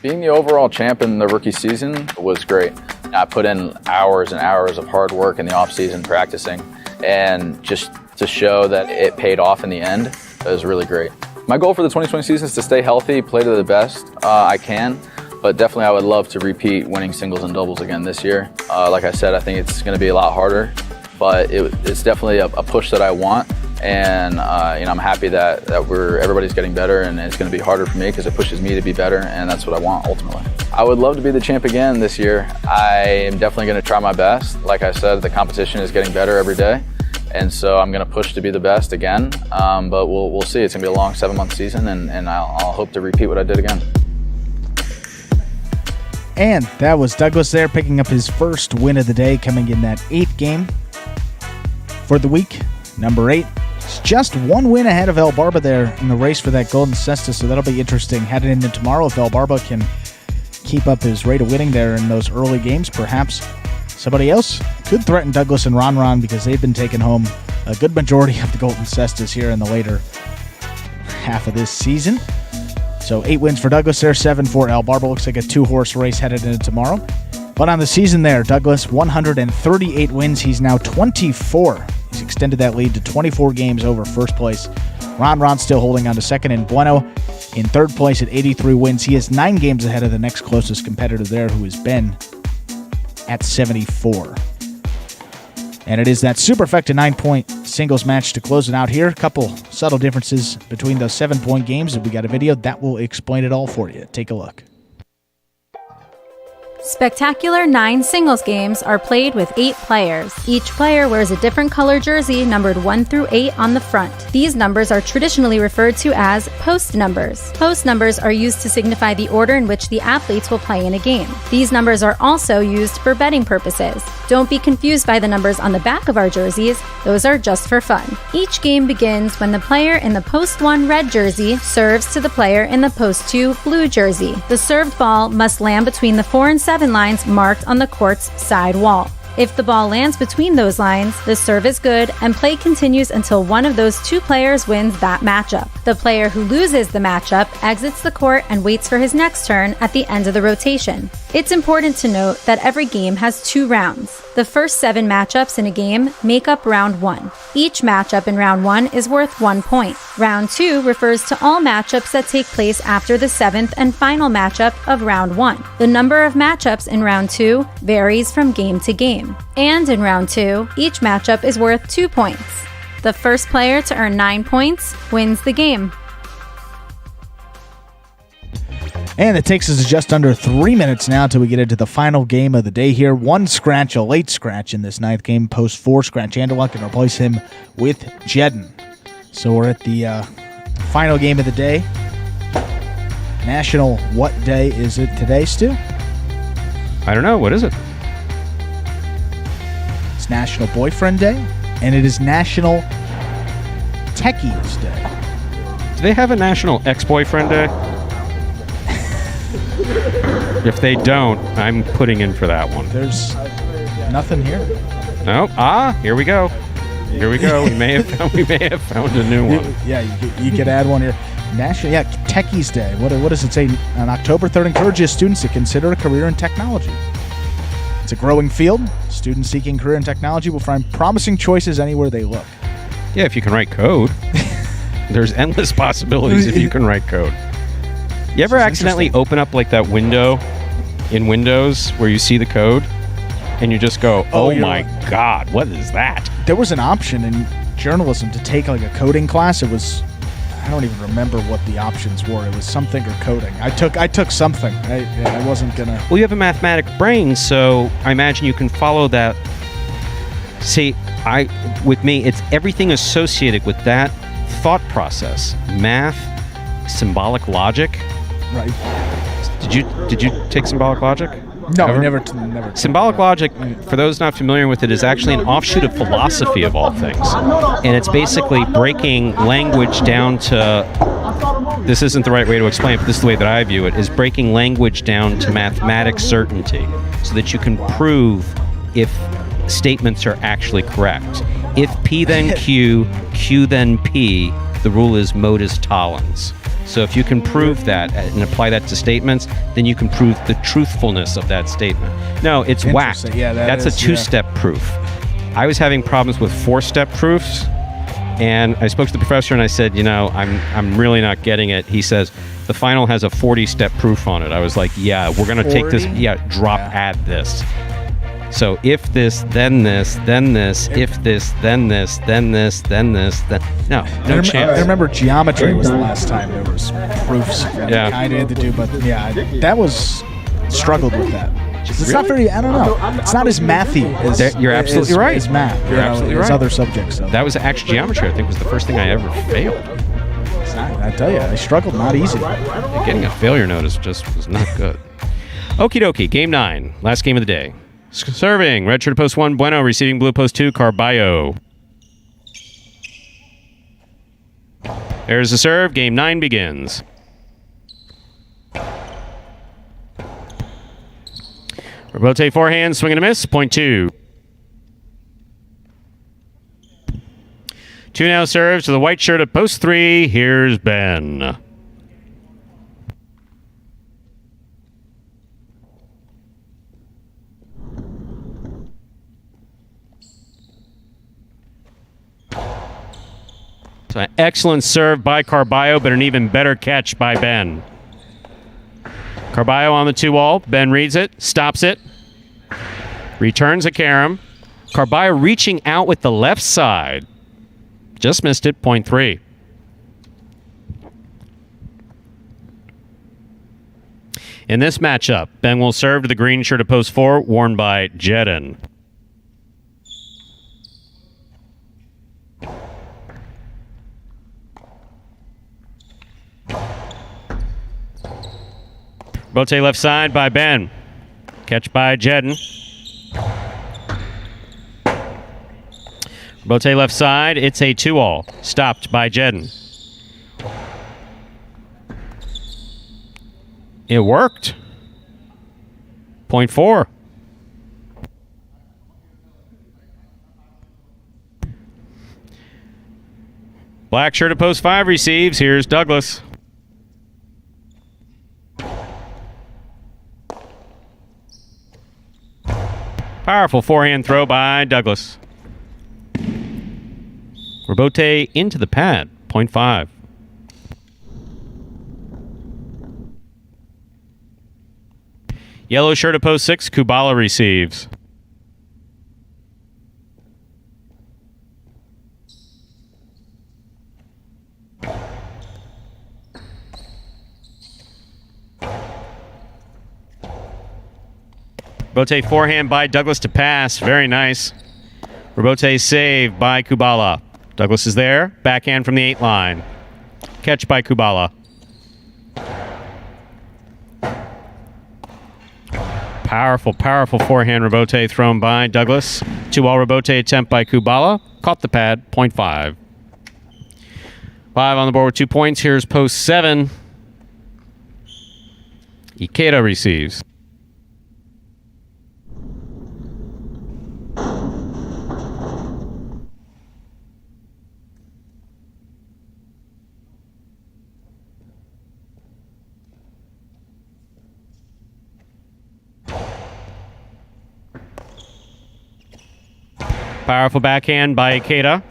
Being the overall champ in the rookie season was great. I put in hours and hours of hard work in the off-season practicing, and just to show that it paid off in the end, it was really great. My goal for the 2020 season is to stay healthy, play to the best I can, but definitely I would love to repeat winning singles and doubles again this year. Like I said, I think it's going to be a lot harder, but it's definitely a push that I want. And I'm happy that everybody's getting better, and it's going to be harder for me because it pushes me to be better, and that's what I want ultimately. I would love to be the champ again this year. I am definitely going to try my best. Like I said, the competition is getting better every day, and so I'm going to push to be the best again. But we'll see. It's going to be a long 7-month season, and I'll hope to repeat what I did again. And that was Douglas there, picking up his first win of the day, coming in that 8th game for the week, number 8. It's just one win ahead of El Barba there in the race for that Golden Cesta, so that'll be interesting heading into tomorrow. If El Barba can keep up his rate of winning there in those early games, perhaps somebody else could threaten Douglas and Ron because they've been taking home a good majority of the Golden Cestas here in the later half of this season. So 8 wins for Douglas there, 7 for El Barba. Looks like a 2-horse race headed into tomorrow. But on the season there, Douglas 138 wins. He's now 24. He's extended that lead to 24 games over first place. Ron still holding on to second, and Bueno in third place at 83 wins. He is 9 games ahead of the next closest competitor there, who is Ben at 74. And it is that superfecta 9-point singles match to close it out here. A couple subtle differences between those 7-point games. If we got a video, that will explain it all for you. Take a look. Spectacular 9 singles games are played with 8 players. Each player wears a different color jersey numbered 1 through 8 on the front. These numbers are traditionally referred to as post numbers. Post numbers are used to signify the order in which the athletes will play in a game. These numbers are also used for betting purposes. Don't be confused by the numbers on the back of our jerseys. Those are just for fun. Each game begins when the player in the post 1 red jersey serves to the player in the post 2 blue jersey. The served ball must land between the 4 and 7 lines marked on the court's side wall. If the ball lands between those lines, the serve is good and play continues until one of those 2 players wins that matchup. The player who loses the matchup exits the court and waits for his next turn at the end of the rotation. It's important to note that every game has 2 rounds. The first 7 matchups in a game make up round 1. Each matchup in round 1 is worth 1 point. Round 2 refers to all matchups that take place after the 7th and final matchup of round 1. The number of matchups in round 2 varies from game to game. And in round 2, each matchup is worth 2 points. The first player to earn 9 points wins the game. And it takes us just under 3 minutes now till we get into the final game of the day here. 1 scratch, a late scratch in this 9th game. Post 4 scratch Andaluk and replace him with Jedden. So we're at the final game of the day. National, what day is it today, Stu? I don't know. What is it? It's National Boyfriend Day, and it is National Techies Day. Do they have a National Ex-Boyfriend Day? If they don't, I'm putting in for that one. There's nothing here. No. Here we go. Here we go. we may have found a new one. You could add one here. National Techies Day. What does it say? On October 3rd, encourages students to consider a career in technology. It's a growing field. Students seeking career in technology will find promising choices anywhere they look. Yeah, if you can write code. There's endless possibilities if you can write code. You ever accidentally open up like that window in Windows where you see the code and you just go, oh my God, what is that? There was an option in journalism to take like a coding class. It was, I don't even remember what the options were. It was something or coding. I took something. I wasn't gonna. Well, you have a mathematic brain, so I imagine you can follow that. See, with me, it's everything associated with that thought process. Math, symbolic logic. Right. Did you take symbolic logic? No, never. Symbolic logic, for those not familiar with it, is actually an offshoot of philosophy of all things. And it's basically breaking language down to, this isn't the right way to explain it, but this is the way that I view it, is breaking language down to mathematic certainty so that you can prove if statements are actually correct. If P then Q, Q then P, the rule is modus tollens. So if you can prove that and apply that to statements, then you can prove the truthfulness of that statement. No, it's whacked. Yeah, that's a 2-step proof. I was having problems with 4-step proofs, and I spoke to the professor and I said, I'm really not getting it. He says, the final has a 40-step proof on it. I was like, yeah, we're going to take this, add this. So if this, then this, then this, if this, then this, then this, then this, then... No chance. I remember geometry was the last time there was proofs. Yeah. I had to do, but that was... Struggled with that. It's not very, I don't know. It's not as mathy as... You're absolutely right. As math. You're absolutely right. As other subjects. So. That was actually geometry, I think, was the first thing I ever failed. I tell you, I struggled, not easy. Getting a failure notice just was not good. Okie dokie, game 9, last game of the day. Serving, red shirt post 1, Bueno. Receiving blue post 2, Carballo. There's the serve. Game 9 begins. Rotate forehand, swing and a miss, point 2. 2 now serves to the white shirt at post 3. Here's Ben. So an excellent serve by Carballo, but an even better catch by Ben. Carballo on the 2-wall. Ben reads it, stops it, returns a carom. Carballo reaching out with the left side. Just missed it, point 3. In this matchup, Ben will serve to the green shirt at post 4, worn by Jedden. Bote left side by Ben. Catch by Jedden. Bote left side. It's a 2-all. Stopped by Jedden. It worked. Point 4. Black shirt at post 5 receives. Here's Douglas. Powerful forehand throw by Douglas. Robote into the pad, 0.5. Yellow shirt at post 6, Kubala receives. Robote forehand by Douglas to pass. Very nice. Robote save by Kubala. Douglas is there. Backhand from the 8 line. Catch by Kubala. Powerful, powerful forehand Robote thrown by Douglas. 2-all Robote attempt by Kubala. Caught the pad, 0.5. 5 on the board with 2 points. Here's post 7. Ikeda receives. Powerful backhand by Ikeda.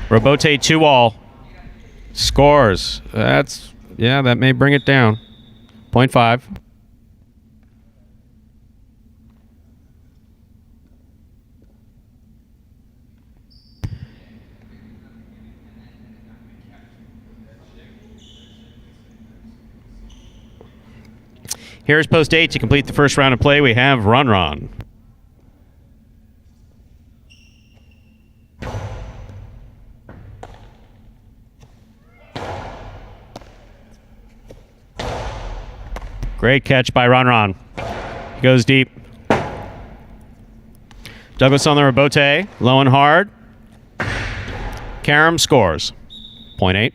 Robote 2-all. Scores. That may bring it down. 0.5. Here's post 8 to complete the first round of play. We have Run. Great catch by Run. He goes deep. Douglas on the Robote. Low and hard. Karam scores. 0.8.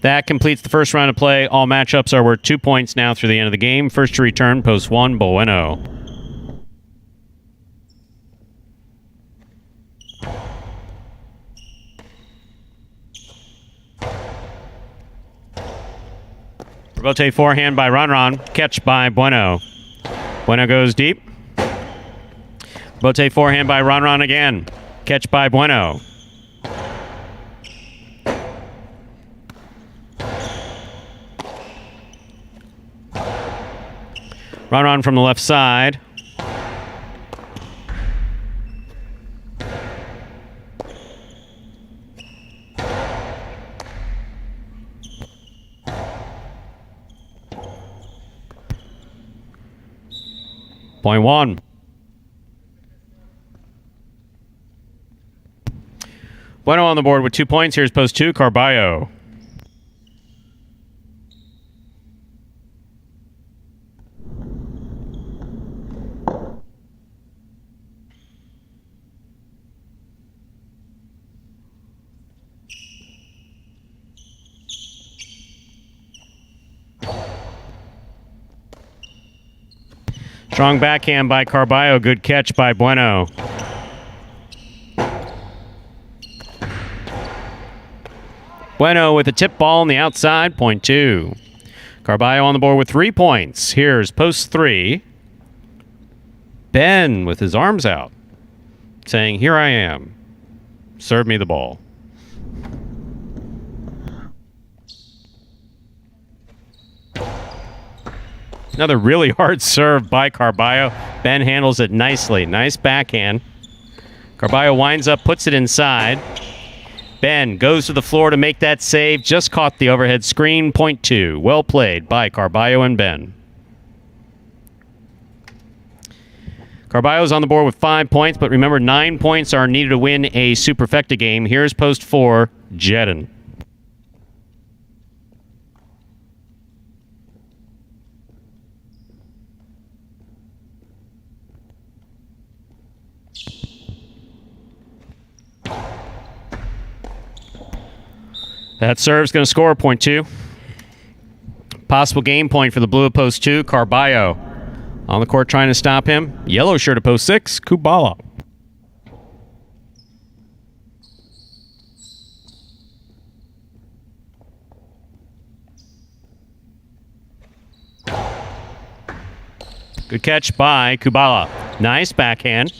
That completes the first round of play. All matchups are worth 2 points now through the end of the game. First to return, post 1, Bueno. Robote forehand by Run. Catch by Bueno. Bueno goes deep. Robote forehand by Run again. Catch by Bueno. Run from the left side. Point 1. Bueno on the board with 2 points. Here's post 2, Carballo. Strong backhand by Carballo. Good catch by Bueno. Bueno with a tip ball on the outside, point 2. Carballo on the board with 3 points. Here's post 3. Ben with his arms out, saying, "Here I am. Serve me the ball." Another really hard serve by Carballo. Ben handles it nicely. Nice backhand. Carballo winds up, puts it inside. Ben goes to the floor to make that save. Just caught the overhead screen. Point 2. Well played by Carballo and Ben. Carballo's on the board with 5 points, but remember 9 points are needed to win a superfecta game. Here's post 4, Jedin. That serve's going to score, point 2. Possible game point for the blue at post 2, Carballo. On the court trying to stop him. Yellow shirt at post 6, Kubala. Good catch by Kubala. Nice backhand.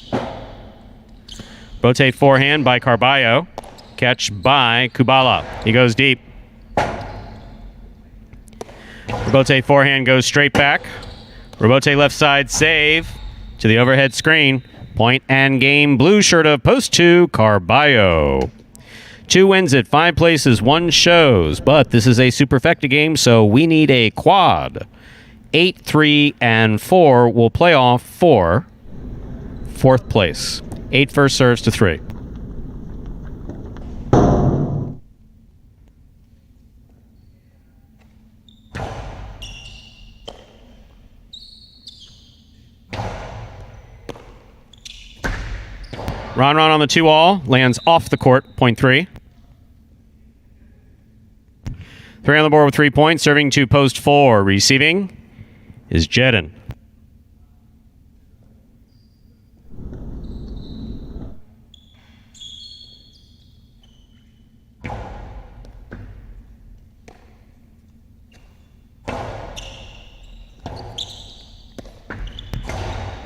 Bote forehand by Carballo. Catch by Kubala. He goes deep. Robote forehand goes straight back. Robote left side save to the overhead screen. Point and game. Blue shirt of post 2, Carballo. 2 wins it, 5 places, 1 shows. But this is a superfecta game, so we need a quad. 8, 3, and 4 will play off for 4th place. 8 first serves to 3. Ron on the 2-all, lands off the court, point 3. 3 on the board with 3 points, serving to post 4. Receiving is Jedin.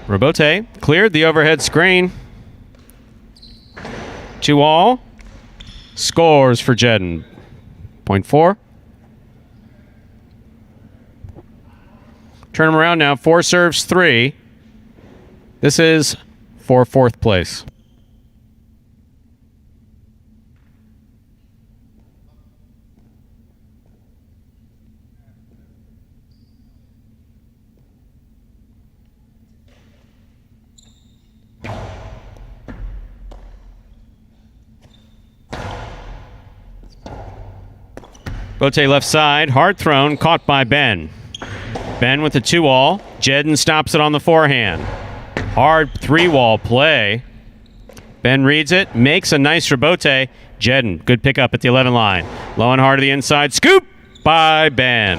Robote cleared the overhead screen. 2-all. Scores for Jedin. Point 4. Turn him around now. 4 serves, 3. This is for 4th place. Bote left side, hard thrown, caught by Ben. Ben with the 2-all. Jedin stops it on the forehand. Hard 3-wall play. Ben reads it, makes a nice rebote. Jedin, good pickup at the 11 line. Low and hard to the inside, scoop by Ben.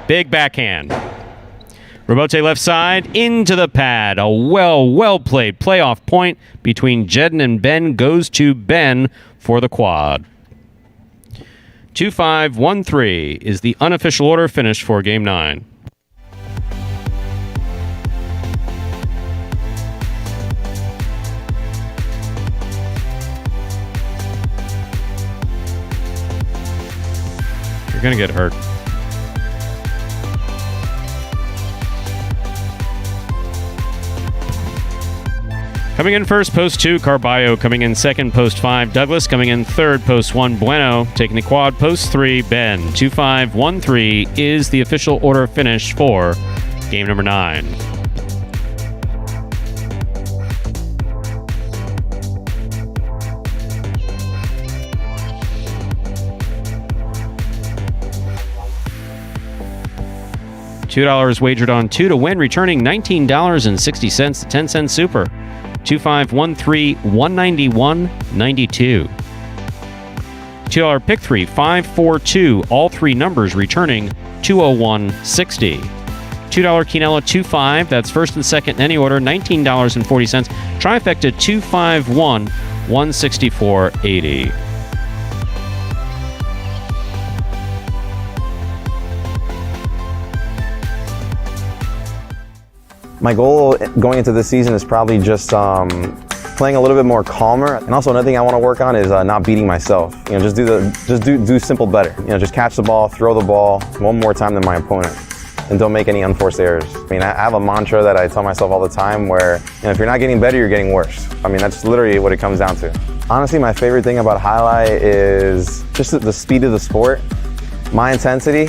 Big backhand. Rebote left side, into the pad. A well played playoff point between Jedin and Ben goes to Ben for the quad. 2-5-1-3 is the unofficial order finished for Game 9. You're going to get hurt. Coming in first, post 2, Carballo. Coming in second, post 5, Douglas. Coming in third, post 1, Bueno. Taking the quad, post 3, Ben. 2-5-1-3 is the official order finish for game number 9. $2 wagered on 2 to win, returning $19.60, the 10-cent super. 2-5-1-3, 191.92. $2 pick 3, 5-4-2, all 3 numbers returning 201.60. $2 Quinella 2-5, that's first and second in any order, $19.40. Trifecta 2-5-1, 164.80. My goal going into this season is probably just playing a little bit more calmer, and also another thing I want to work on is not beating myself. You know, just do simple better. You know, just catch the ball, throw the ball one more time than my opponent, and don't make any unforced errors. I mean, I have a mantra that I tell myself all the time where, you know, if you're not getting better, you're getting worse. I mean, that's literally what it comes down to. Honestly, my favorite thing about Jai-Alai is just the speed of the sport. My intensity,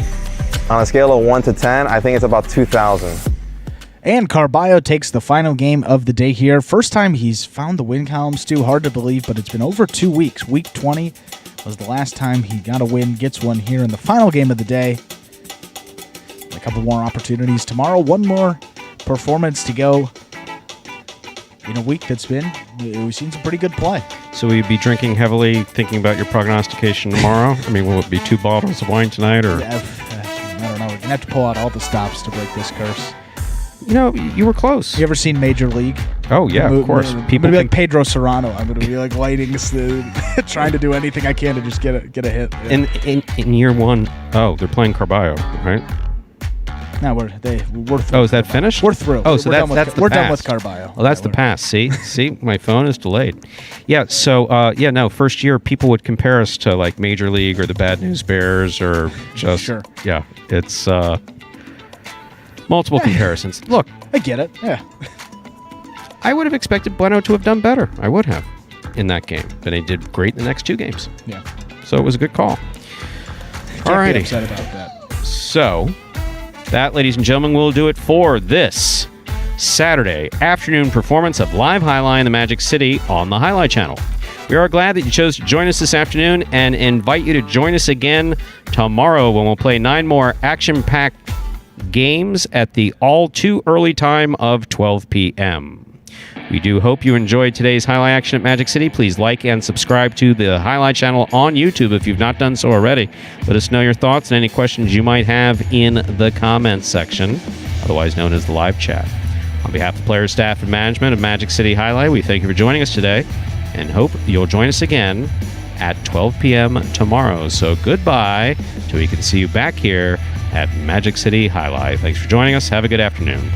on a scale of 1 to 10, I think it's about 2,000. And Carballo takes the final game of the day here. First time he's found the win column, Stu. Hard to believe, but it's been over 2 weeks. Week 20 was the last time he got a win, gets one here in the final game of the day. A couple more opportunities tomorrow. One more performance to go in a week that's been, we've seen some pretty good play. So will you be drinking heavily, thinking about your prognostication tomorrow? I mean, will it be 2 bottles of wine tonight? Or I don't know. We're going to have to pull out all the stops to break this curse. You know, you were close. You ever seen Major League? Oh, yeah, of course. People be like Pedro Serrano. I'm going to be like lighting, trying to do anything I can to just get a hit. Yeah. In year 1, they're playing Carballo, right? No, we're through. Oh, is that finished? We're through. Oh, so we're that's the we're pass. done with Carballo. Oh, that's the pass. See, my phone is delayed. Yeah. So, first year people would compare us to like Major League or the Bad News Bears or just Sure. Yeah. It's multiple comparisons. Look, I get it. Yeah. I would have expected Bueno to have done better. I would have in that game, but he did great in the next two games. Yeah. So it was a good call. Can't be Alrighty. upset about that. So, that, ladies and gentlemen, will do it for this Saturday afternoon performance of Live Highlight in the Magic City on the Highlight Channel. We are glad that you chose to join us this afternoon and invite you to join us again tomorrow when we'll play 9 more action-packed games at the all too early time of 12 p.m. We do hope you enjoyed today's Highlight Action at Magic City. Please like and subscribe to the Highlight Channel on YouTube if you've not done so already. Let us know your thoughts and any questions you might have in the comments section, otherwise known as the live chat. On behalf of players, staff, and management of Magic City Jai-Alai, we thank you for joining us today and hope you'll join us again at 12 p.m. tomorrow. So goodbye till we can see you back here at Magic City Jai-Alai. Thanks for joining us. Have a good afternoon.